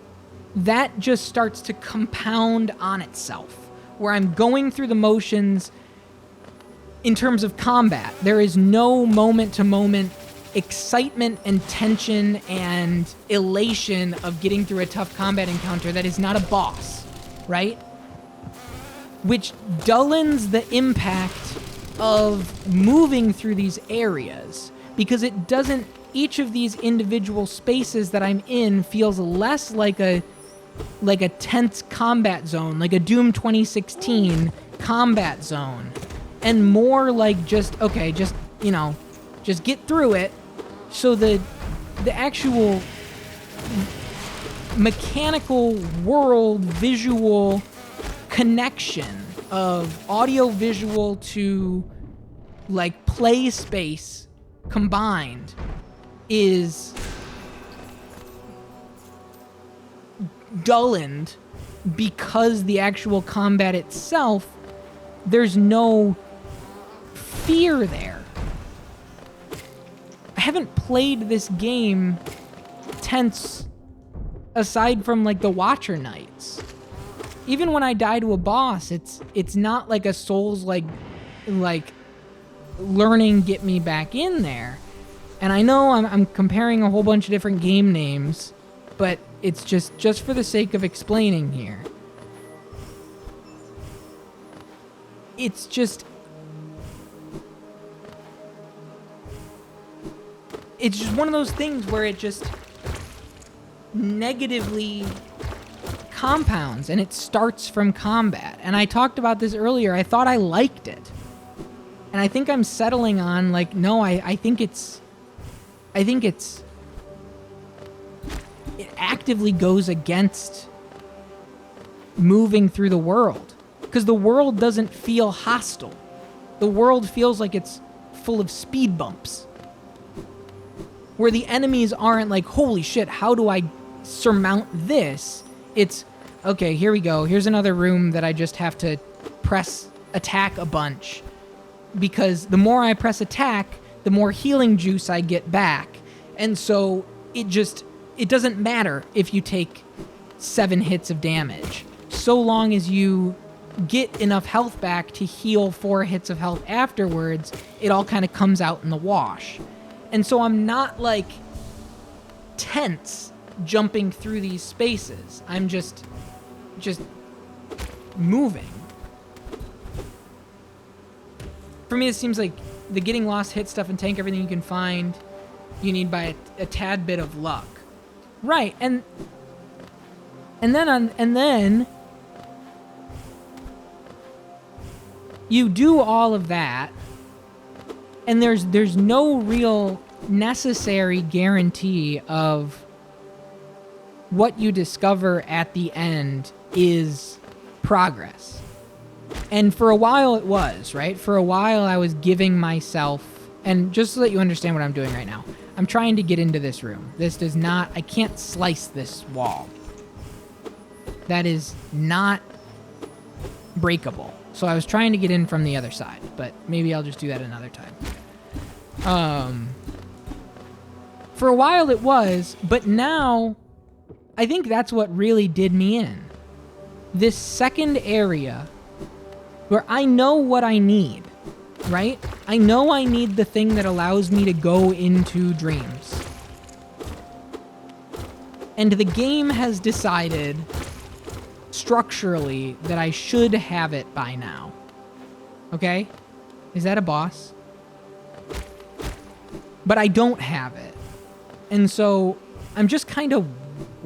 that just starts to compound on itself, where I'm going through the motions in terms of combat. There is no moment-to-moment excitement and tension and elation of getting through a tough combat encounter that is not a boss, right? Which dullens the impact of moving through these areas because it doesn't... Each of these individual spaces that I'm in feels less like a tense combat zone, like a Doom 2016 combat zone, and more like just get through it. So the actual mechanical world visual connection of audio visual to like play space combined is dulled because the actual combat itself, there's no fear there. I haven't played this game tense aside from like the Watcher Knights. Even when I die to a boss, it's not like a Souls like learning get me back in there. And I know I'm comparing a whole bunch of different game names, but it's just for the sake of explaining here. It's just one of those things where it just negatively compounds, and it starts from combat. And I talked about this earlier. I thought I liked it. And I think I'm settling on, like, no, I think it actively goes against moving through the world. Because the world doesn't feel hostile. The world feels like it's full of speed bumps. Where the enemies aren't like, holy shit, how do I surmount this? It's, okay, here we go. Here's another room that I just have to press attack a bunch. Because the more I press attack, the more healing juice I get back. And so it doesn't matter if you take 7 hits of damage. So long as you get enough health back to heal 4 hits of health afterwards, it all kind of comes out in the wash. And so I'm not like tense jumping through these spaces. I'm just moving. For me, it seems like the getting lost, hit stuff, and tank everything you can find, you need by a tad bit of luck. Right, and then you do all of that, and there's no real necessary guarantee of what you discover at the end is progress. And for a while it was, right? For a while I was giving myself, and just so that you understand what I'm doing right now, I'm trying to get into this room. This does not, I can't slice this wall. That is not breakable. So I was trying to get in from the other side, but maybe I'll just do that another time. For a while it was, but now I think that's what really did me in. This second area where I know what I need, right? I know I need the thing that allows me to go into dreams. And the game has decided structurally that I should have it by now. Okay? Is that a boss? But I don't have it. And so I'm just kind of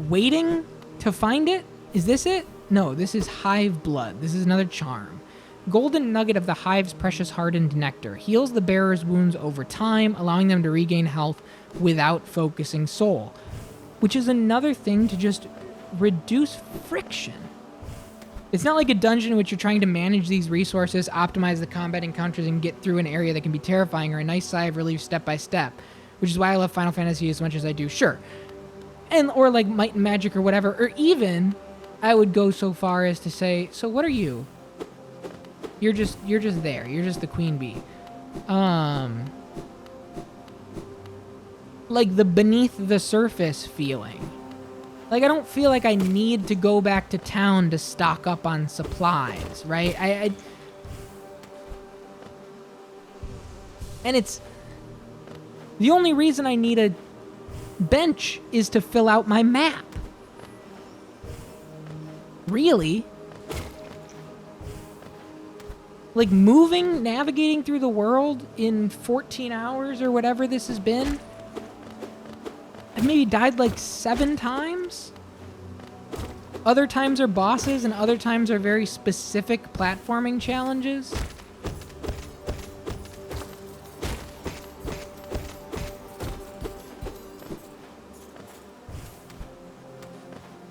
waiting to find it. Is this it? No, this is Hive Blood. This is another charm. Golden nugget of the Hive's precious hardened nectar. Heals the bearer's wounds over time, allowing them to regain health without focusing soul. Which is another thing to just reduce friction. It's not like a dungeon in which you're trying to manage these resources, optimize the combat encounters, and get through an area that can be terrifying, or a nice sigh of relief step by step. Which is why I love Final Fantasy as much as I do, sure. And, or like Might and Magic or whatever, or even, I would go so far as to say, so what are you? You're just there. You're just the queen bee. Like the beneath the surface feeling. Like, I don't feel like I need to go back to town to stock up on supplies, right? And it's... The only reason I need a bench is to fill out my map. Really? Like, navigating through the world in 14 hours or whatever this has been? I've maybe died like 7 times? Other times are bosses, and other times are very specific platforming challenges.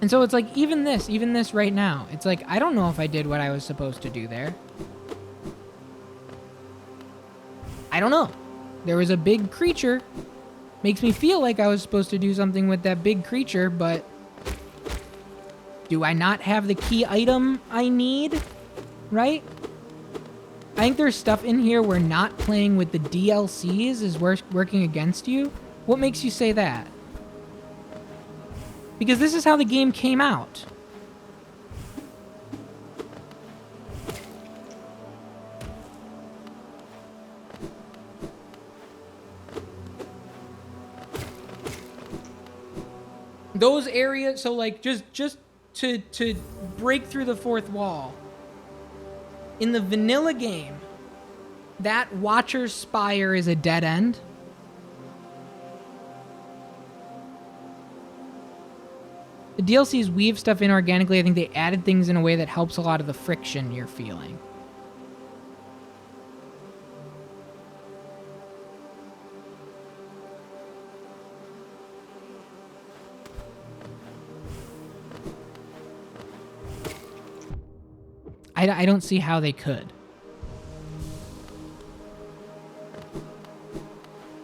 And so it's like, even this right now, it's like, I don't know if I did what I was supposed to do there. I don't know. There was a big creature. Makes me feel like I was supposed to do something with that big creature, but do I not have the key item I need? Right? I think there's stuff in here where not playing with the DLCs is working against you. What makes you say that? Because this is how the game came out. Those areas, so like just to break through the fourth wall. In the vanilla game, that Watcher's Spire is a dead end. The DLCs weave stuff in organically. I think they added things in a way that helps a lot of the friction you're feeling. I don't see how they could.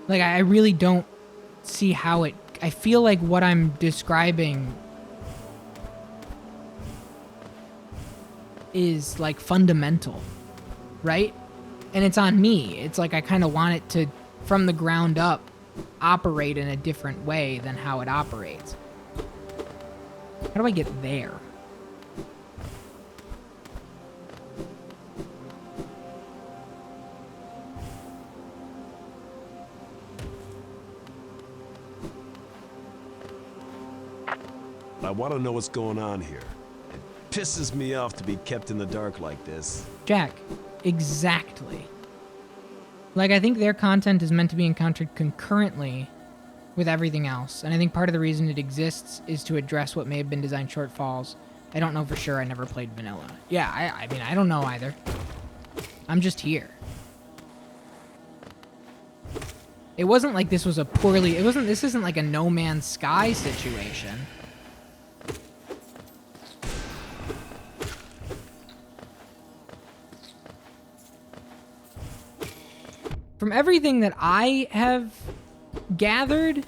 Like, I really don't see how it... I feel like what I'm describing is, like, fundamental, right? And it's on me. It's like I kind of want it to, from the ground up, operate in a different way than how it operates. How do I get there? I want to know what's going on here. It pisses me off to be kept in the dark like this. Jack, exactly. Like, I think their content is meant to be encountered concurrently with everything else, and I think part of the reason it exists is to address what may have been design shortfalls. I don't know for sure. I never played vanilla. Yeah, I mean, I don't know either. I'm just here. It wasn't like this was a poorly... This isn't like a No Man's Sky situation. From everything that I have gathered,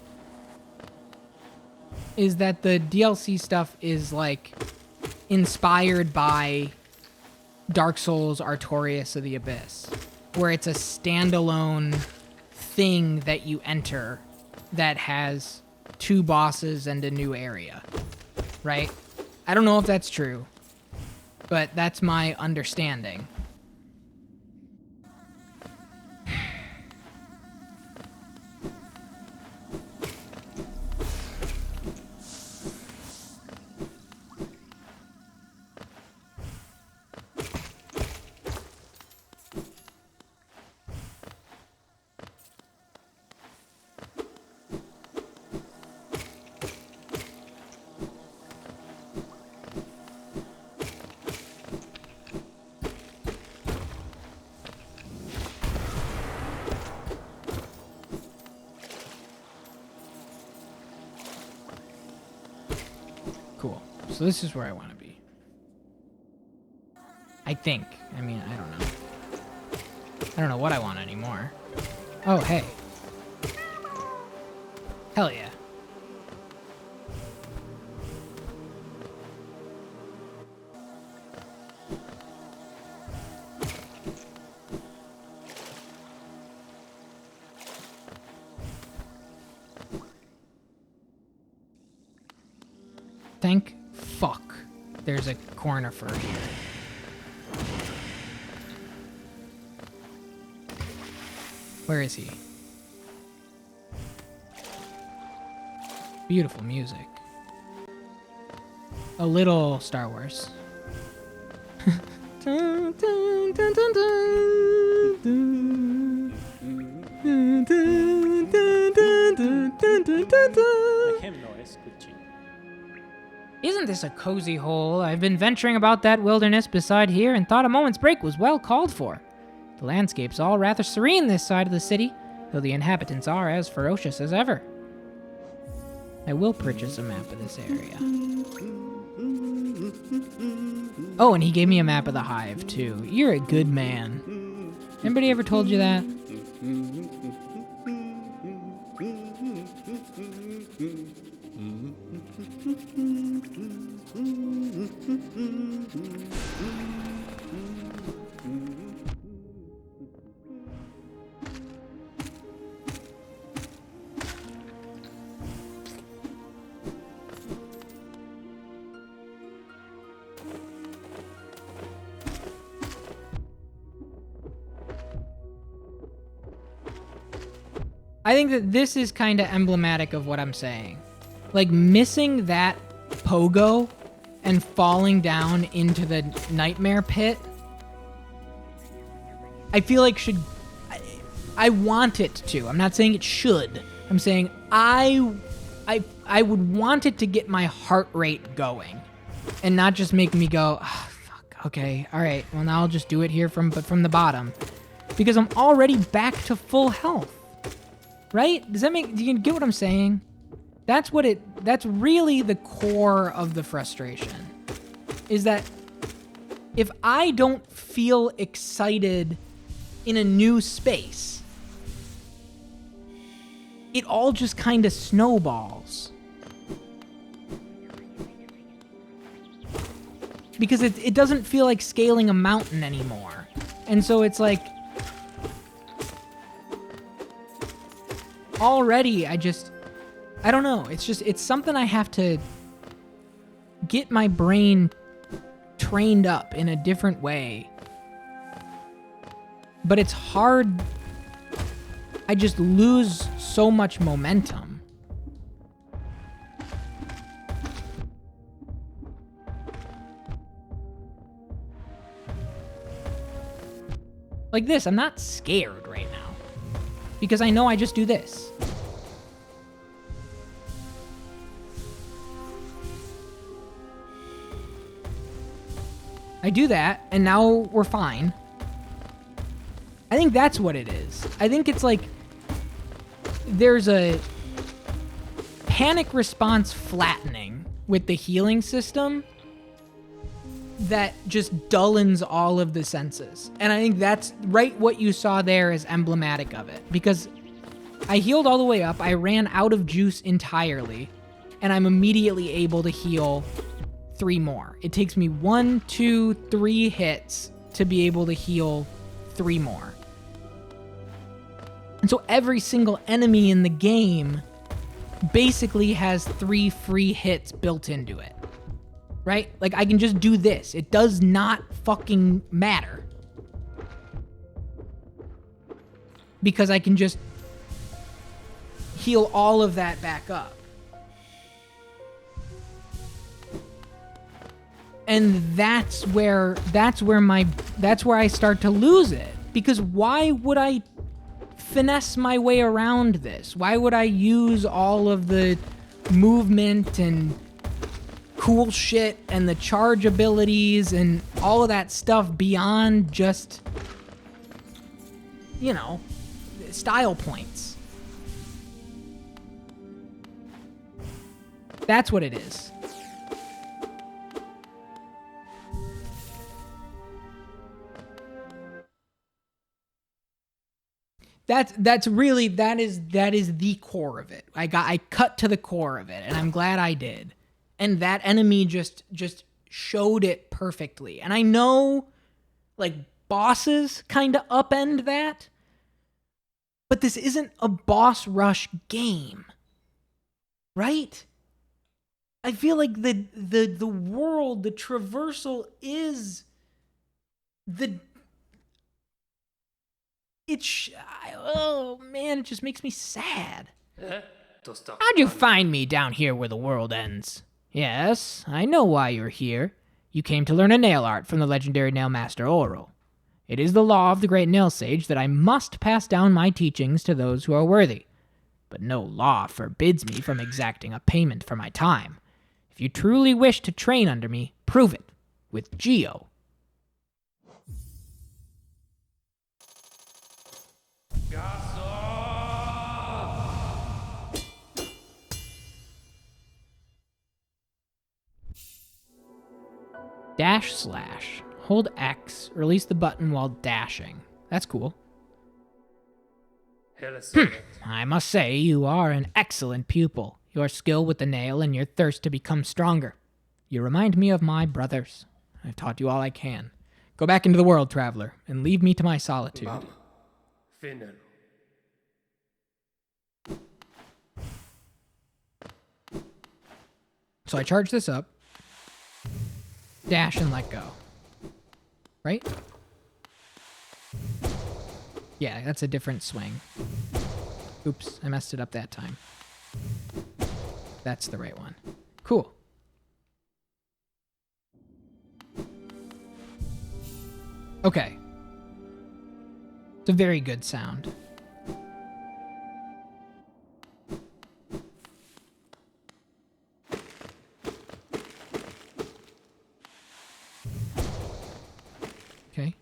is that the DLC stuff is like inspired by Dark Souls Artorias of the Abyss, where it's a standalone thing that you enter that has 2 bosses and a new area, right? I don't know if that's true, but that's my understanding. Cool. So this is where I want to be. I think. I mean, I don't know. I don't know what I want anymore. Oh, hey. Hell yeah. Thank fuck there's a Cornifer here. Where is he? Beautiful music. A little Star Wars. Dun, dun, dun, dun, dun. Dun, dun, dun, dun, dun, dun, dun, dun. Isn't this a cozy hole? I've been venturing about that wilderness beside here and thought a moment's break was well called for. The landscape's all rather serene this side of the city, though the inhabitants are as ferocious as ever. I will purchase a map of this area. Oh, and he gave me a map of the Hive, too. You're a good man. Anybody ever told you that? I think that this is kind of emblematic of what I'm saying. Like, missing that pogo and falling down into the nightmare pit, I feel like I want it to. I'm not saying it should. I'm saying I would want it to get my heart rate going and not just make me go, oh, fuck, okay, all right, well, now I'll just do it here from the bottom, because I'm already back to full health. Right? Do you get what I'm saying? That's really the core of the frustration. Is that if I don't feel excited in a new space, it all just kind of snowballs. Because it doesn't feel like scaling a mountain anymore. And so it's like, already, I don't know. It's something I have to get my brain trained up in a different way. But it's hard. I just lose so much momentum. Like this, I'm not scared right now. Because I know I just do this. I do that, and now we're fine. I think that's what it is. I think it's like there's a panic response flattening with the healing system that just dullens all of the senses. And I think that's right, what you saw there is emblematic of it. Because I healed all the way up, I ran out of juice entirely, and I'm immediately able to heal 3 more. It takes me 1, 2, 3 hits to be able to heal 3 more. And so every single enemy in the game basically has 3 free hits built into it. Right? Like, I can just do this. It does not fucking matter. Because I can just heal all of that back up. And that's where I start to lose it. Because why would I finesse my way around this? Why would I use all of the movement and cool shit and the charge abilities and all of that stuff beyond just, you know, style points? That's what it is. That is the core of it. I cut to the core of it, and I'm glad I did. And that enemy just showed it perfectly. And I know, like, bosses kind of upend that, but this isn't a boss rush game, right? I feel like the world, the traversal is the... oh man, it just makes me sad. How'd you find me down here where the world ends? Yes, I know why you're here. You came to learn a nail art from the legendary nail master Oro. It is the law of the great nail sage that I must pass down my teachings to those who are worthy. But no law forbids me from exacting a payment for my time. If you truly wish to train under me, prove it with Geo. // Hold X, release the button while dashing. That's cool. I must say, you are an excellent pupil. Your skill with the nail and your thirst to become stronger. You remind me of my brothers. I've taught you all I can. Go back into the world, traveler, and leave me to my solitude. So I charge this up. Dash and let go. Right? Yeah, that's a different swing. Oops, I messed it up that time. That's the right one. Cool. Okay. It's a very good sound. Okay.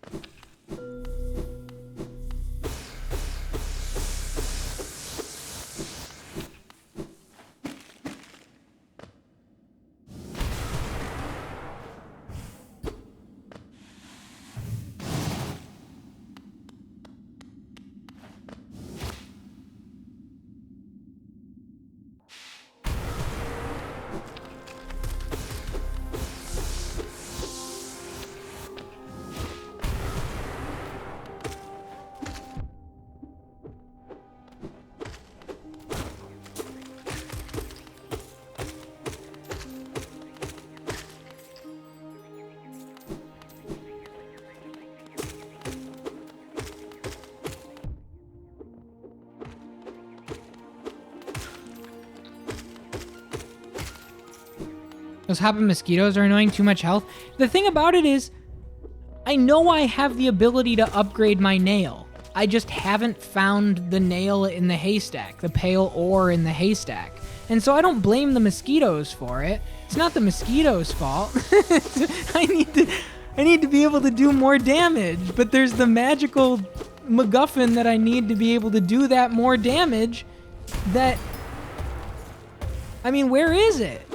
Those hopping mosquitoes are annoying, too much health. The thing about it is, I know I have the ability to upgrade my nail. I just haven't found the nail in the haystack, the pale ore in the haystack. And so I don't blame the mosquitoes for it. It's not the mosquitoes' fault. I need to be able to do more damage, but there's the magical MacGuffin that I need to be able to do that more damage that... I mean, where is it?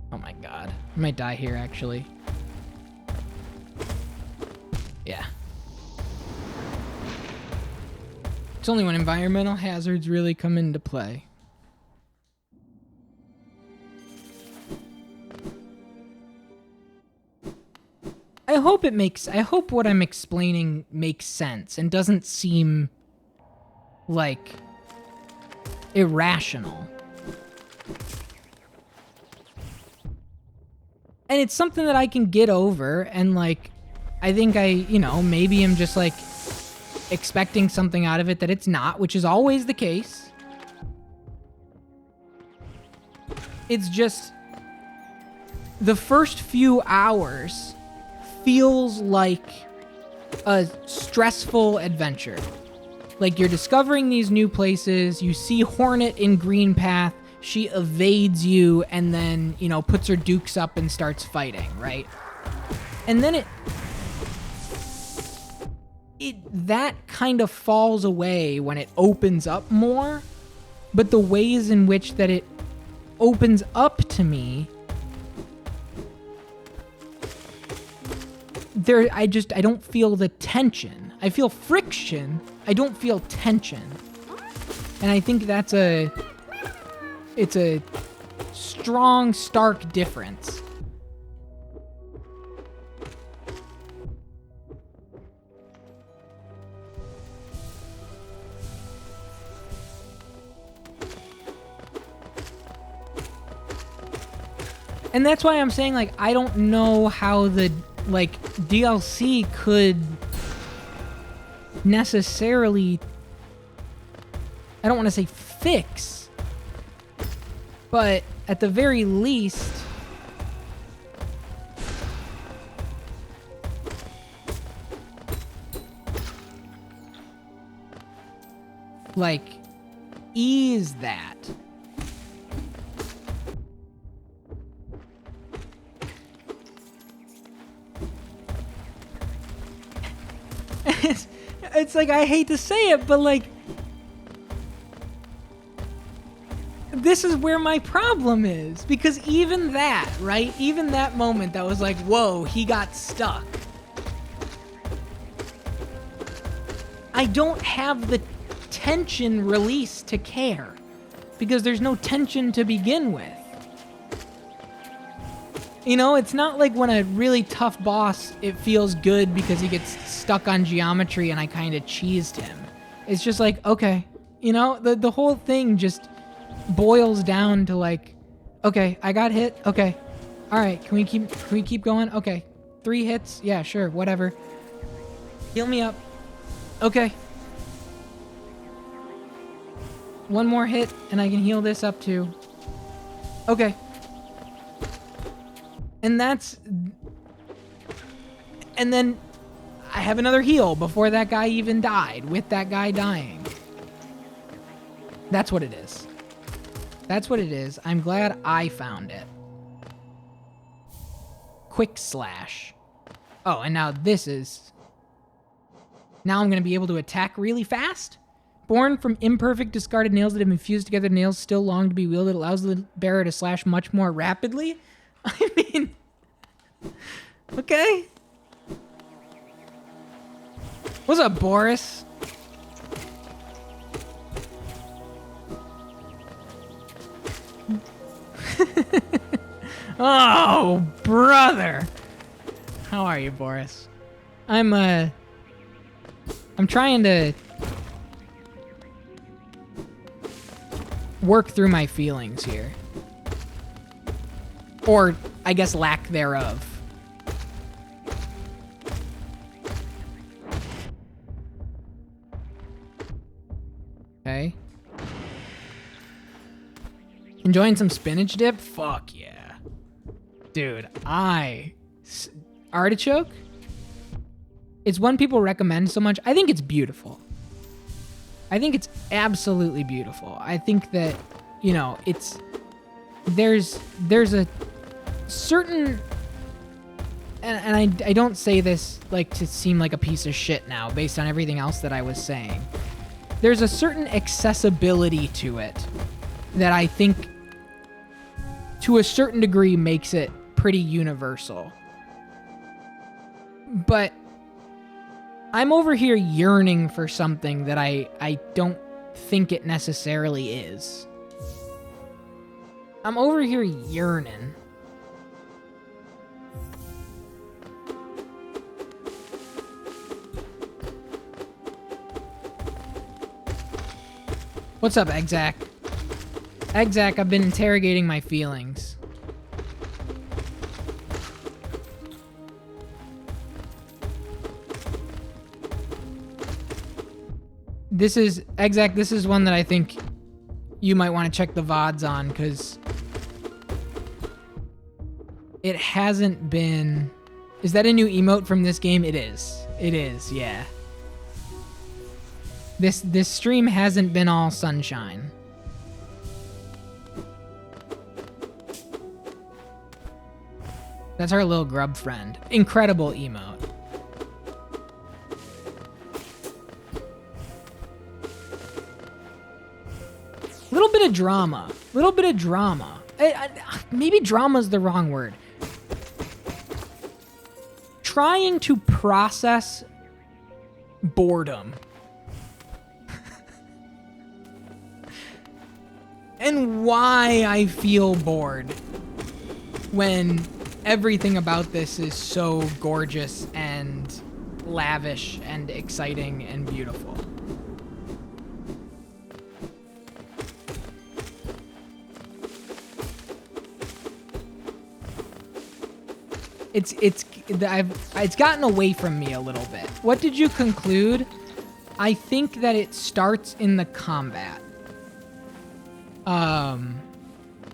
Oh my god. I might die here, actually. Yeah. It's only when environmental hazards really come into play. I hope what I'm explaining makes sense and doesn't seem like irrational. And it's something that I can get over, and like, I think maybe I'm just like expecting something out of it that it's not, which is always the case. It's just the first few hours feels like a stressful adventure. Like, you're discovering these new places, you see Hornet in Green Path, she evades you and then, puts her dukes up and starts fighting, right? And then that kind of falls away when it opens up more, but the ways in which that it opens up to me, I don't feel the tension. I feel friction. I don't feel tension. And I think it's a strong, stark difference. And that's why I'm saying, like, I don't know how the DLC could necessarily, I don't want to say fix, but at the very least, ease that. It's like, I hate to say it, but this is where my problem is. Because even that, right? Even that moment that was like, whoa, he got stuck. I don't have the tension release to care. Because there's no tension to begin with. It's not like when a really tough boss, it feels good because he gets stuck on geometry and I kind of cheesed him. It's just like, okay. The whole thing just boils down to okay, I got hit. Okay. All right. Can we keep going? Okay. 3 hits. Yeah, sure. Whatever. Heal me up. Okay. 1 more hit and I can heal this up too. Okay. And then I have another heal before that guy even died, with that guy dying. That's what it is. That's what it is. I'm glad I found it. Quick slash. Oh, and now now I'm going to be able to attack really fast. Born from imperfect discarded nails that have been fused together, nails still long to be wielded, allows the bearer to slash much more rapidly. I mean, okay. What's up, Boris? Oh, brother. How are you, Boris? I'm trying to work through my feelings here. Or, I guess, lack thereof. Okay. Enjoying some spinach dip? Fuck yeah. Dude, artichoke? It's one people recommend so much. I think it's beautiful. I think it's absolutely beautiful. I think that, you know, there's a certain, and I don't say this like to seem like a piece of shit now based on everything else that I was saying. There's a certain accessibility to it that I think to a certain degree makes it pretty universal. But I'm over here yearning for something that I don't think it necessarily is. I'm over here yearning. What's up, Exac? Exac, I've been interrogating my feelings. This is one that I think you might want to check the VODs on, because it hasn't been... Is that a new emote from this game? It is. It is, yeah. This stream hasn't been all sunshine. That's our little grub friend. Incredible emote. Little bit of drama. Little bit of drama. Maybe drama's the wrong word. Trying to process boredom. And why I feel bored when everything about this is so gorgeous and lavish and exciting and beautiful. It's gotten away from me a little bit. What did you conclude? I think that it starts in the combat.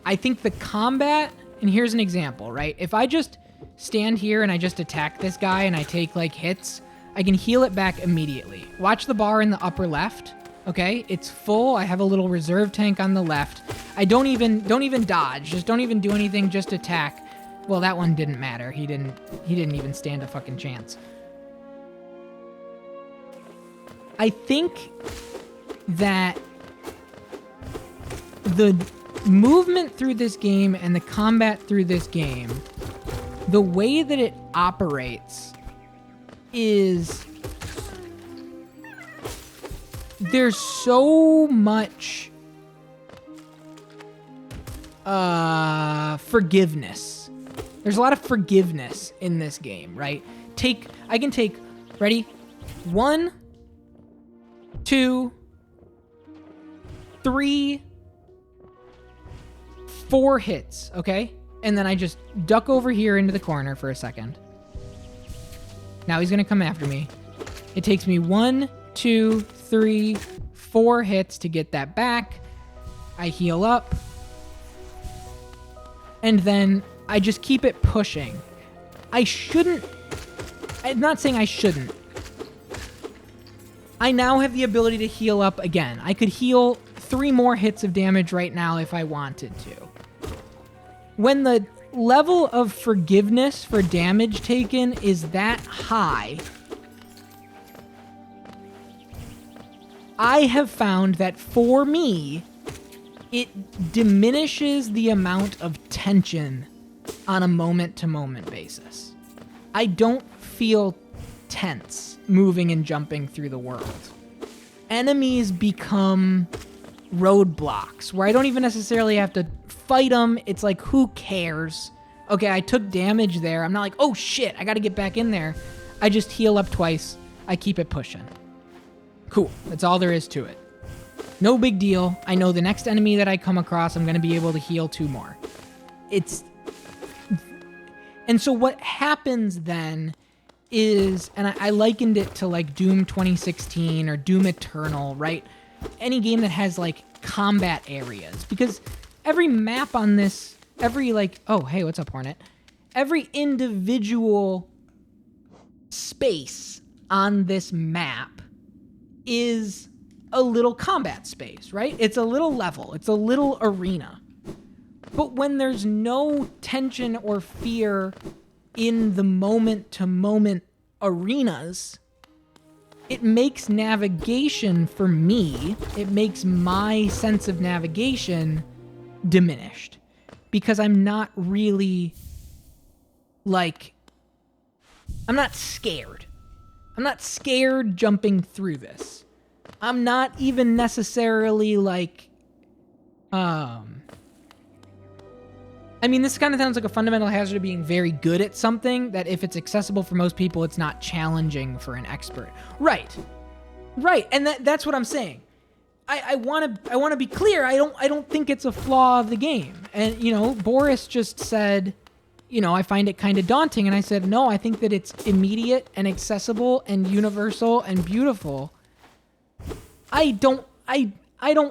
I think the combat, and here's an example, right? If I just stand here and I just attack this guy and I take like hits, I can heal it back immediately. Watch the bar in the upper left. Okay, it's full. I have a little reserve tank on the left. I don't even dodge. Just don't even do anything. Just attack. Well, that one didn't matter. He didn't even stand a fucking chance. I think that the movement through this game and the combat through this game, the way that it operates is there's so much forgiveness. There's a lot of forgiveness in this game, right? I can take, ready? 1, 2, 3, 4 hits, okay? And then I just duck over here into the corner for a second. Now he's gonna come after me. It takes me 1, 2, 3, 4 hits to get that back. I heal up. And then I just keep it pushing. I'm not saying I shouldn't. I now have the ability to heal up again. I could heal 3 more hits of damage right now if I wanted to. When the level of forgiveness for damage taken is that high, I have found that for me, it diminishes the amount of tension on a moment-to-moment basis. I don't feel tense moving and jumping through the world. Enemies become roadblocks where I don't even necessarily have to fight them. It's like, who cares? Okay, I took damage there. I'm not like, oh shit, I gotta get back in there. I just heal up twice. I keep it pushing. Cool. That's all there is to it. No big deal. I know the next enemy that I come across, I'm gonna be able to heal 2 more. And so what happens then is, and I likened it to like Doom 2016 or Doom Eternal, right? any game that has like combat areas, because every map on this, every like, oh, hey, what's up, Hornet? Every individual space on this map is a little combat space, right? It's a little level, it's a little arena. But when there's no tension or fear in the moment-to-moment arenas, it makes navigation for me, it makes my sense of navigation diminished. Because I'm not really, like, I'm not scared. I'm not scared jumping through this. I'm not even necessarily, like, I mean, this kind of sounds like a fundamental hazard of being very good at something, that if it's accessible for most people, it's not challenging for an expert. Right. Right. And that's what I'm saying. I want to be clear. I don't think it's a flaw of the game. And, you know, Boris just said, you know, I find it kind of daunting. And I said, no, I think that it's immediate and accessible and universal and beautiful. I don't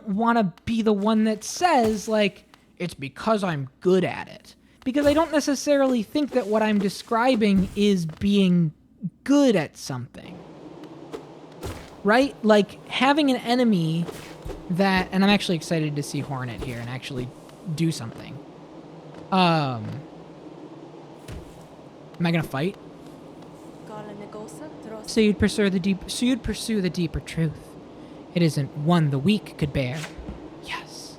want to be the one that says, like, it's because I'm good at it. Because I don't necessarily think that what I'm describing is being good at something. Right? Like, having an enemy that... And I'm actually excited to see Hornet here and actually do something. Am I gonna fight? So you'd pursue the deeper truth. It isn't one the weak could bear. Yes.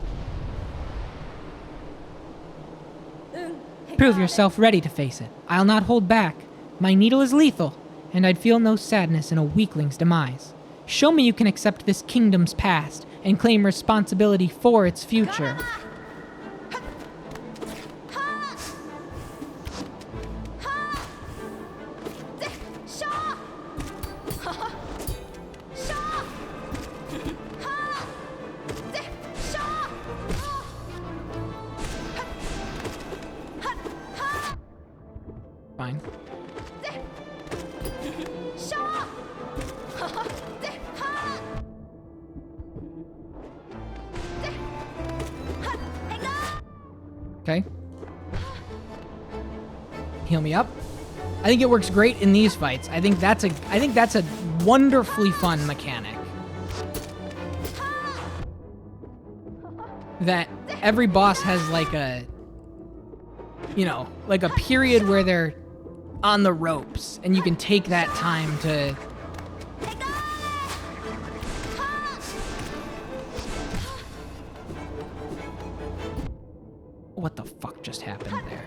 Prove yourself ready to face it. I'll not hold back. My needle is lethal, and I'd feel no sadness in a weakling's demise. Show me you can accept this kingdom's past and claim responsibility for its future. Fine. Okay. Heal me up. I think it works great in these fights. I think that's a wonderfully fun mechanic. That every boss has like a, you know, like a period where they're on the ropes, and you can take that time to... What the fuck just happened there?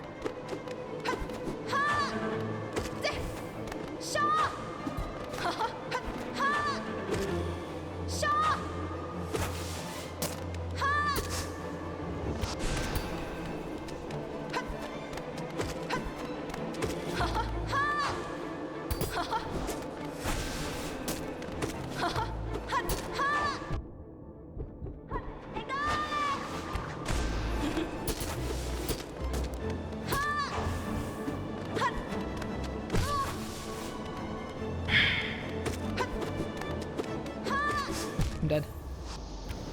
I'm dead.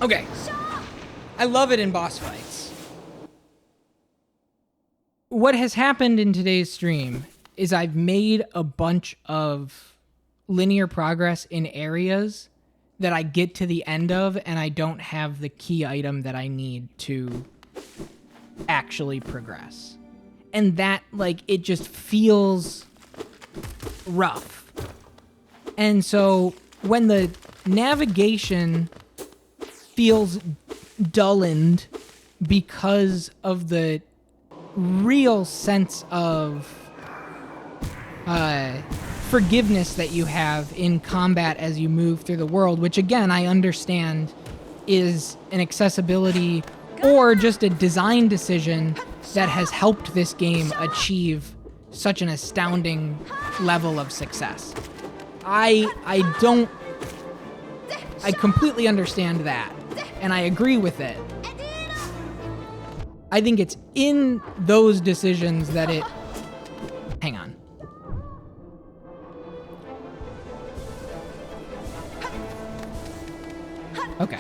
Okay. I love it in boss fights. What has happened in today's stream is I've made a bunch of linear progress in areas that I get to the end of and I don't have the key item that I need to actually progress. And that, like, it just feels rough. And so when the navigation feels dullened because of the real sense of forgiveness that you have in combat as you move through the world, which again I understand is an accessibility or just a design decision that has helped this game achieve such an astounding level of success. I completely understand that, and I agree with it. I think it's in those decisions that it... Hang on. Okay.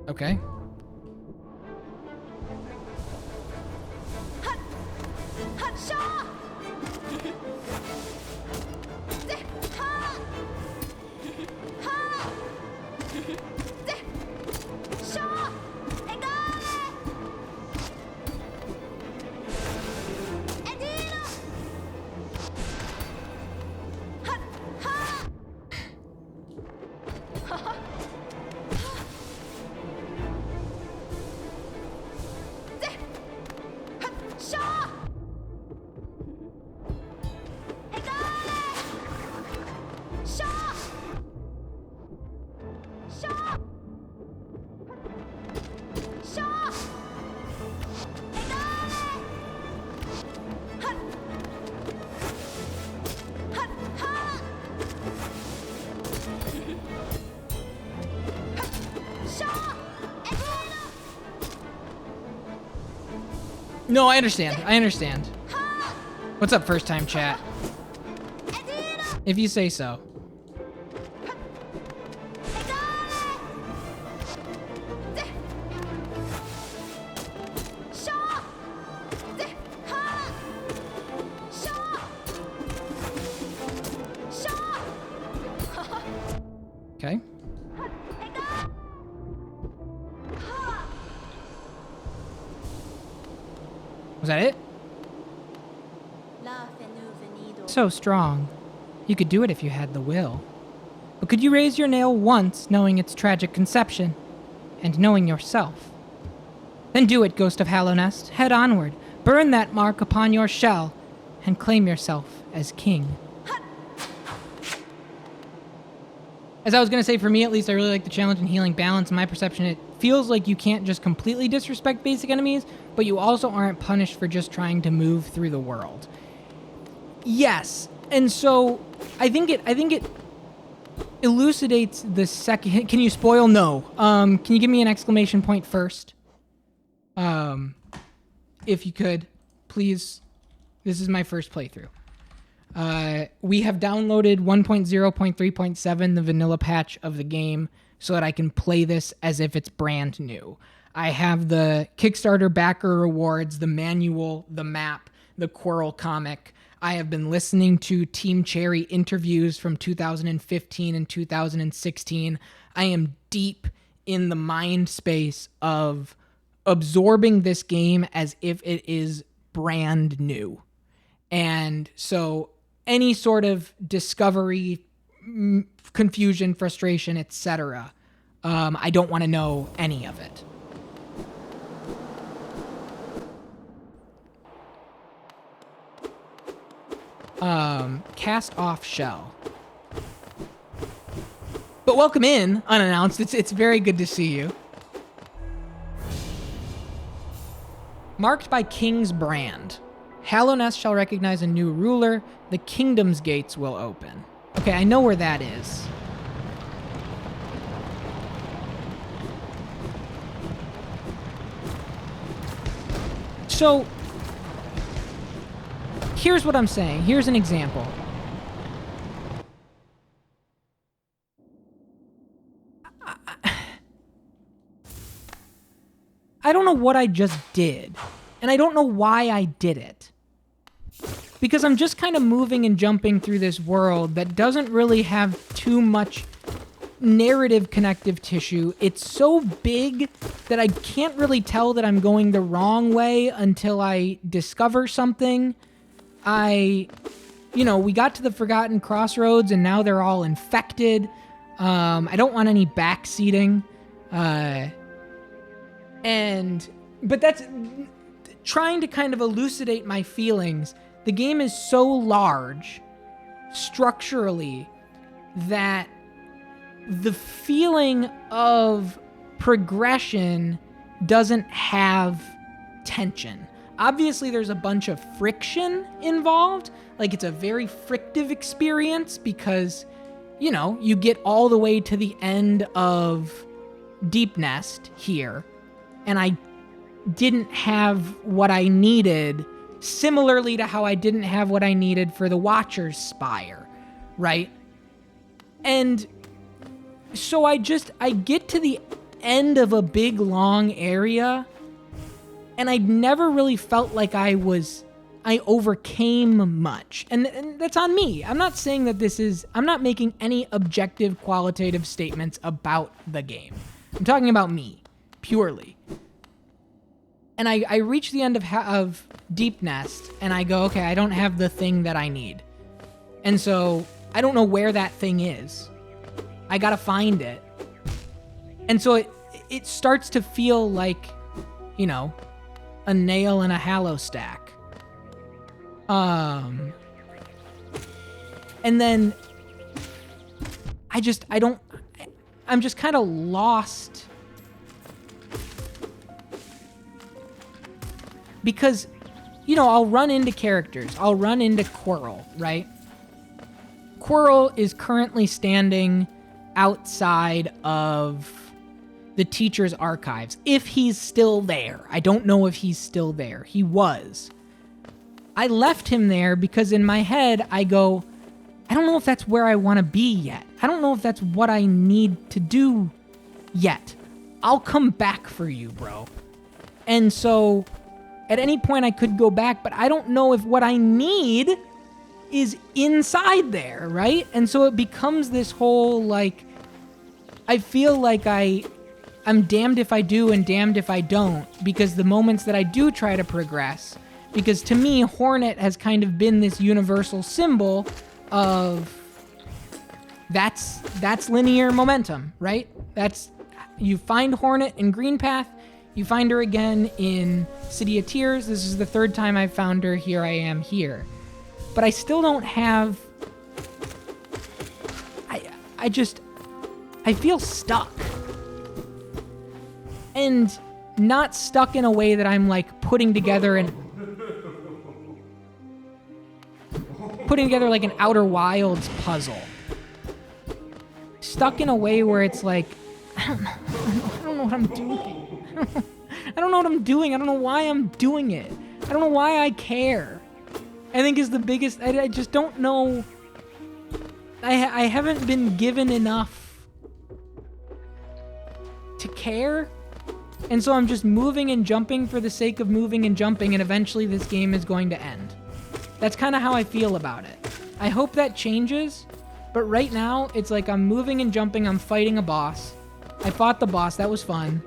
Okay. No, I understand. I understand. What's up, first time chat? If you say so. Okay. Was that it? So strong. You could do it if you had the will. But could you raise your nail once, knowing its tragic conception, and knowing yourself? Then do it, Ghost of Hallownest. Head onward, burn that mark upon your shell, and claim yourself as king. As I was going to say, for me at least, I really like the challenge and healing balance. In my perception, it feels like you can't just completely disrespect basic enemies, but you also aren't punished for just trying to move through the world. Yes, and so I think it elucidates the second. Can you spoil? No. Can you give me an exclamation point first? If you could, please. This is my first playthrough. We have downloaded 1.0.3.7, the vanilla patch of the game, so that I can play this as if it's brand new. I have the Kickstarter backer rewards, the manual, the map, the Quirrell comic. I have been listening to Team Cherry interviews from 2015 and 2016. I am deep in the mind space of absorbing this game as if it is brand new. And so any sort of discovery, confusion, frustration, etc., I don't want to know any of it. Cast off shell. But welcome in, unannounced. It's very good to see you. Marked by King's brand. Hallownest shall recognize a new ruler. The kingdom's gates will open. Okay, I know where that is. So, here's what I'm saying. Here's an example. I don't know what I just did, and I don't know why I did it. Because I'm just kind of moving and jumping through this world that doesn't really have too much narrative connective tissue. It's so big that I can't really tell that I'm going the wrong way until I discover something. We got to the Forgotten Crossroads and now they're all infected. I don't want any backseating. But that's trying to kind of elucidate my feelings. The game is so large, structurally, that the feeling of progression doesn't have tension. obviously there's a bunch of friction involved. Like, it's a very frictive experience because, you know, you get all the way to the end of Deep Nest here, and I didn't have what I needed, similarly to how I didn't have what I needed for the Watcher's Spire, right? And so I get to the end of a big, long area, and I never really felt like I overcame much. And that's on me. I'm not saying that I'm not making any objective, qualitative statements about the game. I'm talking about me, purely. And I reach the end of Deep Nest, and I go, okay, I don't have the thing that I need. And so I don't know where that thing is. I gotta find it. And so it starts to feel like, you know, a nail in a hallow stack. And then I'm just kind of lost. Because, you know, I'll run into characters. I'll run into Quirrell, right? Quirrell is currently standing outside of the teacher's archives. If he's still there. I don't know if he's still there. He was. I left him there because in my head, I go, I don't know if that's where I want to be yet. I don't know if that's what I need to do yet. I'll come back for you, bro. And so at any point I could go back, but I don't know if what I need is inside there, right? And so it becomes this whole, like, I feel like I'm damned if I do and damned if I don't, because the moments that I do try to progress, because to me, Hornet has kind of been this universal symbol of that's linear momentum, right? You find Hornet in Green Path, you find her again in City of Tears. This is the third time I've found her. Here I am here. But I still don't have... I feel stuck. And not stuck in a way that I'm like putting together like an Outer Wilds puzzle. Stuck in a way where it's like, I don't know what I'm doing. I don't know what I'm doing. I don't know why I'm doing it. I don't know why I care. I think is the biggest... I just don't know... I haven't been given enough to care. And so I'm just moving and jumping for the sake of moving and jumping, and eventually this game is going to end. That's kind of how I feel about it. I hope that changes, but right now, it's like I'm moving and jumping, I'm fighting a boss. I fought the boss, that was fun.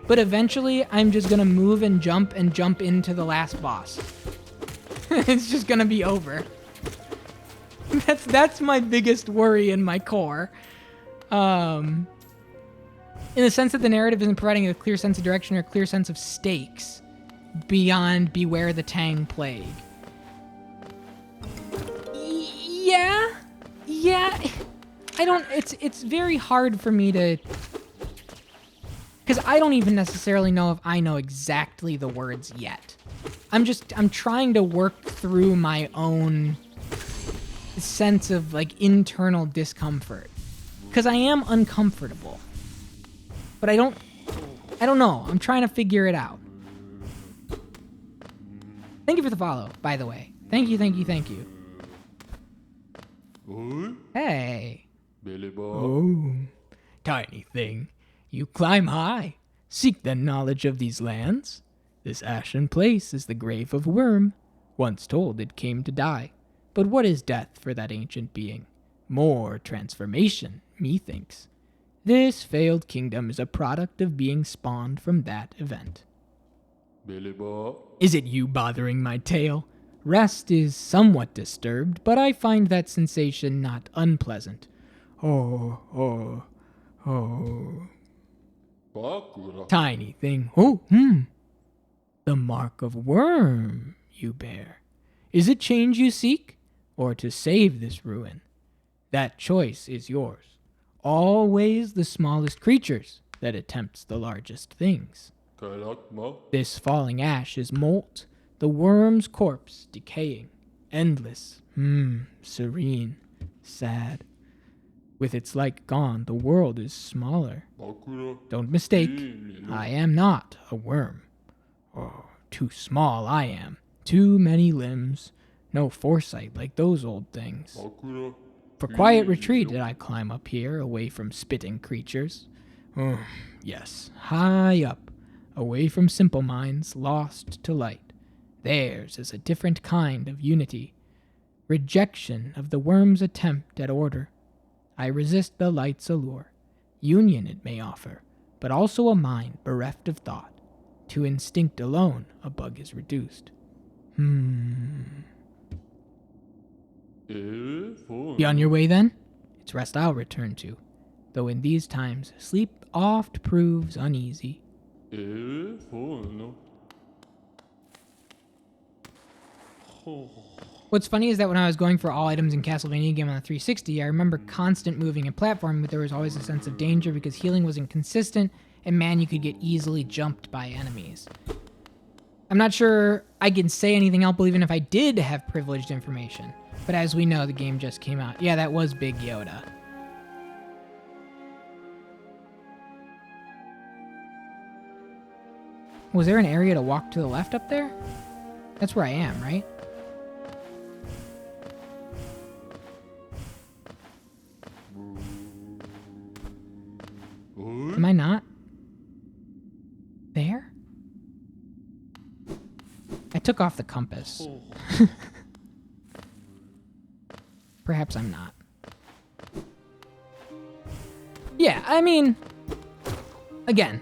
But eventually, I'm just gonna move and jump into the last boss. It's just gonna be over. That's my biggest worry in my core. In the sense that the narrative isn't providing a clear sense of direction or a clear sense of stakes beyond Beware the Tang Plague. Yeah. It's very hard for me to... Because I don't even necessarily know if I know exactly the words yet. I'm trying to work through my own sense of, like, internal discomfort. Because I am uncomfortable. But I don't know. I'm trying to figure it out. Thank you for the follow, by the way. Thank you. Hey. Billy Bob. Oh, tiny thing. You climb high. Seek the knowledge of these lands. This ashen place is the grave of Worm. Once told it came to die. But what is death for that ancient being? More transformation, methinks. This failed kingdom is a product of being spawned from that event. Billy Bob. Is it you bothering my tail? Rest is somewhat disturbed, but I find that sensation not unpleasant. Oh. Bakura. Tiny thing. The mark of Worm you bear. Is it change you seek, or to save this ruin? That choice is yours. Always the smallest creatures that attempts the largest things. Kalakma. This falling ash is molt, The worm's corpse decaying, endless, serene, sad. With its light gone, the world is smaller. Bakura. Don't mistake, I am not a worm. Oh, too small I am. Too many limbs. No foresight like those old things. Bakura. For quiet retreat did I climb up here, away from spitting creatures. Oh, yes, high up, away from simple minds, lost to light. Theirs is a different kind of unity. Rejection of the worm's attempt at order. I resist the light's allure. Union it may offer, but also a mind bereft of thought. To instinct alone, a bug is reduced. Be on your way then? It's rest I'll return to, though in these times sleep oft proves uneasy. What's funny is that when I was going for all items in Castlevania game on the 360, I remember constant moving and platforming, but there was always a sense of danger because healing was inconsistent, and man, you could get easily jumped by enemies. I'm not sure I can say anything else, even if I did have privileged information. But as we know, the game just came out. Yeah, that was Big Yoda. Was there an area to walk to the left up there? That's where I am, right? Am I not? There? I took off the compass. Perhaps I'm not. Yeah, I mean, again,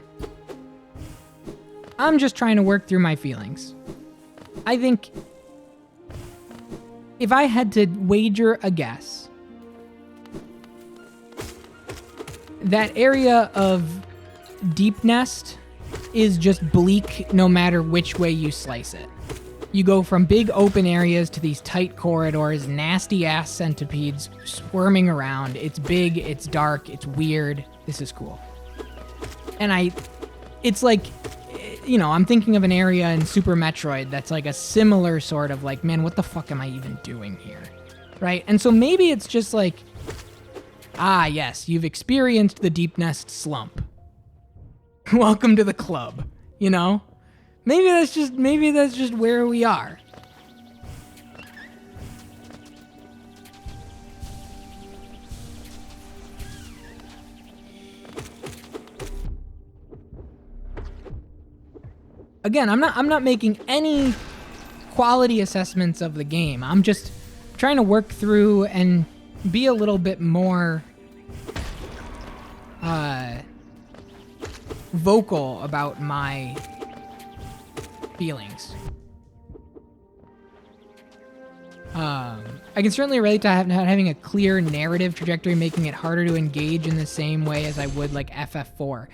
I'm just trying to work through my feelings. I think if I had to wager a guess, that area of Deep Nest is just bleak no matter which way you slice it. You go from big open areas to these tight corridors, nasty ass centipedes squirming around. It's big, it's dark, it's weird. This is cool. And it's like, you know, I'm thinking of an area in Super Metroid that's like a similar sort of like, man, what the fuck am I even doing here? Right? And so maybe it's just like, ah, yes, you've experienced the Deep Nest slump. Welcome to the club, you know? Maybe that's just where we are. Again, I'm not making any quality assessments of the game. I'm just trying to work through and be a little bit more vocal about my feelings. I can certainly relate to not having a clear narrative trajectory, making it harder to engage in the same way as I would like FF4.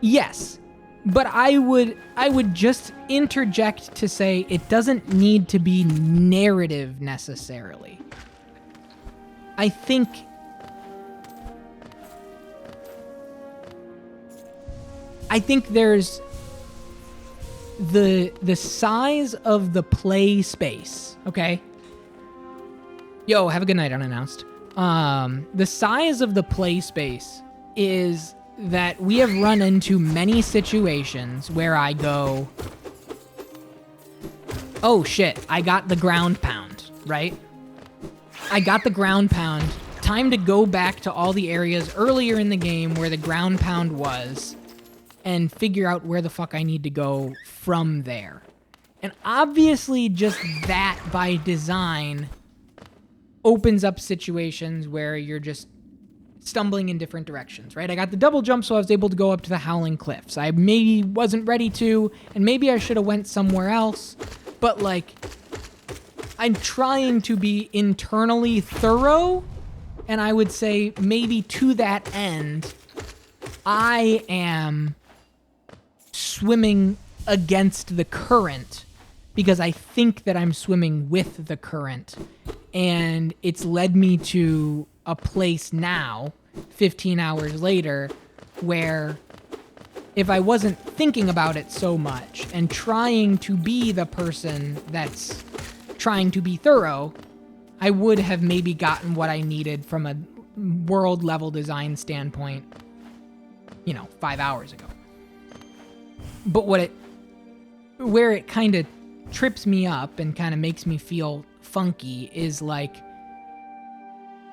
Yes, but I would just interject to say it doesn't need to be narrative necessarily. I think there's the size of the play space, okay? Yo, have a good night, unannounced. The size of the play space is that we have run into many situations where I go, oh shit, I got the ground pound, right? I got the ground pound. Time to go back to all the areas earlier in the game where the ground pound was and figure out where the fuck I need to go from there. And obviously just that by design opens up situations where you're just stumbling in different directions, right? I got the double jump, so I was able to go up to the Howling Cliffs. I maybe wasn't ready to, and maybe I should have went somewhere else, but like, I'm trying to be internally thorough, and I would say maybe to that end, I am swimming against the current because I think that I'm swimming with the current, and it's led me to a place now, 15 hours later, where if I wasn't thinking about it so much and trying to be the person that's trying to be thorough, I would have maybe gotten what I needed from a world level design standpoint, 5 hours ago. But where it kind of trips me up and kind of makes me feel funky is like,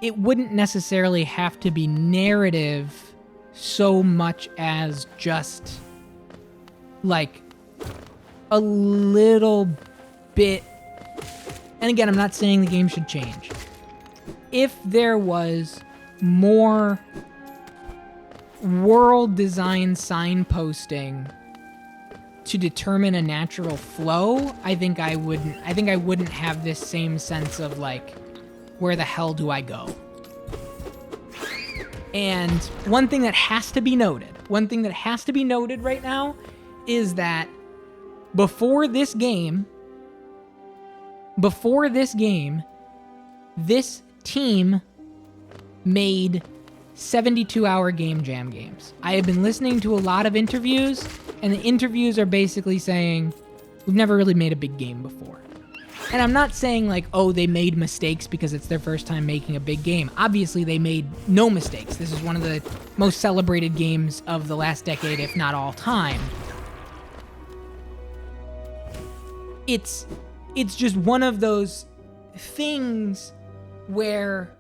it wouldn't necessarily have to be narrative so much as just like a little bit. And again, I'm not saying the game should change. If there was more world design signposting to determine a natural flow, I think I wouldn't have this same sense of like, where the hell do I go? And one thing that has to be noted right now is that before this game, this team made 72-hour game jam games. I have been listening to a lot of interviews, and the interviews are basically saying, we've never really made a big game before. And I'm not saying like, oh, they made mistakes because it's their first time making a big game. Obviously, they made no mistakes. This is one of the most celebrated games of the last decade, if not all time. It's just one of those things where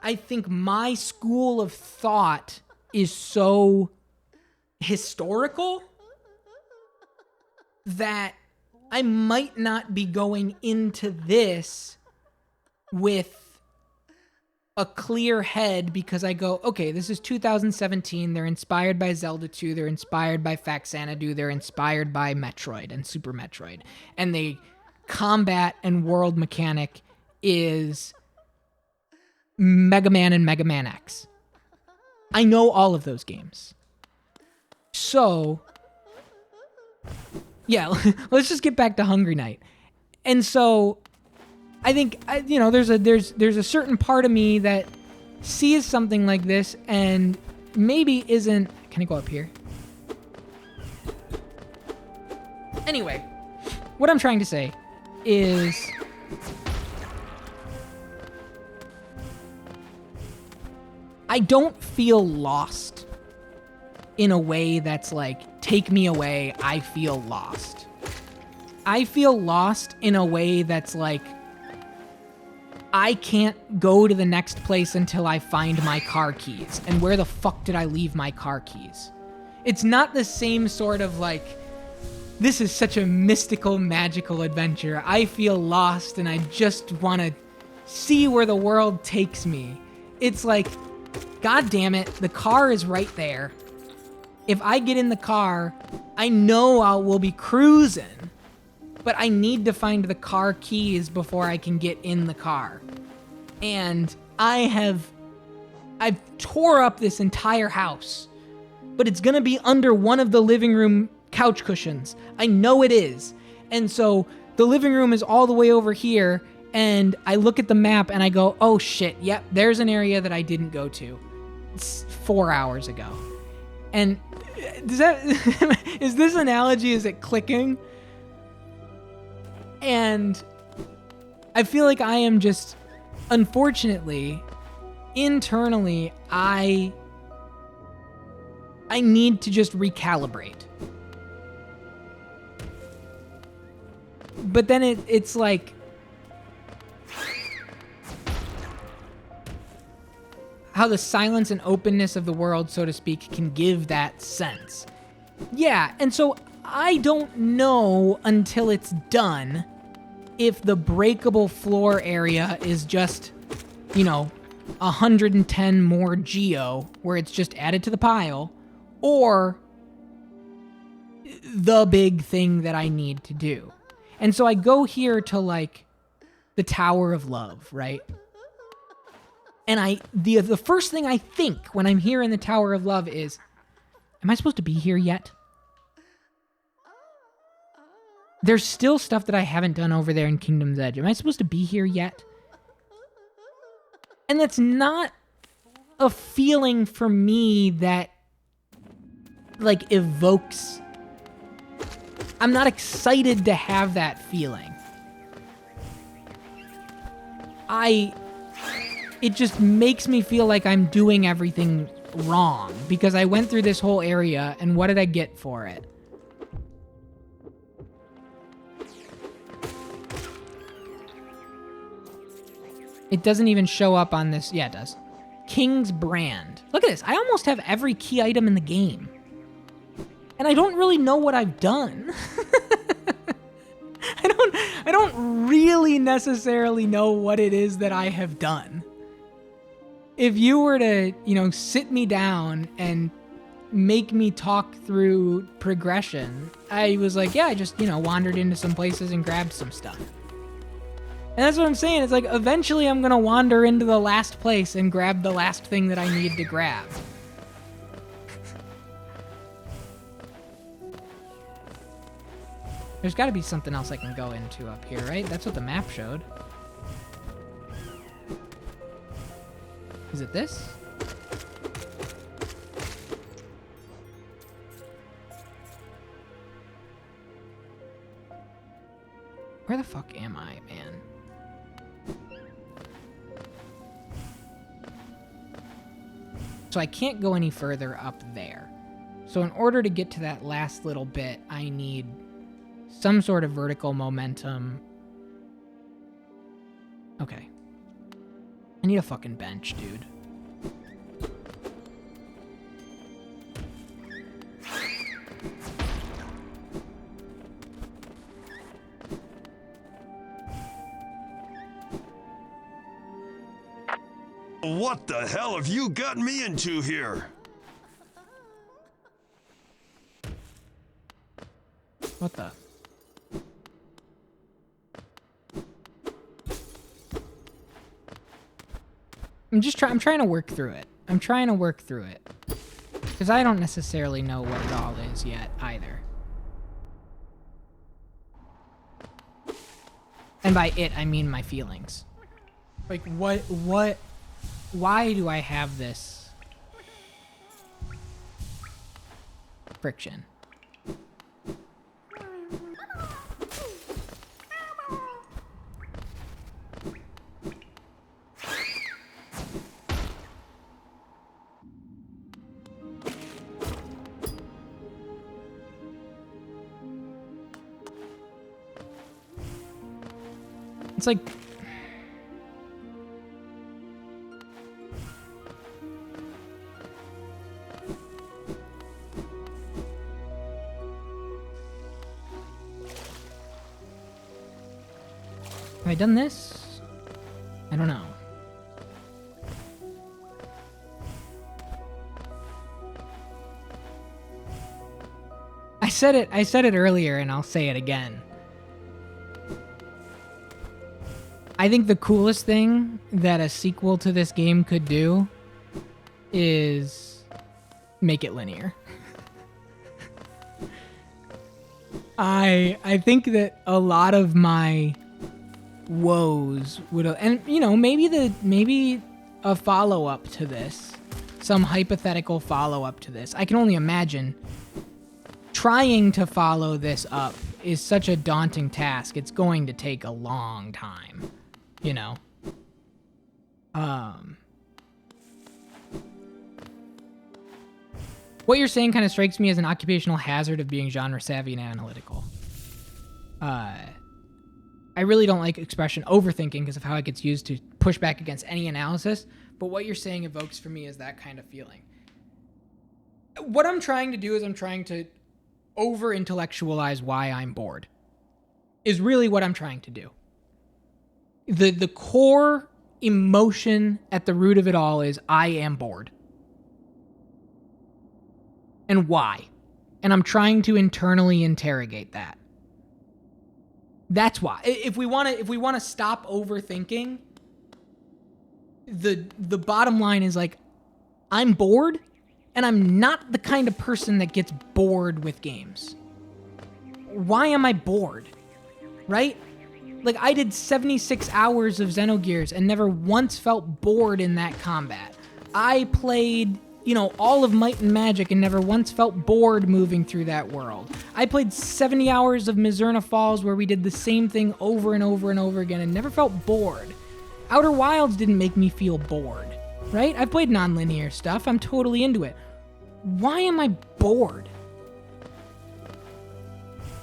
I think my school of thought is so historical that I might not be going into this with a clear head, because I go, okay, this is 2017. They're inspired by Zelda 2. They're inspired by Faxanadu. They're inspired by Metroid and Super Metroid. And the combat and world mechanic is Mega Man and Mega Man X. I know all of those games. So, yeah, let's just get back to Hungry Night. And so, I think there's a certain part of me that sees something like this and maybe isn't. Can I go up here? Anyway, what I'm trying to say is, I don't feel lost in a way that's like, take me away, I feel lost. I feel lost in a way that's like, I can't go to the next place until I find my car keys. And where the fuck did I leave my car keys? It's not the same sort of like, this is such a mystical, magical adventure. I feel lost and I just want to see where the world takes me. It's like, God damn it, the car is right there. If I get in the car, I know we'll be cruising, but I need to find the car keys before I can get in the car. And I've tore up this entire house, but it's gonna be under one of the living room couch cushions. I know it is. And so the living room is all the way over here, and I look at the map and I go, oh shit, yep, there's an area that I didn't go to. It's 4 hours ago. And is this analogy, is it clicking? And I feel like I am just, unfortunately, internally, I need to just recalibrate. But then it's like, how the silence and openness of the world, so to speak, can give that sense. Yeah, and so I don't know until it's done if the breakable floor area is just, 110 more geo, where it's just added to the pile, or the big thing that I need to do. And so I go here to, like, the Tower of Love, right? And the first thing I think when I'm here in the Tower of Love is, am I supposed to be here yet? There's still stuff that I haven't done over there in Kingdom's Edge. Am I supposed to be here yet? And that's not a feeling for me that like evokes. I'm not excited to have that feeling. It just makes me feel like I'm doing everything wrong because I went through this whole area and what did I get for it? It doesn't even show up on this. Yeah, it does. King's Brand. Look at this. I almost have every key item in the game. And I don't really know what I've done. I don't really necessarily know what it is that I have done. If you were to, sit me down and make me talk through progression, I was like, yeah, I just, wandered into some places and grabbed some stuff. And that's what I'm saying. It's like, eventually I'm going to wander into the last place and grab the last thing that I need to grab. There's got to be something else I can go into up here, right? That's what the map showed. Is it this? Where the fuck am I, man? So I can't go any further up there. So in order to get to that last little bit, I need some sort of vertical momentum. Okay. I need a fucking bench, dude. What the hell have you gotten me into here? What the? I'm trying to work through it. Because I don't necessarily know what it all is yet, either. And by it, I mean my feelings. Like, why do I have this friction? It's like... Have I done this? I don't know. I said it earlier and I'll say it again. I think the coolest thing that a sequel to this game could do is make it linear. I think that a lot of my woes would, and maybe a follow-up to this, some hypothetical follow-up to this. I can only imagine trying to follow this up is such a daunting task. It's going to take a long time. What you're saying kind of strikes me as an occupational hazard of being genre savvy and analytical. I really don't like expression overthinking because of how it gets used to push back against any analysis, but what you're saying evokes for me is that kind of feeling. What I'm trying to do is I'm trying to over-intellectualize why I'm bored, is really what I'm trying to do. The core emotion at the root of it all is I am bored. And why? And I'm trying to internally interrogate that. That's why. If we want to stop overthinking, the bottom line is like, I'm bored, and I'm not the kind of person that gets bored with games. Why am I bored? Right? Like, I did 76 hours of Xenogears and never once felt bored in that combat. I played all of Might and Magic and never once felt bored moving through that world. I played 70 hours of Mizurna Falls where we did the same thing over and over and over again and never felt bored. Outer Wilds didn't make me feel bored, right? I've played non-linear stuff. I'm totally into it. Why am I bored?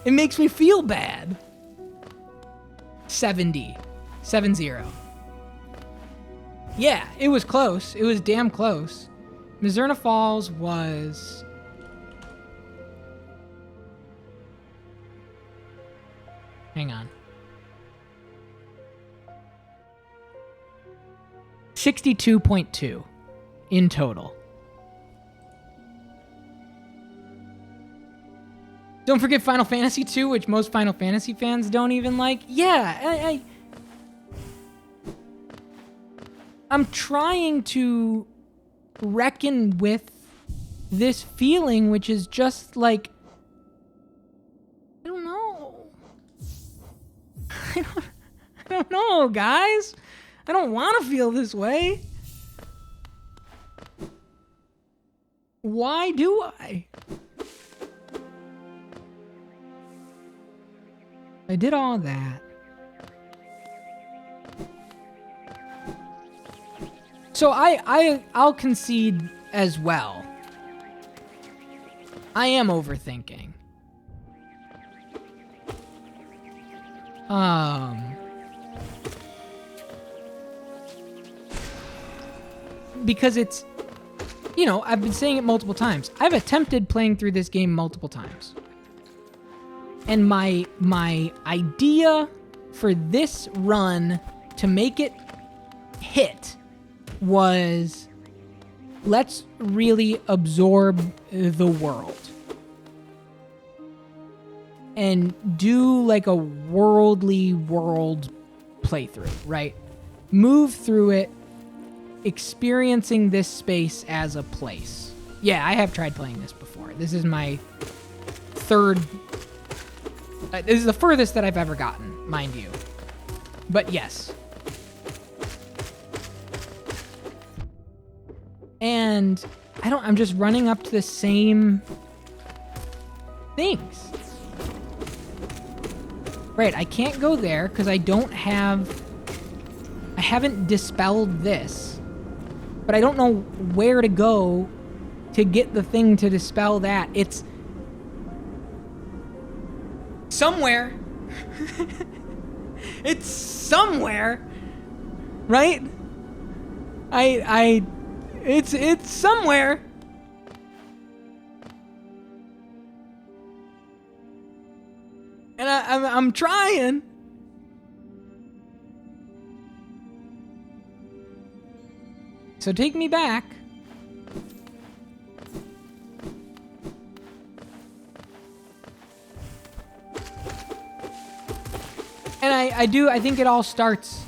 It makes me feel bad. 70. 7-0. Yeah, it was close. It was damn close. Mizurna Falls was... Hang on. 62.2 in total. Don't forget Final Fantasy II, which most Final Fantasy fans don't even like. Yeah, I'm trying to reckon with this feeling, which is just like, I don't know. I don't know, guys. I don't want to feel this way. Why do I? I did all that. So I'll concede as well. I am overthinking. Because it's, I've been saying it multiple times. I've attempted playing through this game multiple times. And my idea for this run to make it hit was, let's really absorb the world. And do like a worldly world playthrough, right? Move through it, experiencing this space as a place. Yeah, I have tried playing this before. This is my third... this is the furthest that I've ever gotten, mind you. But yes. And I'm just running up to the same things. Right, I can't go there because I haven't dispelled this. But I don't know where to go to get the thing to dispel that. It's somewhere. It's somewhere. Right? It's somewhere. And I'm trying. So take me back. And I think it all starts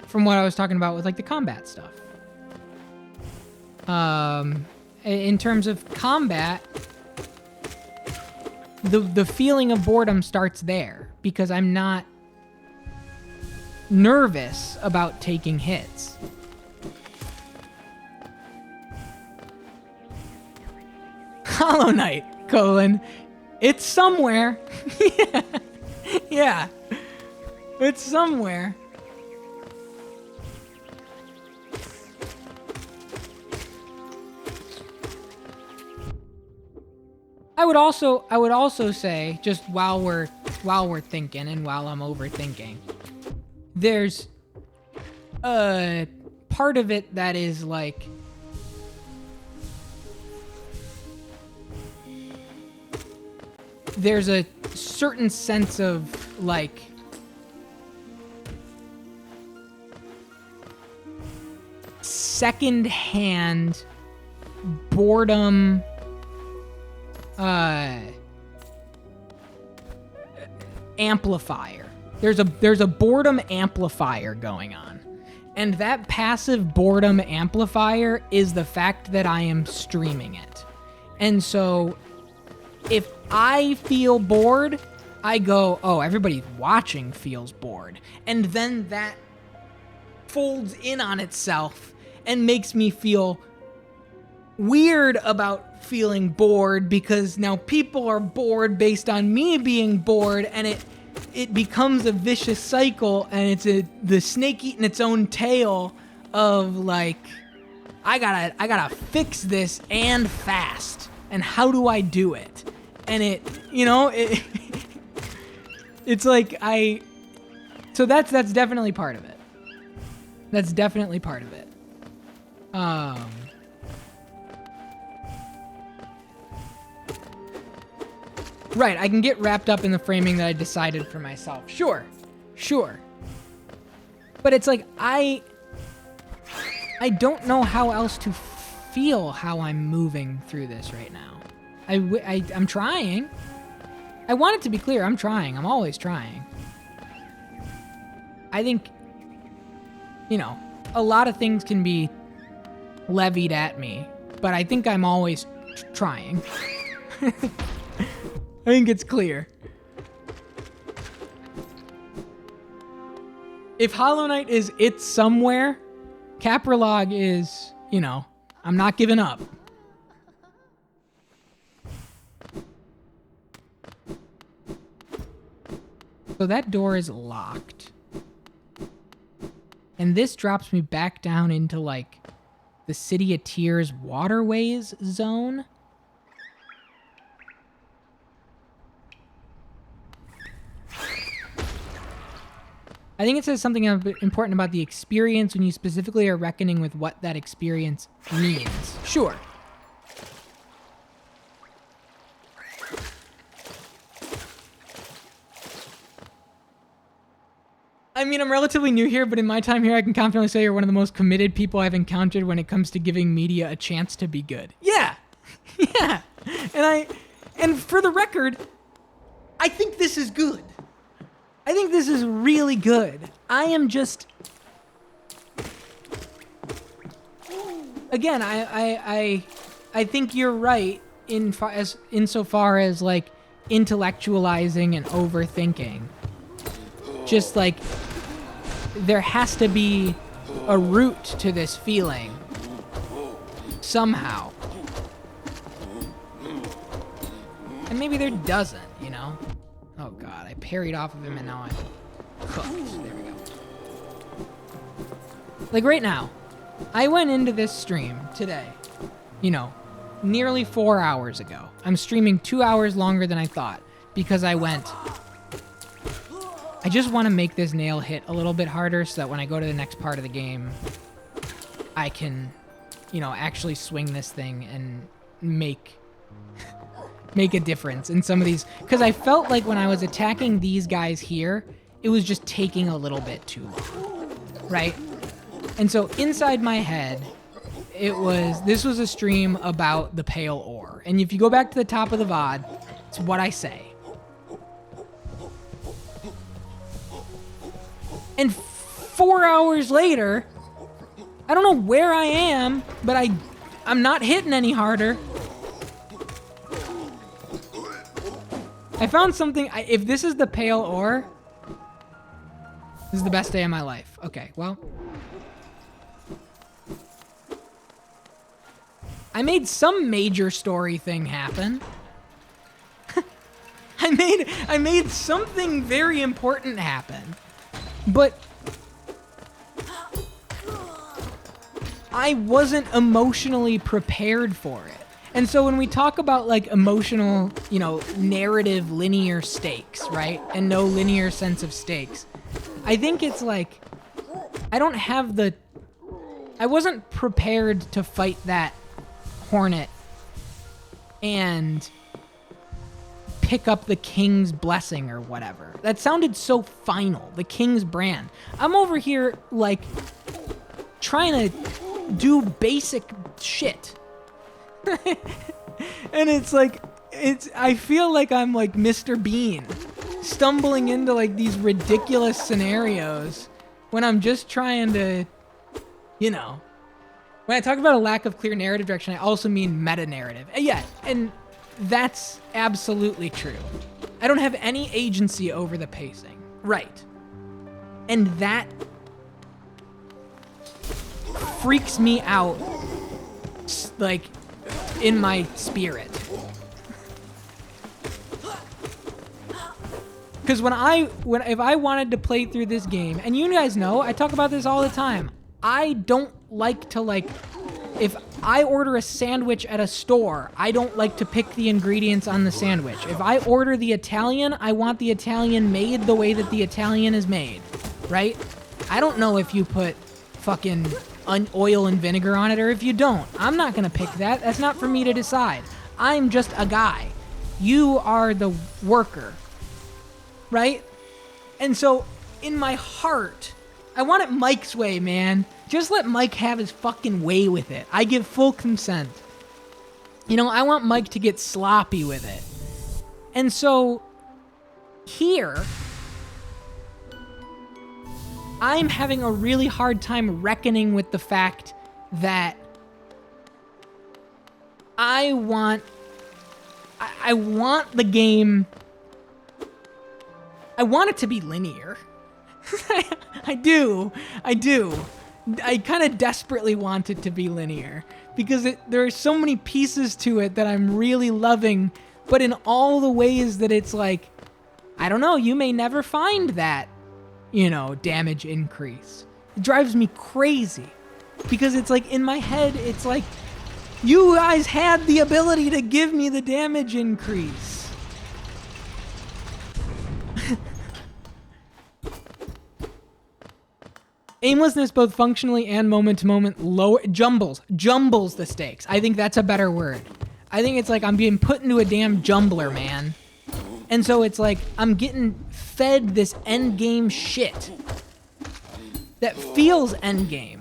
from what I was talking about with like the combat stuff. In terms of combat, the feeling of boredom starts there because I'm not nervous about taking hits. Hollow Knight, it's somewhere. Yeah. It's somewhere. I would also say, just while we're thinking and while I'm overthinking, there's a part of it that is like, there's a certain sense of like second-hand boredom amplifier. There's a boredom amplifier going on. And that passive boredom amplifier is the fact that I am streaming it. And so if I feel bored, I go, oh, everybody watching feels bored. And then that folds in on itself and makes me feel weird about feeling bored because now people are bored based on me being bored, and it becomes a vicious cycle, and it's the snake eating its own tail of like, I gotta fix this and fast, and how do I do it? And it's like so that's definitely part of it. That's definitely part of it. Right, I can get wrapped up in the framing that I decided for myself. Sure. But it's like, I don't know how else to feel how I'm moving through this right now. I'm trying. I want it to be clear, I'm trying. I'm always trying. I think, a lot of things can be levied at me, but I think I'm always trying. I think it's clear. If Hollow Knight is it's somewhere, Capralog is, I'm not giving up. So that door is locked. And this drops me back down into, like, the City of Tears waterways zone. I think it says something important about the experience when you specifically are reckoning with what that experience means. Sure. I mean, I'm relatively new here, but in my time here, I can confidently say you're one of the most committed people I've encountered when it comes to giving media a chance to be good. Yeah. Yeah. And for the record, I think this is good. I think this is really good. I am just... Again, I think you're right insofar as, like, intellectualizing and overthinking. Just, like, there has to be a root to this feeling. Somehow. And maybe there doesn't, Oh god, I parried off of him and now I'm cooked. There we go. Like right now, I went into this stream today, nearly 4 hours ago. I'm streaming 2 hours longer than I thought because I just want to make this nail hit a little bit harder so that when I go to the next part of the game, I can, actually swing this thing and make a difference in some of these, because I felt like when I was attacking these guys here, it was just taking a little bit too long, right? And so inside my head, this was a stream about the Pale Ore, and if you go back to the top of the VOD, it's what I say. And 4 hours later, I don't know where I am, but I'm not hitting any harder. I found something. If this is the Pale Ore, this is the best day of my life. Okay, well. I made some major story thing happen. I made something very important happen. But I wasn't emotionally prepared for it. And so when we talk about like emotional, narrative linear stakes, right? And no linear sense of stakes. I think it's like, I wasn't prepared to fight that hornet and pick up the king's blessing or whatever. That sounded so final, the king's brand. I'm over here like trying to do basic shit. And it's like, I feel like I'm like Mr. Bean stumbling into like these ridiculous scenarios when I'm just trying to, when I talk about a lack of clear narrative direction, I also mean meta narrative. Yeah, and that's absolutely true. I don't have any agency over the pacing. Right. And that freaks me out. Like, in my spirit. Because if I wanted to play through this game, and you guys know, I talk about this all the time. I don't like to if I order a sandwich at a store, I don't like to pick the ingredients on the sandwich. If I order the Italian, I want the Italian made the way that the Italian is made, right? I don't know if you put fucking oil and vinegar on it or if you don't. I'm not gonna pick that. That's not for me to decide. I'm just a guy. You are the worker, right? And so in my heart, I want it Mike's way, man. Just let Mike have his fucking way with it. I give full consent. You know, I want Mike to get sloppy with it. And so here, I'm having a really hard time reckoning with the fact that I want the game, I want it to be linear. I do. I kind of desperately want it to be linear because there are so many pieces to it that I'm really loving, but in all the ways that it's like, I don't know, you may never find that, damage increase. It drives me crazy because it's like in my head, it's like, you guys had the ability to give me the damage increase. Aimlessness, both functionally and moment to moment, jumbles the stakes. I think that's a better word. I think it's like I'm being put into a damn jumbler, man. And so it's like I'm getting fed this end game shit that feels end game,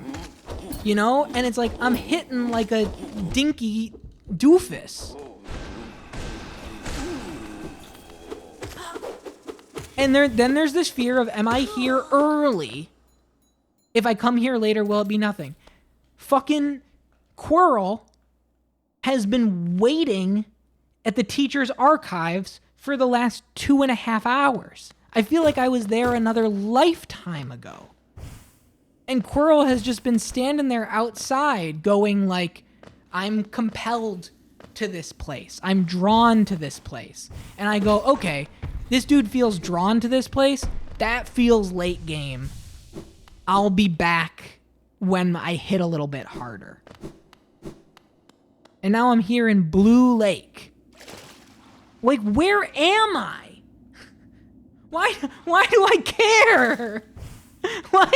And it's like I'm hitting like a dinky doofus. And then there's this fear of, am I here early? If I come here later, will it be nothing? Fucking Quirrell has been waiting at the teacher's archives for the last 2.5 hours. I feel like I was there another lifetime ago. And Quirrell has just been standing there outside going like, I'm compelled to this place. I'm drawn to this place. And I go, okay, this dude feels drawn to this place. That feels late game. I'll be back when I hit a little bit harder. And now I'm here in Blue Lake. Like, where am I? Why do I care? Why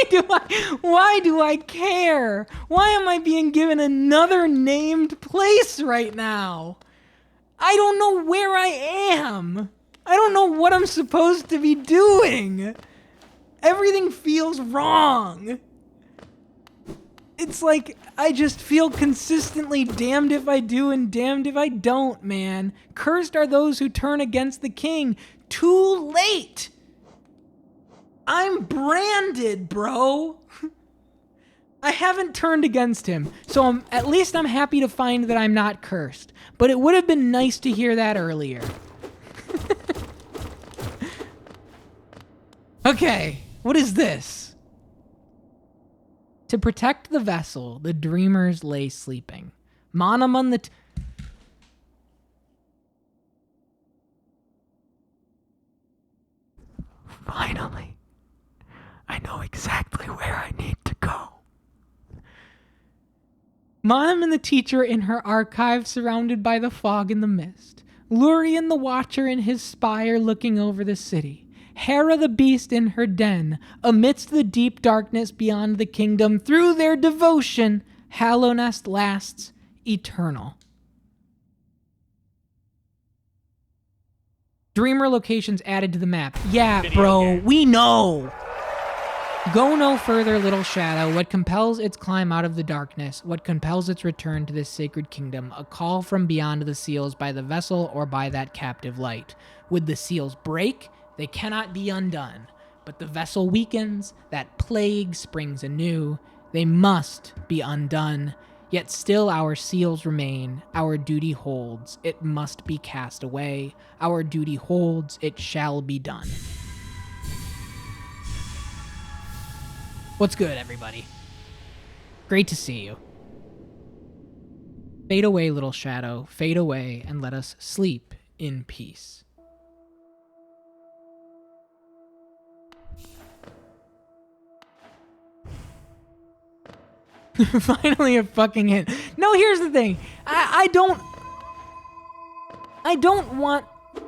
do I care? Why am I being given another named place right now? I don't know where I am. I don't know what I'm supposed to be doing. Everything feels wrong. It's like I just feel consistently damned if I do and damned if I don't, man. Cursed are those who turn against the king. Too late. I'm branded, bro. I haven't turned against him, so at least I'm happy to find that I'm not cursed. But it would have been nice to hear that earlier. Okay. What is this? To protect the vessel, the dreamers lay sleeping. Manamon the... Finally. I know exactly where I need to go. Manamon the teacher in her archive surrounded by the fog and the mist. Lurien the watcher in his spire looking over the city. Hera the beast in her den, amidst the deep darkness beyond the kingdom, through their devotion, Hallownest lasts eternal. Dreamer locations added to the map. Yeah, bro, we know. Go no further, little shadow. What compels its climb out of the darkness? What compels its return to this sacred kingdom? A call from beyond the seals by the vessel or by that captive light. Would the seals break? They cannot be undone, but the vessel weakens, that plague springs anew. They must be undone, yet still our seals remain. Our duty holds, it must be cast away. Our duty holds, it shall be done. What's good, everybody? Great to see you. Fade away, little shadow, fade away, and let us sleep in peace. Finally a fucking hit. No, here's the thing. I don't want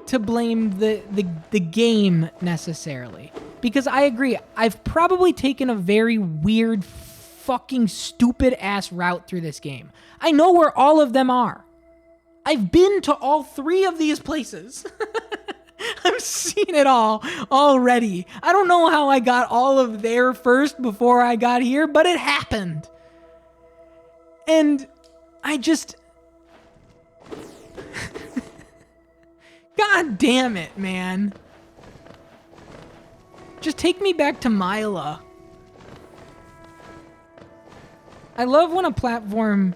to blame the game necessarily. Because I agree, I've probably taken a very weird, fucking stupid ass route through this game. I know where all of them are. I've been to all 3 of these places. I've seen it all already. I don't know how I got all of there first before I got here, but it happened. And I just... God damn it, man. Just take me back to Mila. I love when a platform...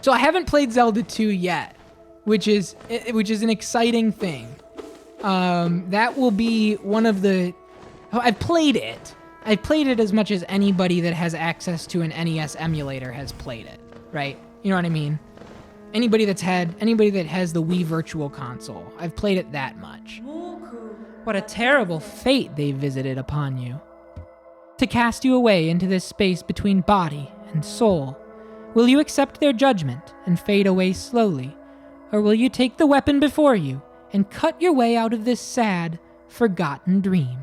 So I haven't played Zelda 2 yet, which is an exciting thing. That will be one of the... Oh, I've played it. I've played it as much as anybody that has access to an NES emulator has played it, right? You know what I mean? Anybody that has the Wii Virtual Console. I've played it that much. What a terrible fate they visited upon you. To cast you away into this space between body and soul. Will you accept their judgment and fade away slowly? Or will you take the weapon before you and cut your way out of this sad, forgotten dream?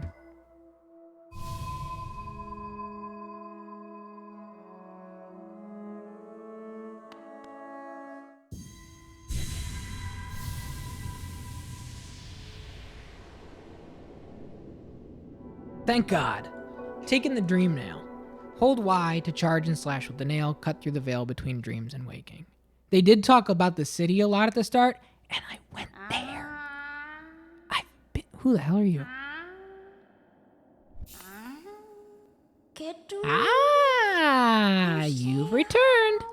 Thank God. Taking the dream nail. Hold Y to charge and slash with the nail, cut through the veil between dreams and waking. They did talk about the city a lot at the start, and I went there. Who the hell are you? You've returned.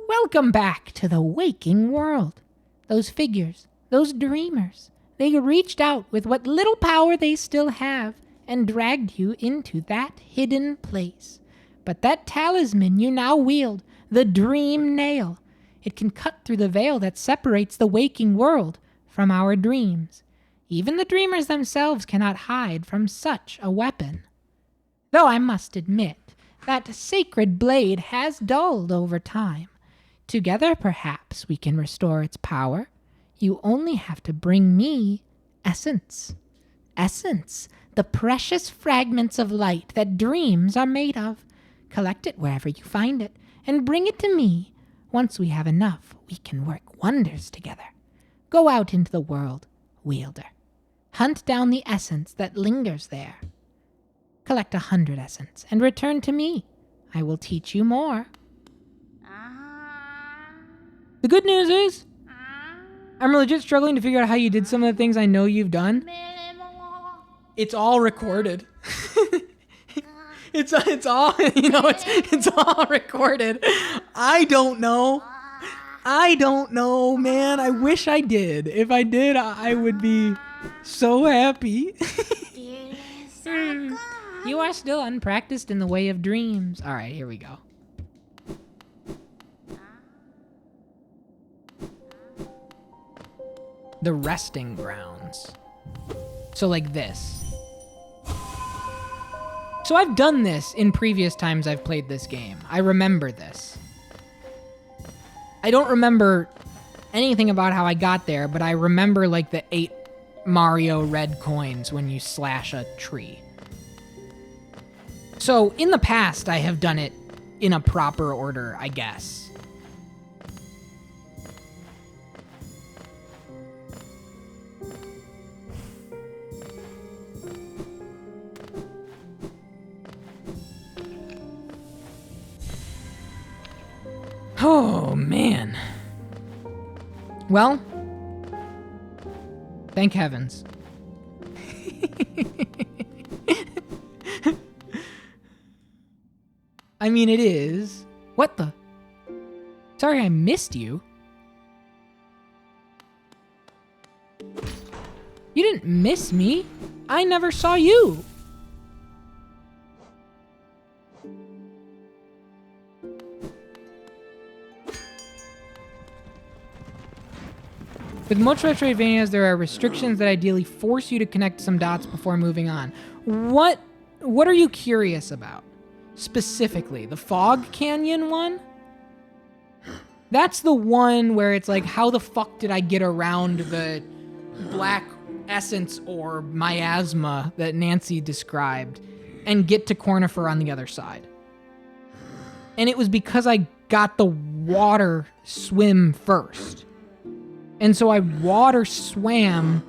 Welcome back to the waking world. Those figures, those dreamers, they reached out with what little power they still have and dragged you into that hidden place. But that talisman you now wield, the Dream Nail, it can cut through the veil that separates the waking world from our dreams. Even the dreamers themselves cannot hide from such a weapon. Though I must admit, that sacred blade has dulled over time. Together, perhaps, we can restore its power. You only have to bring me essence. Essence, the precious fragments of light that dreams are made of. Collect it wherever you find it, and bring it to me. Once we have enough, we can work wonders together. Go out into the world, wielder. Hunt down the essence that lingers there. Collect 100 essence, and return to me. I will teach you more. The good news is, I'm legit struggling to figure out how you did some of the things I know you've done. It's all recorded. It's all, it's all recorded. I don't know, man. I wish I did. If I did, I would be so happy. You are still unpracticed in the way of dreams. All right, here we go. The resting grounds. So like this. So I've done this in previous times I've played this game. I remember this. I don't remember anything about how I got there, but I remember like the 8 Mario red coins when you slash a tree. So in the past, I have done it in a proper order, I guess. Oh, man. Well, thank heavens. I mean, it is. What the? Sorry, I missed you. You didn't miss me. I never saw you. With most Metroidvanias, there are restrictions that ideally force you to connect some dots before moving on. What are you curious about? Specifically, the Fog Canyon one? That's the one where it's like, how the fuck did I get around the black essence or miasma that Nancy described and get to Cornifer on the other side? And it was because I got the water swim first. And so I water swam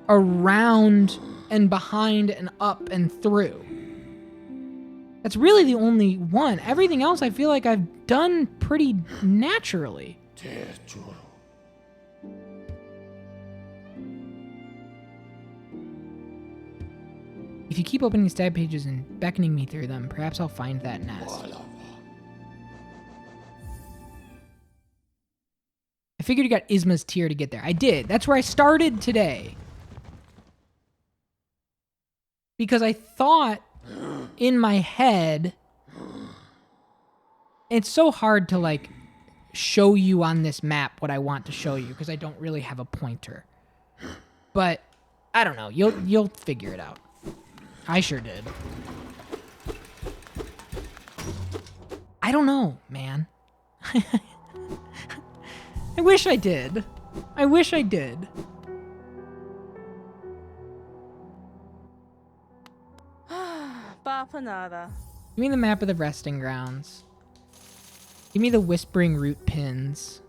around and behind and up and through. That's really the only one. Everything else I feel like I've done pretty naturally. If you keep opening stab pages and beckoning me through them, perhaps I'll find that nest. I figured you got Isma's tear to get there. I did. That's where I started today. Because I thought in my head, it's so hard to like show you on this map what I want to show you because I don't really have a pointer. But I don't know. You'll figure it out. I sure did. I don't know, man. I wish I did. I wish I did. Bapanada. Give me the map of the resting grounds. Give me the Whispering Root pins.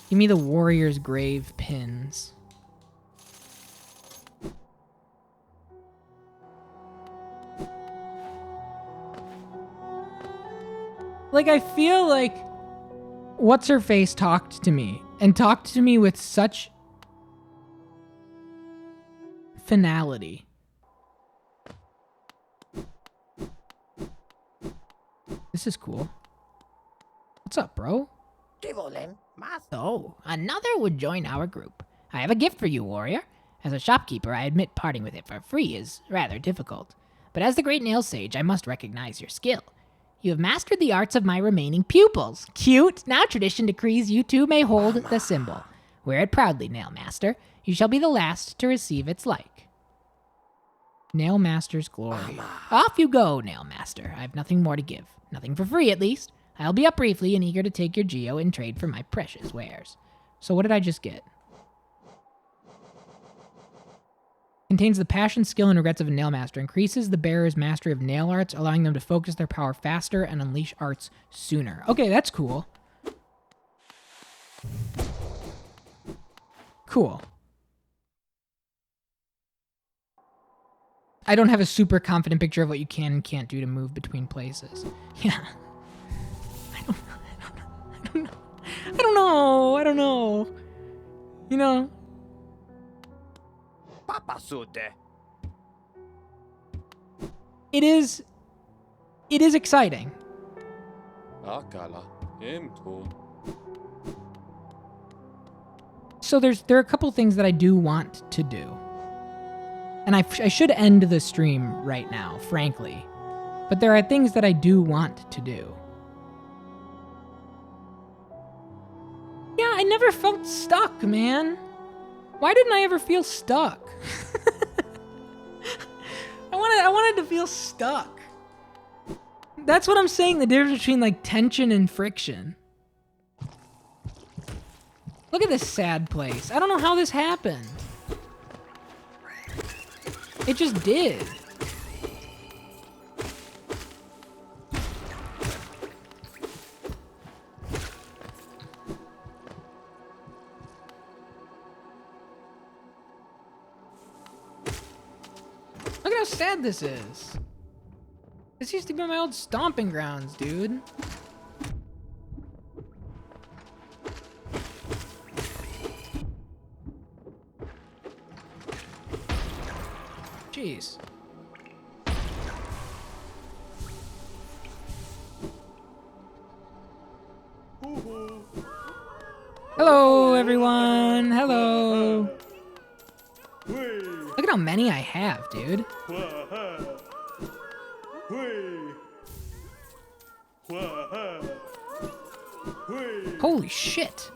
Give me the Warrior's Grave pins. Like, I feel like What's-Her-Face talked to me, and talked to me with such finality. This is cool. What's up, bro? So, another would join our group. I have a gift for you, warrior. As a shopkeeper, I admit parting with it for free is rather difficult. But as the Great Nail Sage, I must recognize your skill. You have mastered the arts of my remaining pupils. Cute! Now tradition decrees you two may hold the symbol. Wear it proudly, Nail Master. You shall be the last to receive its like. Nail Master's glory. Off you go, Nail Master. I have nothing more to give. Nothing for free, at least. I'll be up briefly and eager to take your geo in trade for my precious wares. So what did I just get? Contains the passion, skill, and regrets of a nail master. Increases the bearer's mastery of nail arts, allowing them to focus their power faster and unleash arts sooner. Okay, that's cool. Cool. I don't have a super confident picture of what you can and can't do to move between places. Yeah. I don't know. You know. It is exciting. Akala. Emton. So there are a couple things that I do want to do. And I should end the stream right now, frankly. But there are things that I do want to do. Yeah, I never felt stuck, man. Why didn't I ever feel stuck? I wanted to feel stuck. That's what I'm saying, the difference between like tension and friction. Look at this sad place. I don't know how this happened. It just did. Look how sad this is. This used to be my old stomping grounds, dude. Jeez. Hello, everyone. Hello. Look at how many I have, dude. Holy shit.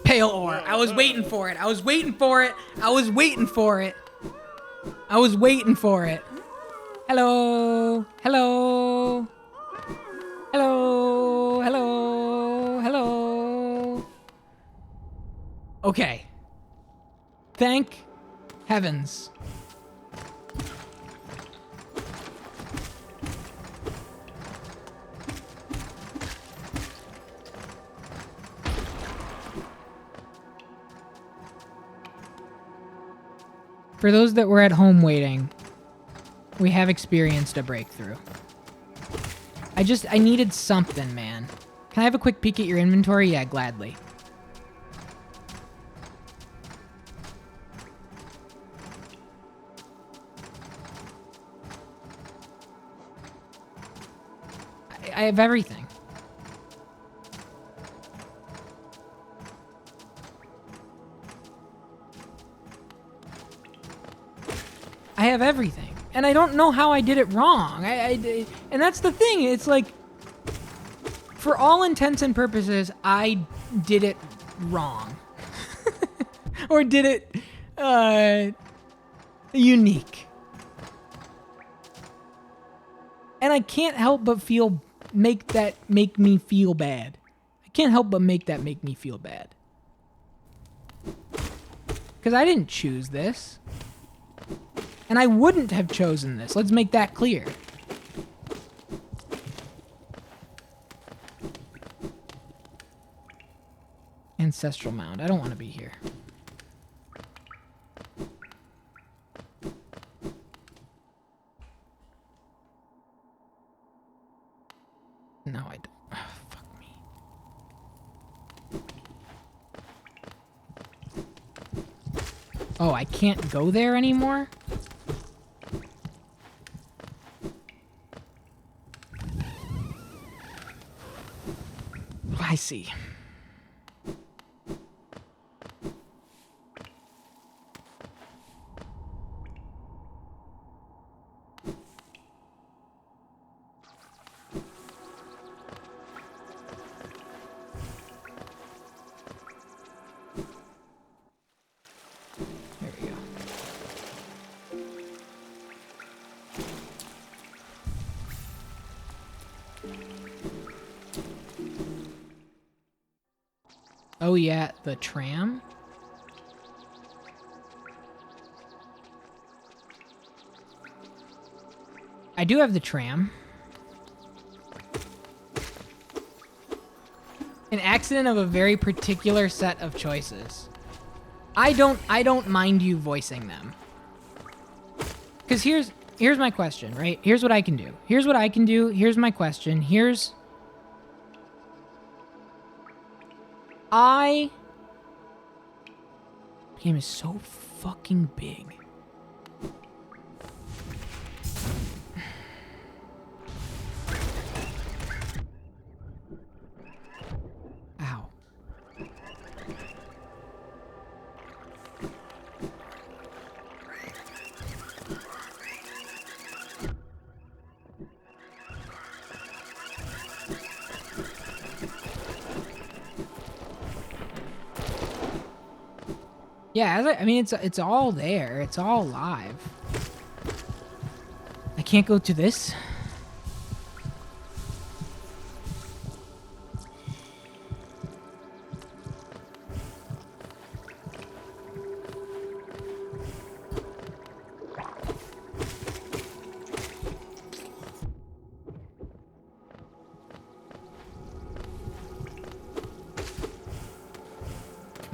Pale ore. I was waiting for it. I was waiting for it. I was waiting for it. I was waiting for it. Hello. Hello. Hello. Hello. Hello. Okay. Thank heavens. For those that were at home waiting, we have experienced a breakthrough. I needed something, man. Can I have a quick peek at your inventory? Yeah, gladly. I have everything. I have everything. And I don't know how I did it wrong. And that's the thing. It's like, for all intents and purposes, I did it wrong. Or did it unique. And I can't help but make me feel bad. I can't help but make me feel bad. Because I didn't choose this. And I wouldn't have chosen this. Let's make that clear. Ancestral mound. I don't want to be here. No, I don't. Oh, fuck me. Oh, I can't go there anymore? I see. There we go. Oh yeah, the tram? I do have the tram. An accident of a very particular set of choices. I don't mind you voicing them. Cause here's my question, right? Here's what I can do. Here's what I can do. Here's my question. The game is so fucking big. Ow. Yeah, I mean, it's all there. It's all live. I can't go to this.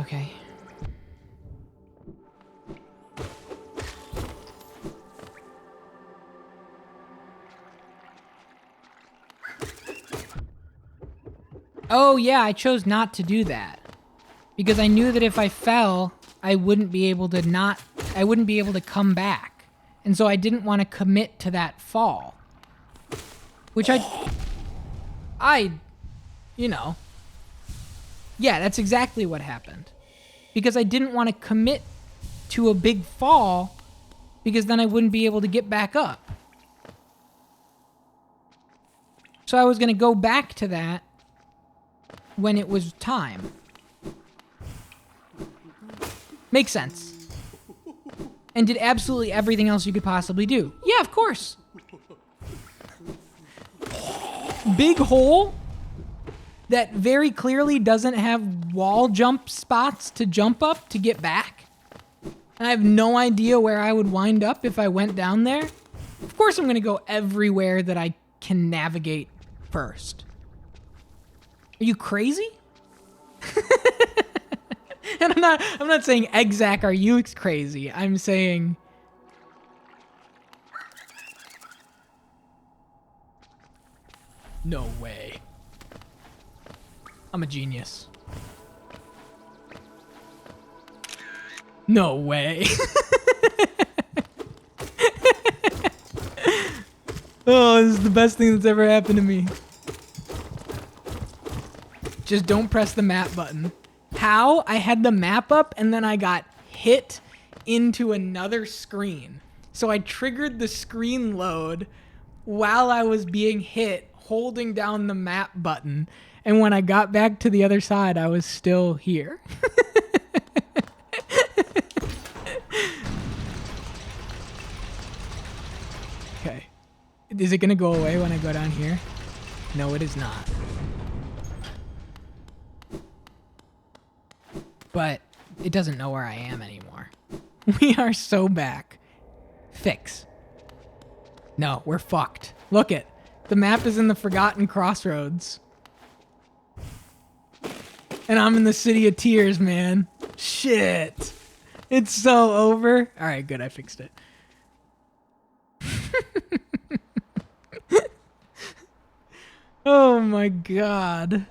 Okay. Oh yeah, I chose not to do that. Because I knew that if I fell, I wouldn't be able to come back. And so I didn't want to commit to that fall. Which you know. Yeah, that's exactly what happened. because I didn't want to commit to a big fall because then I wouldn't be able to get back up. So I was going to go back to that when it was time. Makes sense. And did absolutely everything else you could possibly do. Yeah, of course. Big hole that very clearly doesn't have wall jump spots to jump up to get back. And I have no idea where I would wind up if I went down there. Of course I'm going to go everywhere that I can navigate first. Are you crazy? And I'm not saying Exac, are you crazy? I'm saying no way. I'm a genius. No way. Oh, this is the best thing that's ever happened to me. Just don't press the map button. How? I had the map up and then I got hit into another screen. So I triggered the screen load while I was being hit, holding down the map button. And when I got back to the other side, I was still here. Okay. Is it going to go away when I go down here? No, it is not. But it doesn't know where I am anymore. We are so back. Fix. No, we're fucked. Look it. The map is in the Forgotten Crossroads. And I'm in the City of Tears, man. Shit. It's so over. All right, good. I fixed it. Oh my god.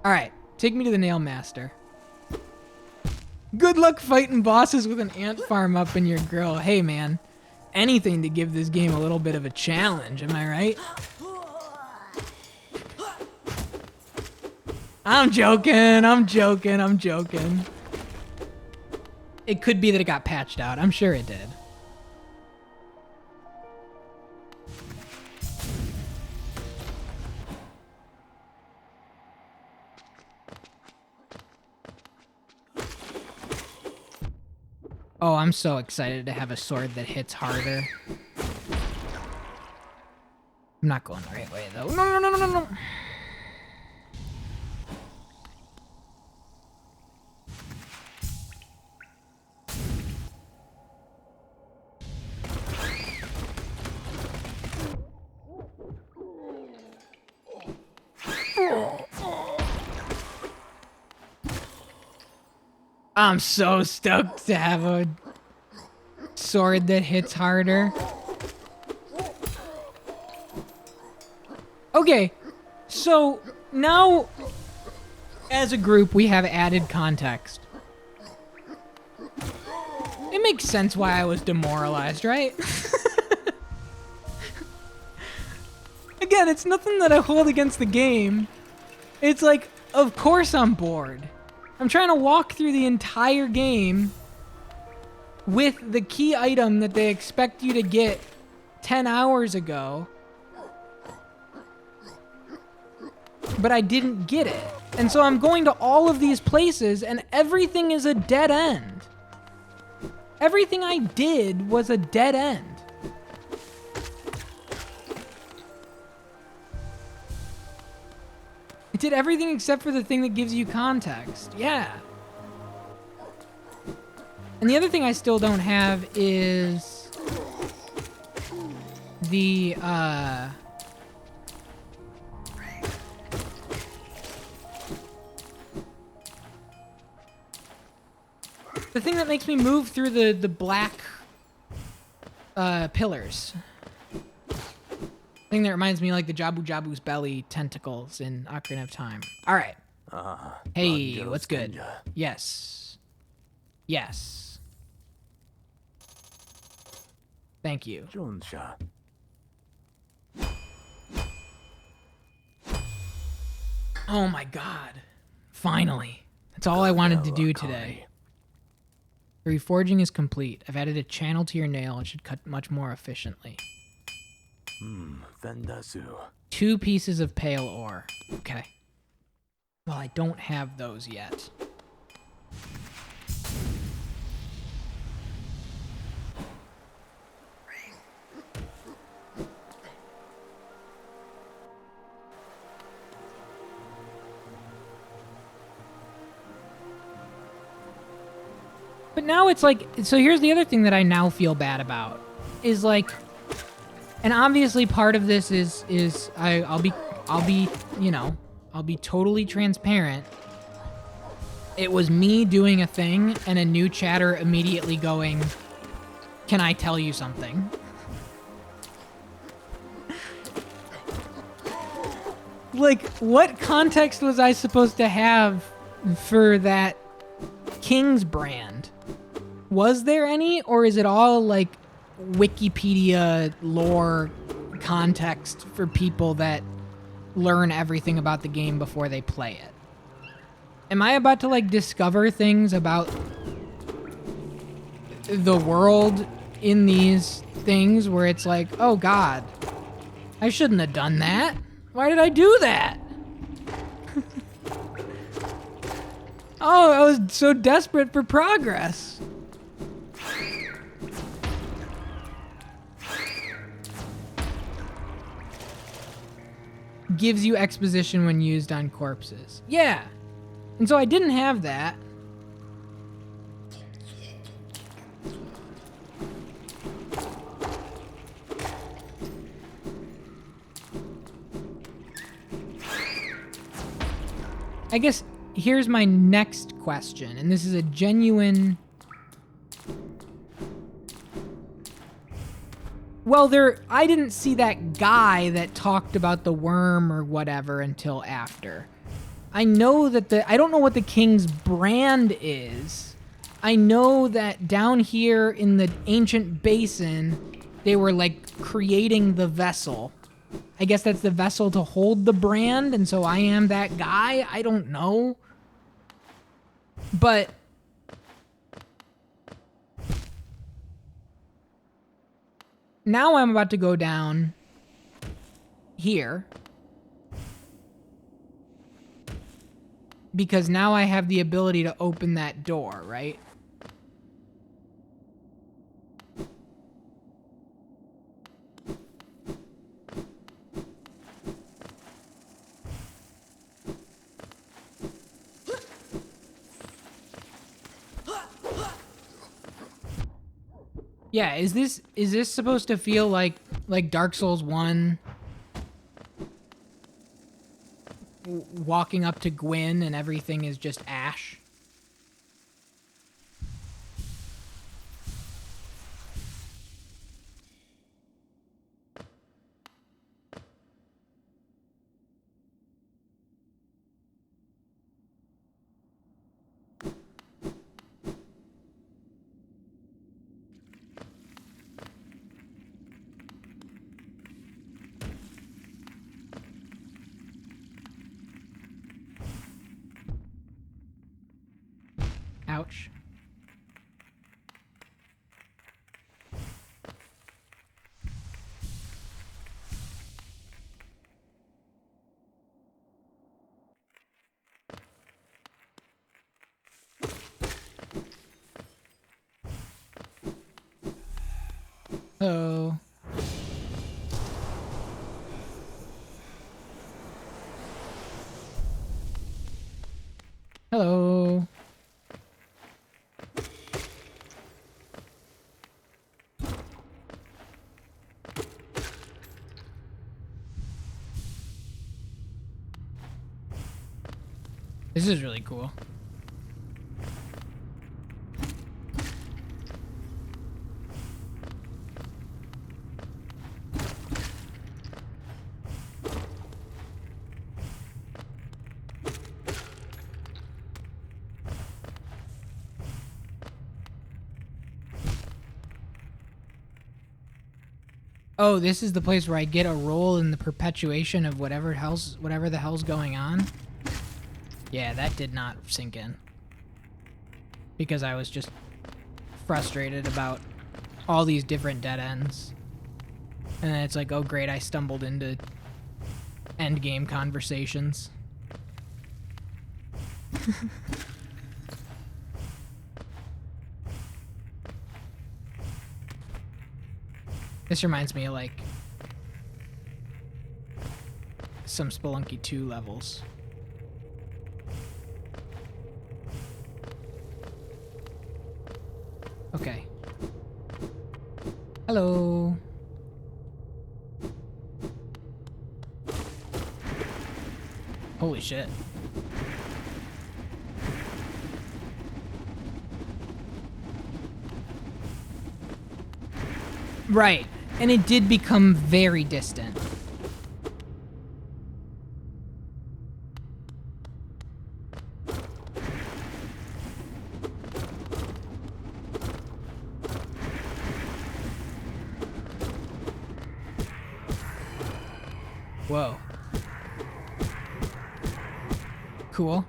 All right. Take me to the Nail Master. Good luck fighting bosses with an ant farm up in your grill. Hey, man. Anything to give this game a little bit of a challenge, am I right? I'm joking. I'm joking. I'm joking. It could be that it got patched out. I'm sure it did. Oh, I'm so excited to have a sword that hits harder. I'm not going the right way, though. No, no, no, no, no, no. I'm so stoked to have a sword that hits harder. Okay, so now as a group we have added context. It makes sense why I was demoralized, right? Again, it's nothing that I hold against the game. It's like, of course I'm bored. I'm trying to walk through the entire game with the key item that they expect you to get 10 hours ago. But I didn't get it. And so I'm going to all of these places and everything is a dead end. Everything I did was a dead end. It did everything except for the thing that gives you context. Yeah. And the other thing I still don't have is the thing that makes me move through the black pillars. Thing that reminds me like the Jabu Jabu's belly tentacles in Ocarina of Time. All right. Hey, what's good? Yes. Yes. Thank you. Oh my god. Finally. That's all I wanted to do today. The reforging is complete. I've added a channel to your nail. It should cut much more efficiently. Vendasu. 2 pieces of pale ore. Okay. Well, I don't have those yet. But now it's like, so here's the other thing that I now feel bad about, is like, and obviously part of this is I'll be, you know, I'll be totally transparent. It was me doing a thing and a new chatter immediately going, "Can I tell you something?" Like, what context was I supposed to have for that King's brand? Was there any, or is it all like Wikipedia lore context for people that learn everything about the game before they play it? Am I about to like discover things about the world in these things where it's like, oh God, I shouldn't have done that. Why did I do that? Oh, I was so desperate for progress. Gives you exposition when used on corpses. Yeah. And so I didn't have that. I guess here's my next question, and this is a genuine... Well, I didn't see that guy that talked about the worm or whatever until after. I know that I don't know what the King's brand is. I know that down here in the ancient basin, they were like creating the vessel. I guess that's the vessel to hold the brand, and so I am that guy. I don't know. But now I'm about to go down here because now I have the ability to open that door, right? Yeah, is this supposed to feel like Dark Souls 1 walking up to Gwyn and everything is just ash? Ouch. Oh. Hello. This is really cool. Oh, this is the place where I get a role in the perpetuation of whatever the hell's going on? Yeah, that did not sink in. because I was just frustrated about all these different dead ends. And then it's like, oh great, I stumbled into end game conversations. This reminds me of like some Spelunky 2 levels. Okay. Hello. Holy shit. Right. And it did become very distant. Whoa. Cool.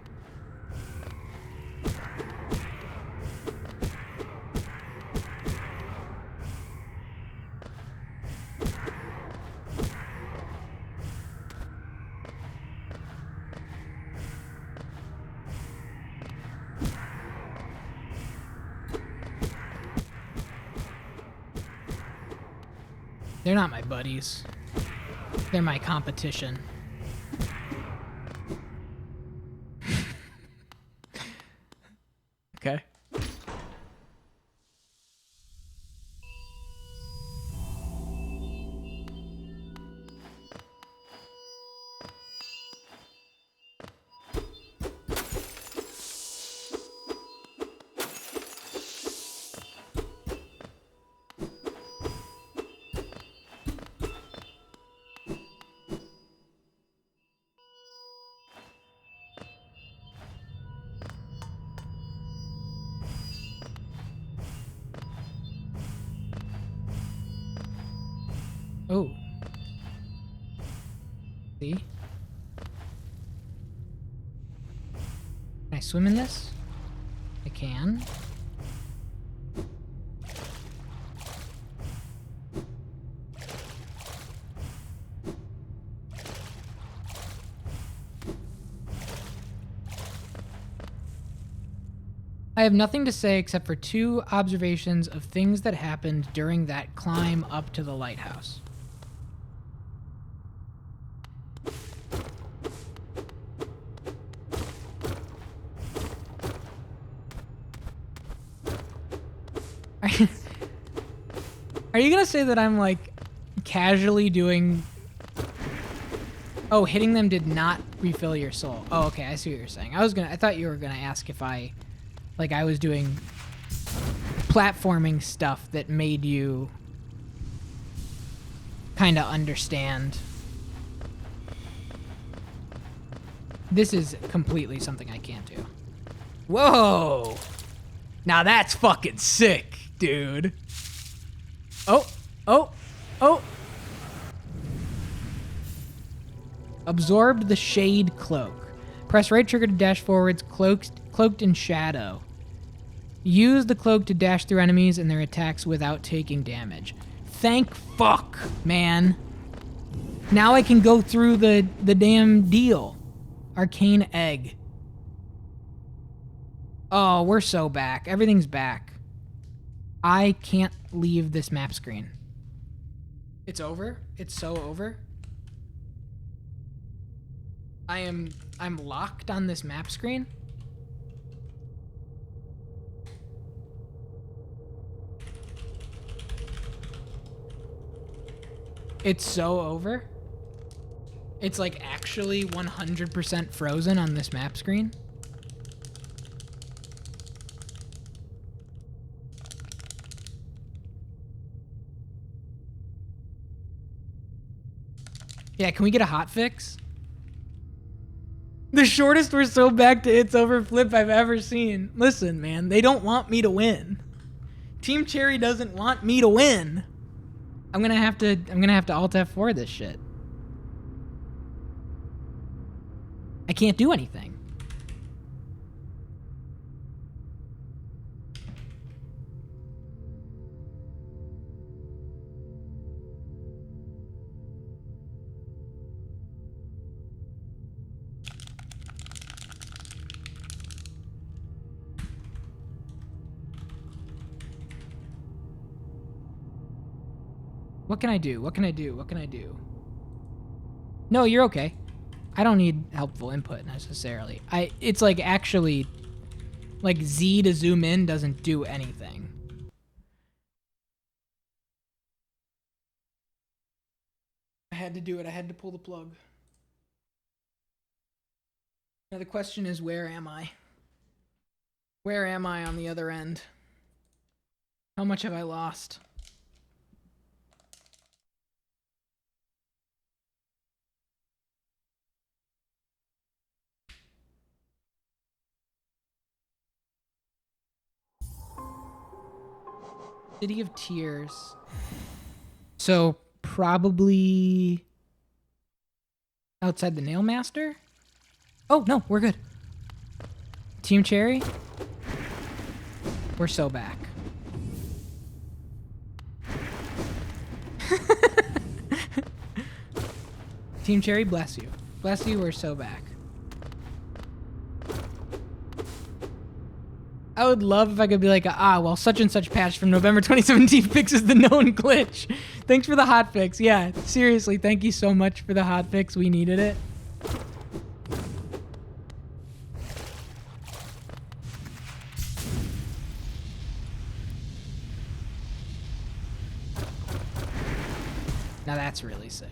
They're not my buddies. They're my competition. Okay. Oh. See? Can I swim in this? I can. I have nothing to say except for 2 observations of things that happened during that climb up to the lighthouse. Are you gonna say that I'm like casually doing... Oh, hitting them did not refill your soul. Oh, okay, I see what you're saying. I thought you were gonna ask if I was doing platforming stuff that made you kind of understand. This is completely something I can't do. Whoa! Now that's fucking sick, dude. Oh, oh, oh. Absorbed the shade cloak. Press right trigger to dash forwards, cloaked in shadow. Use the cloak to dash through enemies and their attacks without taking damage. Thank fuck, man. Now I can go through the damn deal. Arcane egg. Oh, we're so back. Everything's back. I can't leave this map screen. It's over? It's so over? I'm locked on this map screen? It's so over? It's like actually 100% frozen on this map screen? Yeah, can we get a hotfix? The shortest we're so back to it's over flip I've ever seen. Listen, man, they don't want me to win. Team Cherry doesn't want me to win. I'm gonna have to Alt F4 this shit. I can't do anything. What can I do? What can I do? What can I do? No, you're okay. I don't need helpful input necessarily. It's like actually, like Z to zoom in doesn't do anything. I had to do it. I had to pull the plug. Now the question is, where am I? Where am I on the other end? How much have I lost? City of Tears. So probably outside the Nail Master? Oh, no, we're good. Team Cherry? We're so back. Team Cherry, bless you. Bless you, we're so back. I would love if I could be like, well, such and such patch from November 2017 fixes the known glitch. Thanks for the hot fix. Yeah, seriously, thank you so much for the hot fix. We needed it. Now that's really sick.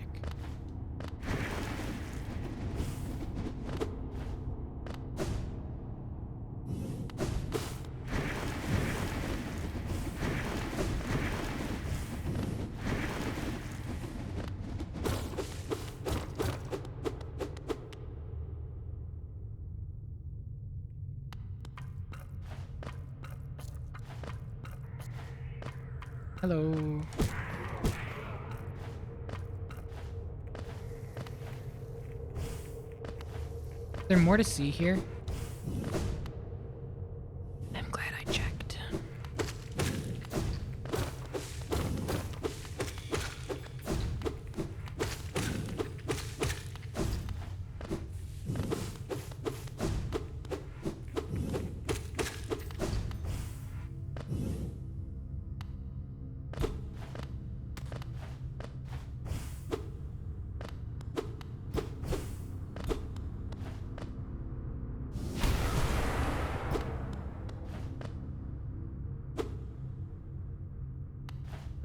Hello. Is there more to see here? I'm glad I checked.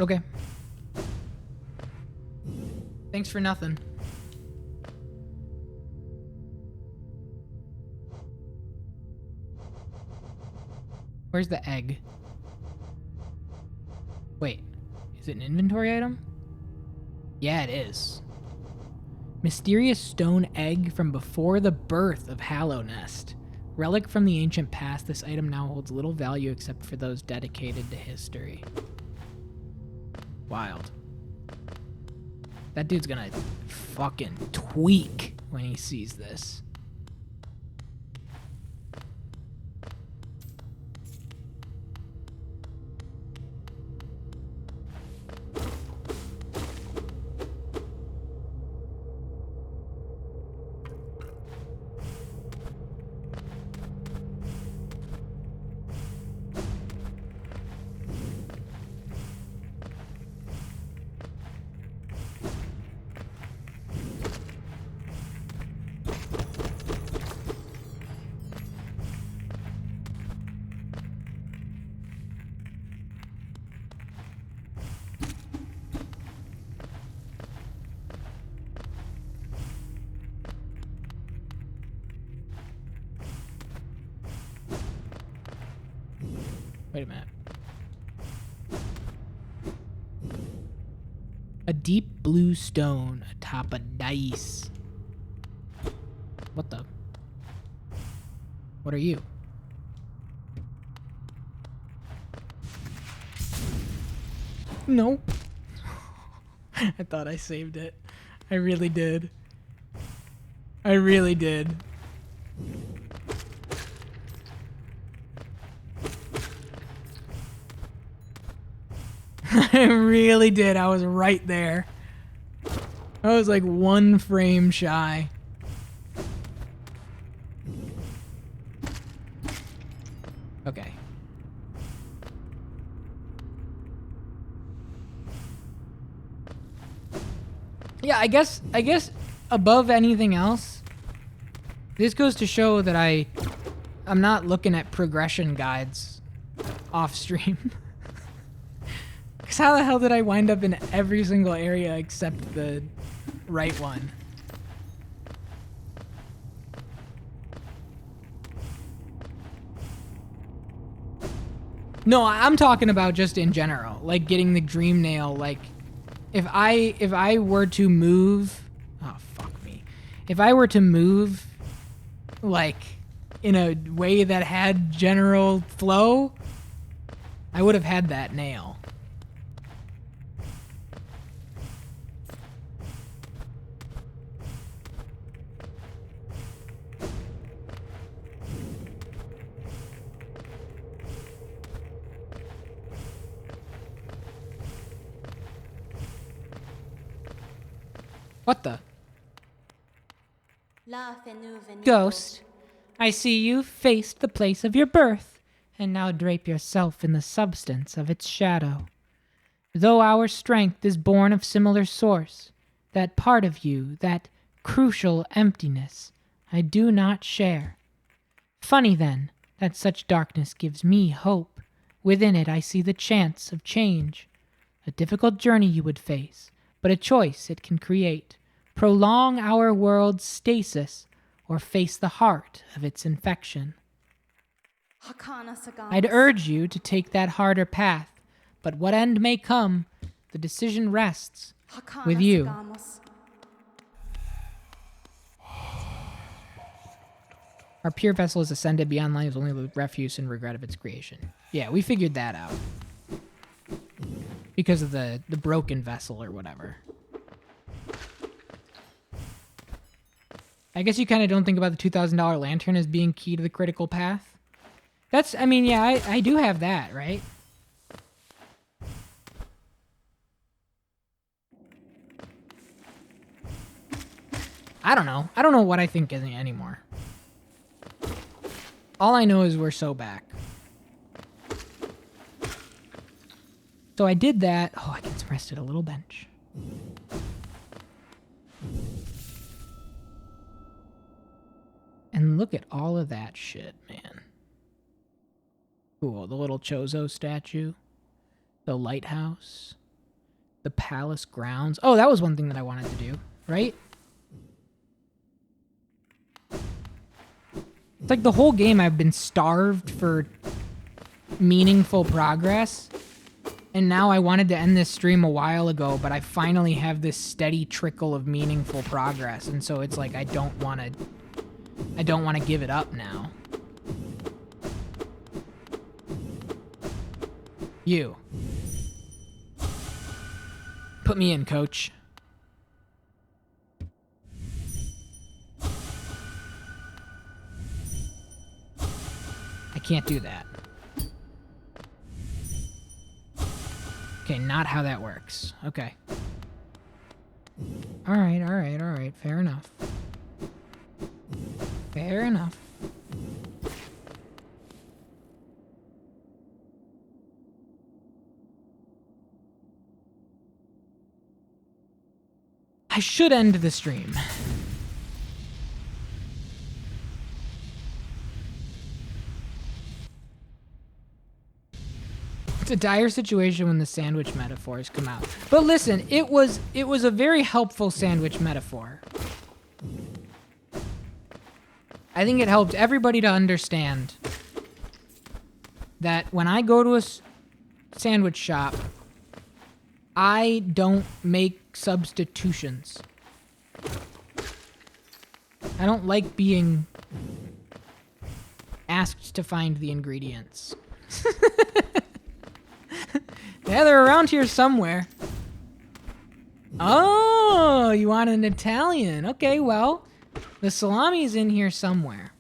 Okay. Thanks for nothing. Where's the egg? Wait, is it an inventory item? Yeah, it is. Mysterious stone egg from before the birth of Hallownest. Relic from the ancient past, this item now holds little value except for those dedicated to history. Wild. That dude's gonna fucking tweak when he sees this. Wait a minute. A deep blue stone atop a dice. What the? What are you? No. I thought I saved it. I really did. I really did. I really did. I was right there. I was like one frame shy. Okay. Yeah, I guess above anything else, this goes to show that I'm not looking at progression guides off stream. Because how the hell did I wind up in every single area except the right one? No, I'm talking about just in general, like getting the dream nail. Like, if I were to move, oh fuck me, if I were to move, like, in a way that had general flow, I would have had that nail. What the? Ghost, I see you faced the place of your birth, and now drape yourself in the substance of its shadow. Though our strength is born of similar source, that part of you, that crucial emptiness, I do not share. Funny then, that such darkness gives me hope. Within it I see the chance of change. A difficult journey you would face, but a choice it can create. Prolong our world's stasis, or face the heart of its infection. I'd urge you to take that harder path, but what end may come, the decision rests with you. Our pure vessel is ascended beyond life, only the refuse and regret of its creation. Yeah, we figured that out. Because of the broken vessel or whatever. I guess you kind of don't think about the $2,000 lantern as being key to the critical path. That's, I mean, yeah, I do have that, right? I don't know. I don't know what I think anymore. All I know is we're so back. So I did that. Oh, I can rest at a little bench. And look at all of that shit, man. Cool. The little Chozo statue. The lighthouse. The palace grounds. Oh, that was one thing that I wanted to do, right? It's like the whole game I've been starved for meaningful progress. And now I wanted to end this stream a while ago, but I finally have this steady trickle of meaningful progress. And so it's like I don't want to give it up now. You. Put me in, coach. I can't do that. Okay, not how that works. Okay. Alright, alright, alright. Fair enough. Fair enough. I should end the stream. It's a dire situation when the sandwich metaphors come out. But listen, it was a very helpful sandwich metaphor. I think it helped everybody to understand that when I go to a sandwich shop, I don't make substitutions. I don't like being asked to find the ingredients. Yeah, they're around here somewhere. Oh, you want an Italian? Okay, well, the salami's in here somewhere.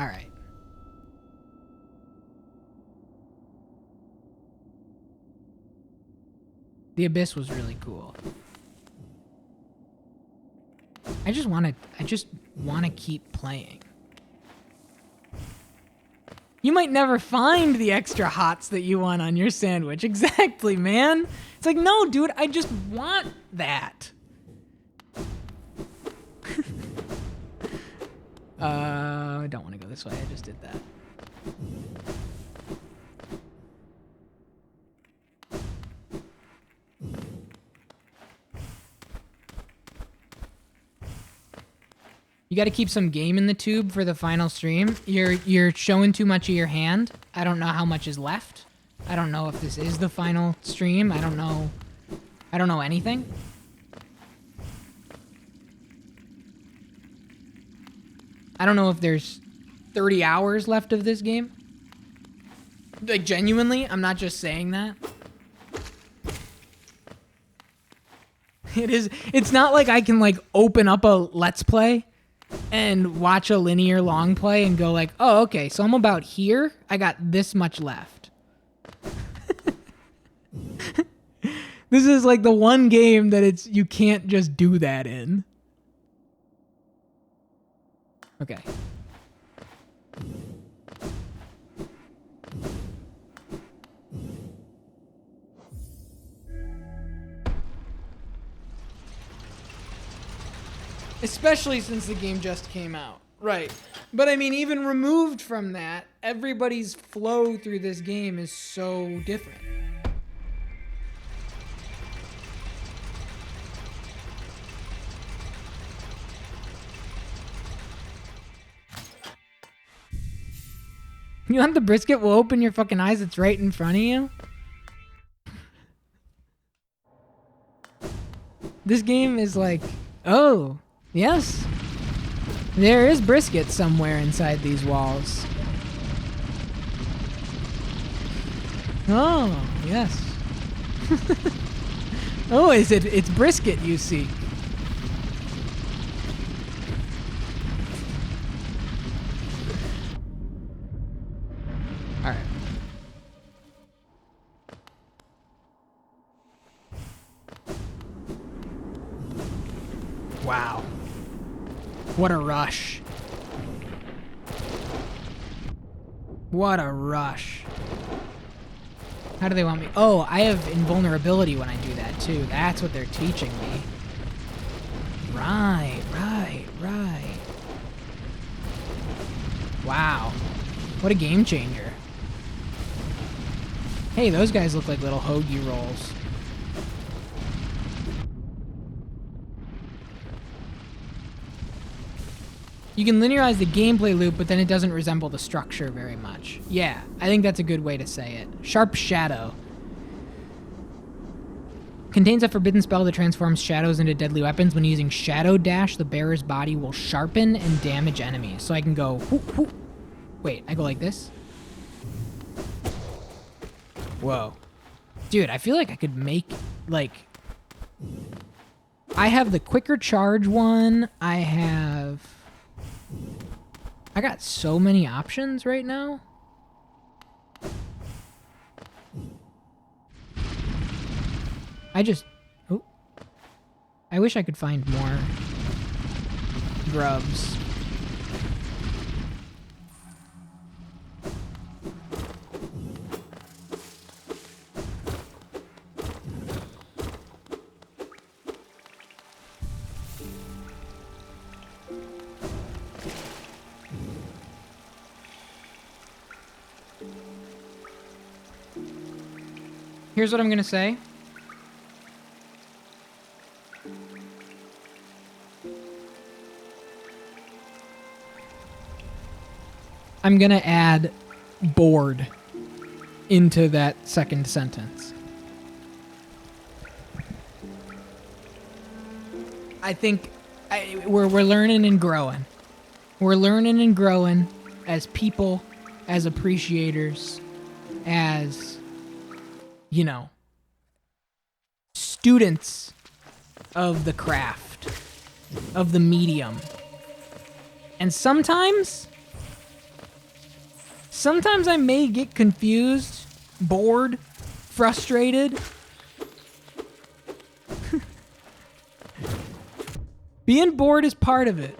All right. The Abyss was really cool. I just want to keep playing. You might never find the extra hots that you want on your sandwich. Exactly, man. It's like, no, dude, I just want that. I don't want to go this way. I just did that. You got to keep some game in the tube for the final stream. You're showing too much of your hand. I don't know how much is left. I don't know if this is the final stream. I don't know. I don't know anything. I don't know if there's 30 hours left of this game. Like, genuinely, I'm not just saying that. It's not like I can, like, open up a Let's Play and watch a linear long play and go like, oh, okay, so I'm about here. I got this much left. This is like the one game that you can't just do that in. Okay. Especially since the game just came out. Right. But I mean, even removed from that, everybody's flow through this game is so different. You want the brisket will open your fucking eyes? It's right in front of you. This game is like, oh, yes. There is brisket somewhere inside these walls. Oh, yes. Oh, it's brisket you seek. All right. Wow. What a rush. What a rush. How do they want me? Oh, I have invulnerability when I do that too. That's what they're teaching me. Right. Wow. What a game changer. Hey, those guys look like little hoagie rolls. You can linearize the gameplay loop, but then it doesn't resemble the structure very much. Yeah, I think that's a good way to say it. Sharp Shadow. Contains a forbidden spell that transforms shadows into deadly weapons. When using Shadow Dash, the bearer's body will sharpen and damage enemies. So I can go... whoop, whoop. Wait, I go like this? Whoa. Dude, I feel like I could make, like... I have the quicker charge one. I got so many options right now. Oh. I wish I could find more grubs. Here's what I'm gonna say. I'm gonna add bored into that second sentence. I think we're learning and growing. We're learning and growing as people, as appreciators, as, you know, students of the craft, of the medium. And sometimes I may get confused, bored, frustrated. Being bored is part of it.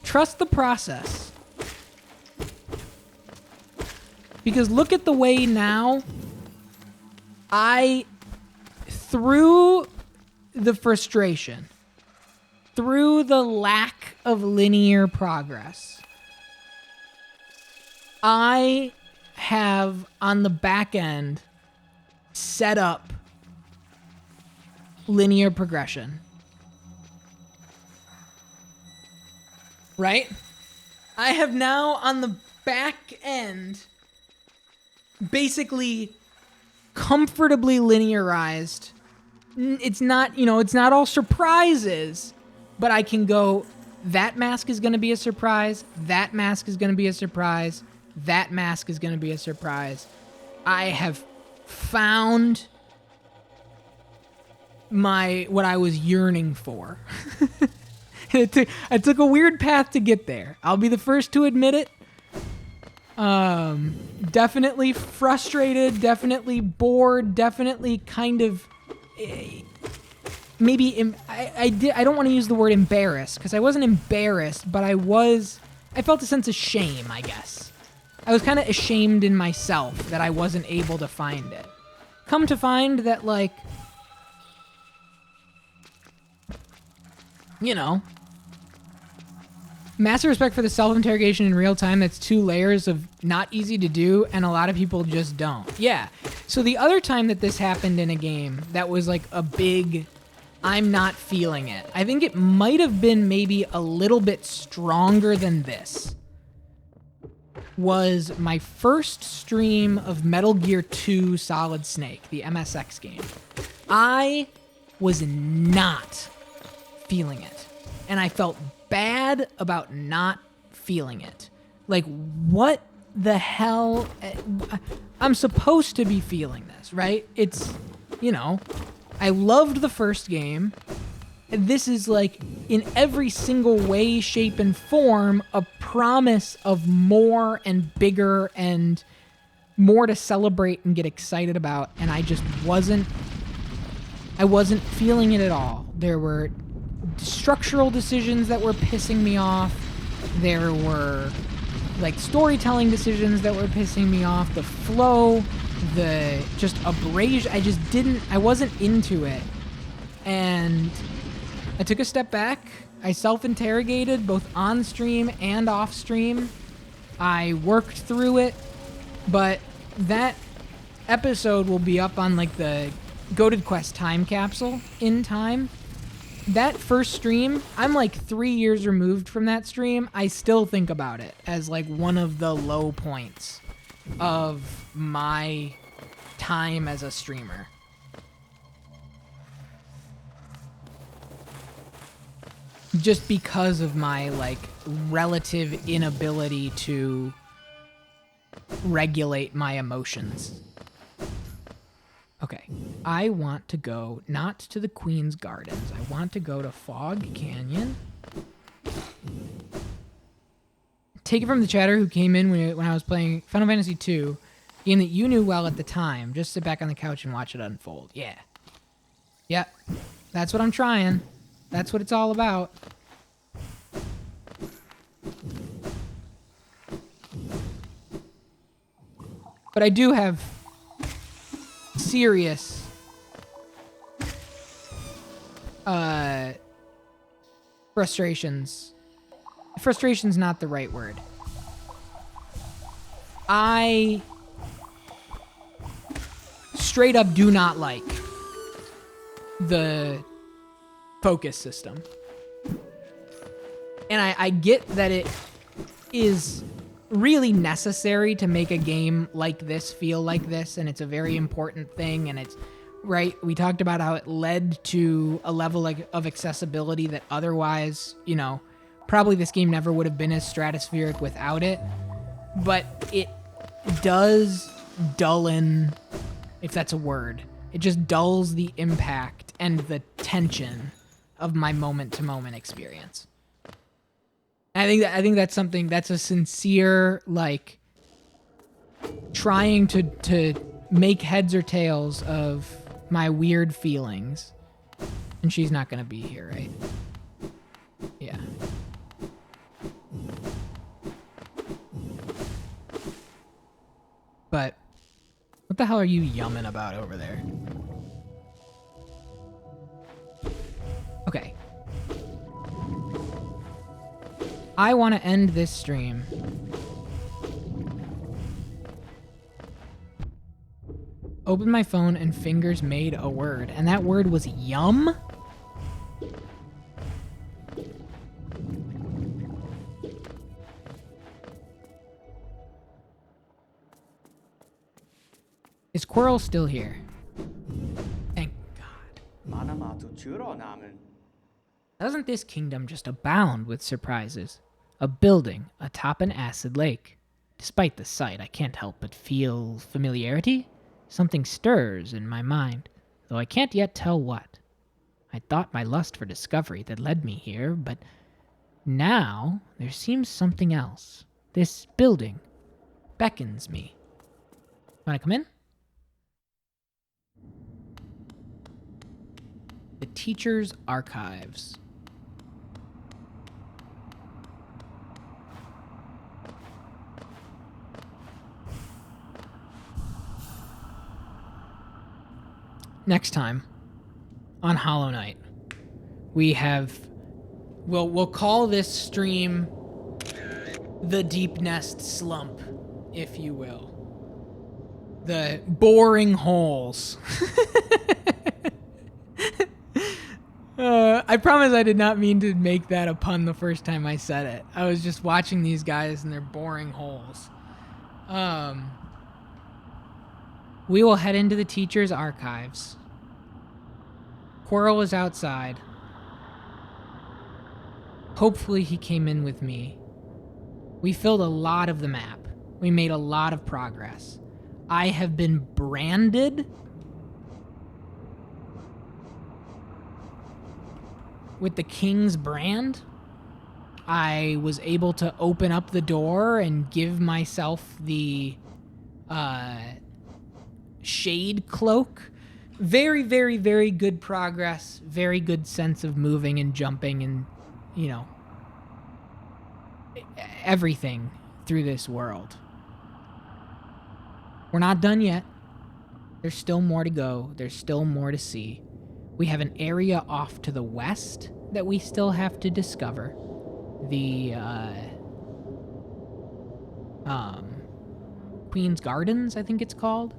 Trust the process. Because look at the way now through the frustration, through the lack of linear progress, I have on the back end set up linear progression. Right? I have now on the back end basically comfortably linearized. It's not, it's not all surprises, but I can go, that mask is going to be a surprise, that mask is going to be a surprise, that mask is going to be a surprise. I have found what I was yearning for. I took a weird path to get there. I'll be the first to admit it. Definitely frustrated, definitely bored, definitely kind of maybe I don't want to use the word embarrassed, because I wasn't embarrassed, but I felt a sense of shame, I guess. I was kind of ashamed in myself that I wasn't able to find it. Come to find that, like, massive respect for the self-interrogation in real time. That's 2 layers of not easy to do, and a lot of people just don't. Yeah. So the other time that this happened in a game that was like a big, I'm not feeling it, I think it might have been maybe a little bit stronger than this, was my first stream of Metal Gear 2 Solid Snake, the MSX game. I was not feeling it, and I felt bad about not feeling it. Like, what the hell? I'm supposed to be feeling this, right? It's, I loved the first game. This is like, in every single way, shape, and form, a promise of more and bigger and more to celebrate and get excited about, and I just wasn't feeling it at all. There were structural decisions that were pissing me off. There were like storytelling decisions that were pissing me off. The flow, the just abrasion, I wasn't into it. And I took a step back. I self-interrogated both on stream and off stream. I worked through it, but that episode will be up on like the Goated Quest time capsule in time. That first stream, I'm like 3 years removed from that stream. I still think about it as like one of the low points of my time as a streamer. Just because of my like relative inability to regulate my emotions. Okay, I want to go not to the Queen's Gardens. I want to go to Fog Canyon. Take it from the chatter who came in when I was playing Final Fantasy II, game that you knew well at the time. Just sit back on the couch and watch it unfold. Yeah. Yep. That's what I'm trying. That's what it's all about. But I do have serious frustrations. Frustration's not the right word. I straight up do not like the focus system. And I get that it is really necessary to make a game like this feel like this, and it's a very important thing, and it's right. We talked about how it led to a level of accessibility that otherwise, probably this game never would have been as stratospheric without it. But it does dullen, if that's a word, it just dulls the impact and the tension of my moment-to-moment experience. I think that's something that's a sincere, like, trying to make heads or tails of my weird feelings. And she's not gonna be here, right? Yeah. But what the hell are you yumming about over there? Okay. I want to end this stream opened my phone and fingers made a word, and that word was yum. Is Quirrell still here? Thank God. Doesn't this kingdom just abound with surprises? A building atop an acid lake. Despite the sight, I can't help but feel familiarity. Something stirs in my mind, though I can't yet tell what. I thought my lust for discovery that led me here, but now there seems something else. This building beckons me. Want to come in? The Teacher's Archives. Next time on Hollow Knight, we'll call this stream the Deep Nest Slump, if you will. The boring holes. I promise I did not mean to make that a pun the first time I said it. I was just watching these guys and their boring holes. We will head into the Teacher's Archives. Quirrell is outside. Hopefully he came in with me. We filled a lot of the map. We made a lot of progress. I have been branded with the King's brand. I was able to open up the door and give myself the shade cloak. Very, very, very good progress. Very good sense of moving and jumping and, you know, everything through this world. We're not done yet. There's still more to go. There's still more to see. We have an area off to the west that we still have to discover. The Queen's Gardens, I think it's called.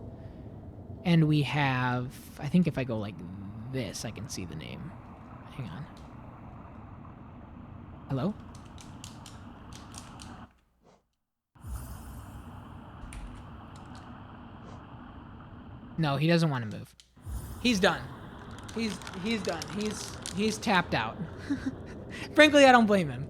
And we have, I think if I go like this, I can see the name. Hang on. Hello? No, he doesn't want to move. He's done. He's done. He's tapped out. Frankly, I don't blame him.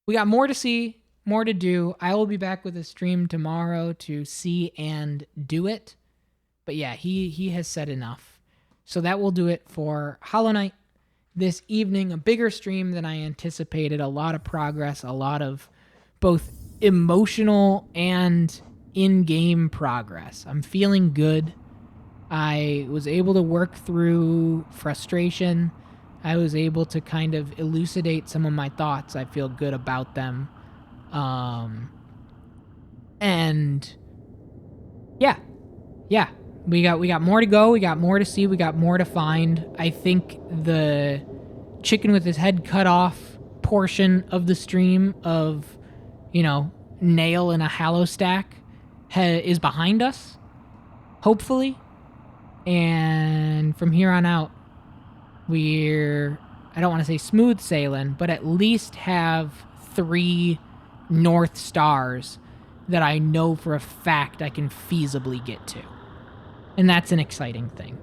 We got more to see, more to do. I will be back with a stream tomorrow to see and do it. But yeah, he has said enough. So that will do it for Hollow Knight this evening. A bigger stream than I anticipated. A lot of progress, a lot of both emotional and in-game progress. I'm feeling good. I was able to work through frustration. I was able to kind of elucidate some of my thoughts. I feel good about them. And yeah. We got more to go. We got more to see. We got more to find. I think the chicken with his head cut off portion of the stream of, nail in a hallow stack is behind us, hopefully. And from here on out, I don't want to say smooth sailing, but at least have 3 North Stars that I know for a fact I can feasibly get to. And that's an exciting thing.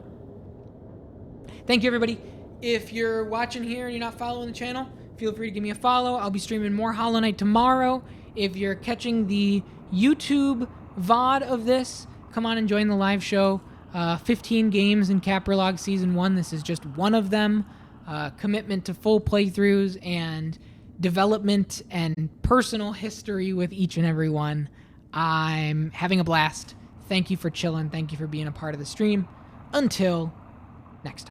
Thank you, everybody. If you're watching here and you're not following the channel, feel free to give me a follow. I'll be streaming more Hollow Knight tomorrow. If you're catching the YouTube VOD of this, come on and join the live show. 15 games in Caprolog Season 1. This is just one of them. Commitment to full playthroughs and development and personal history with each and every one. I'm having a blast. Thank you for chilling. Thank you for being a part of the stream. Until next time.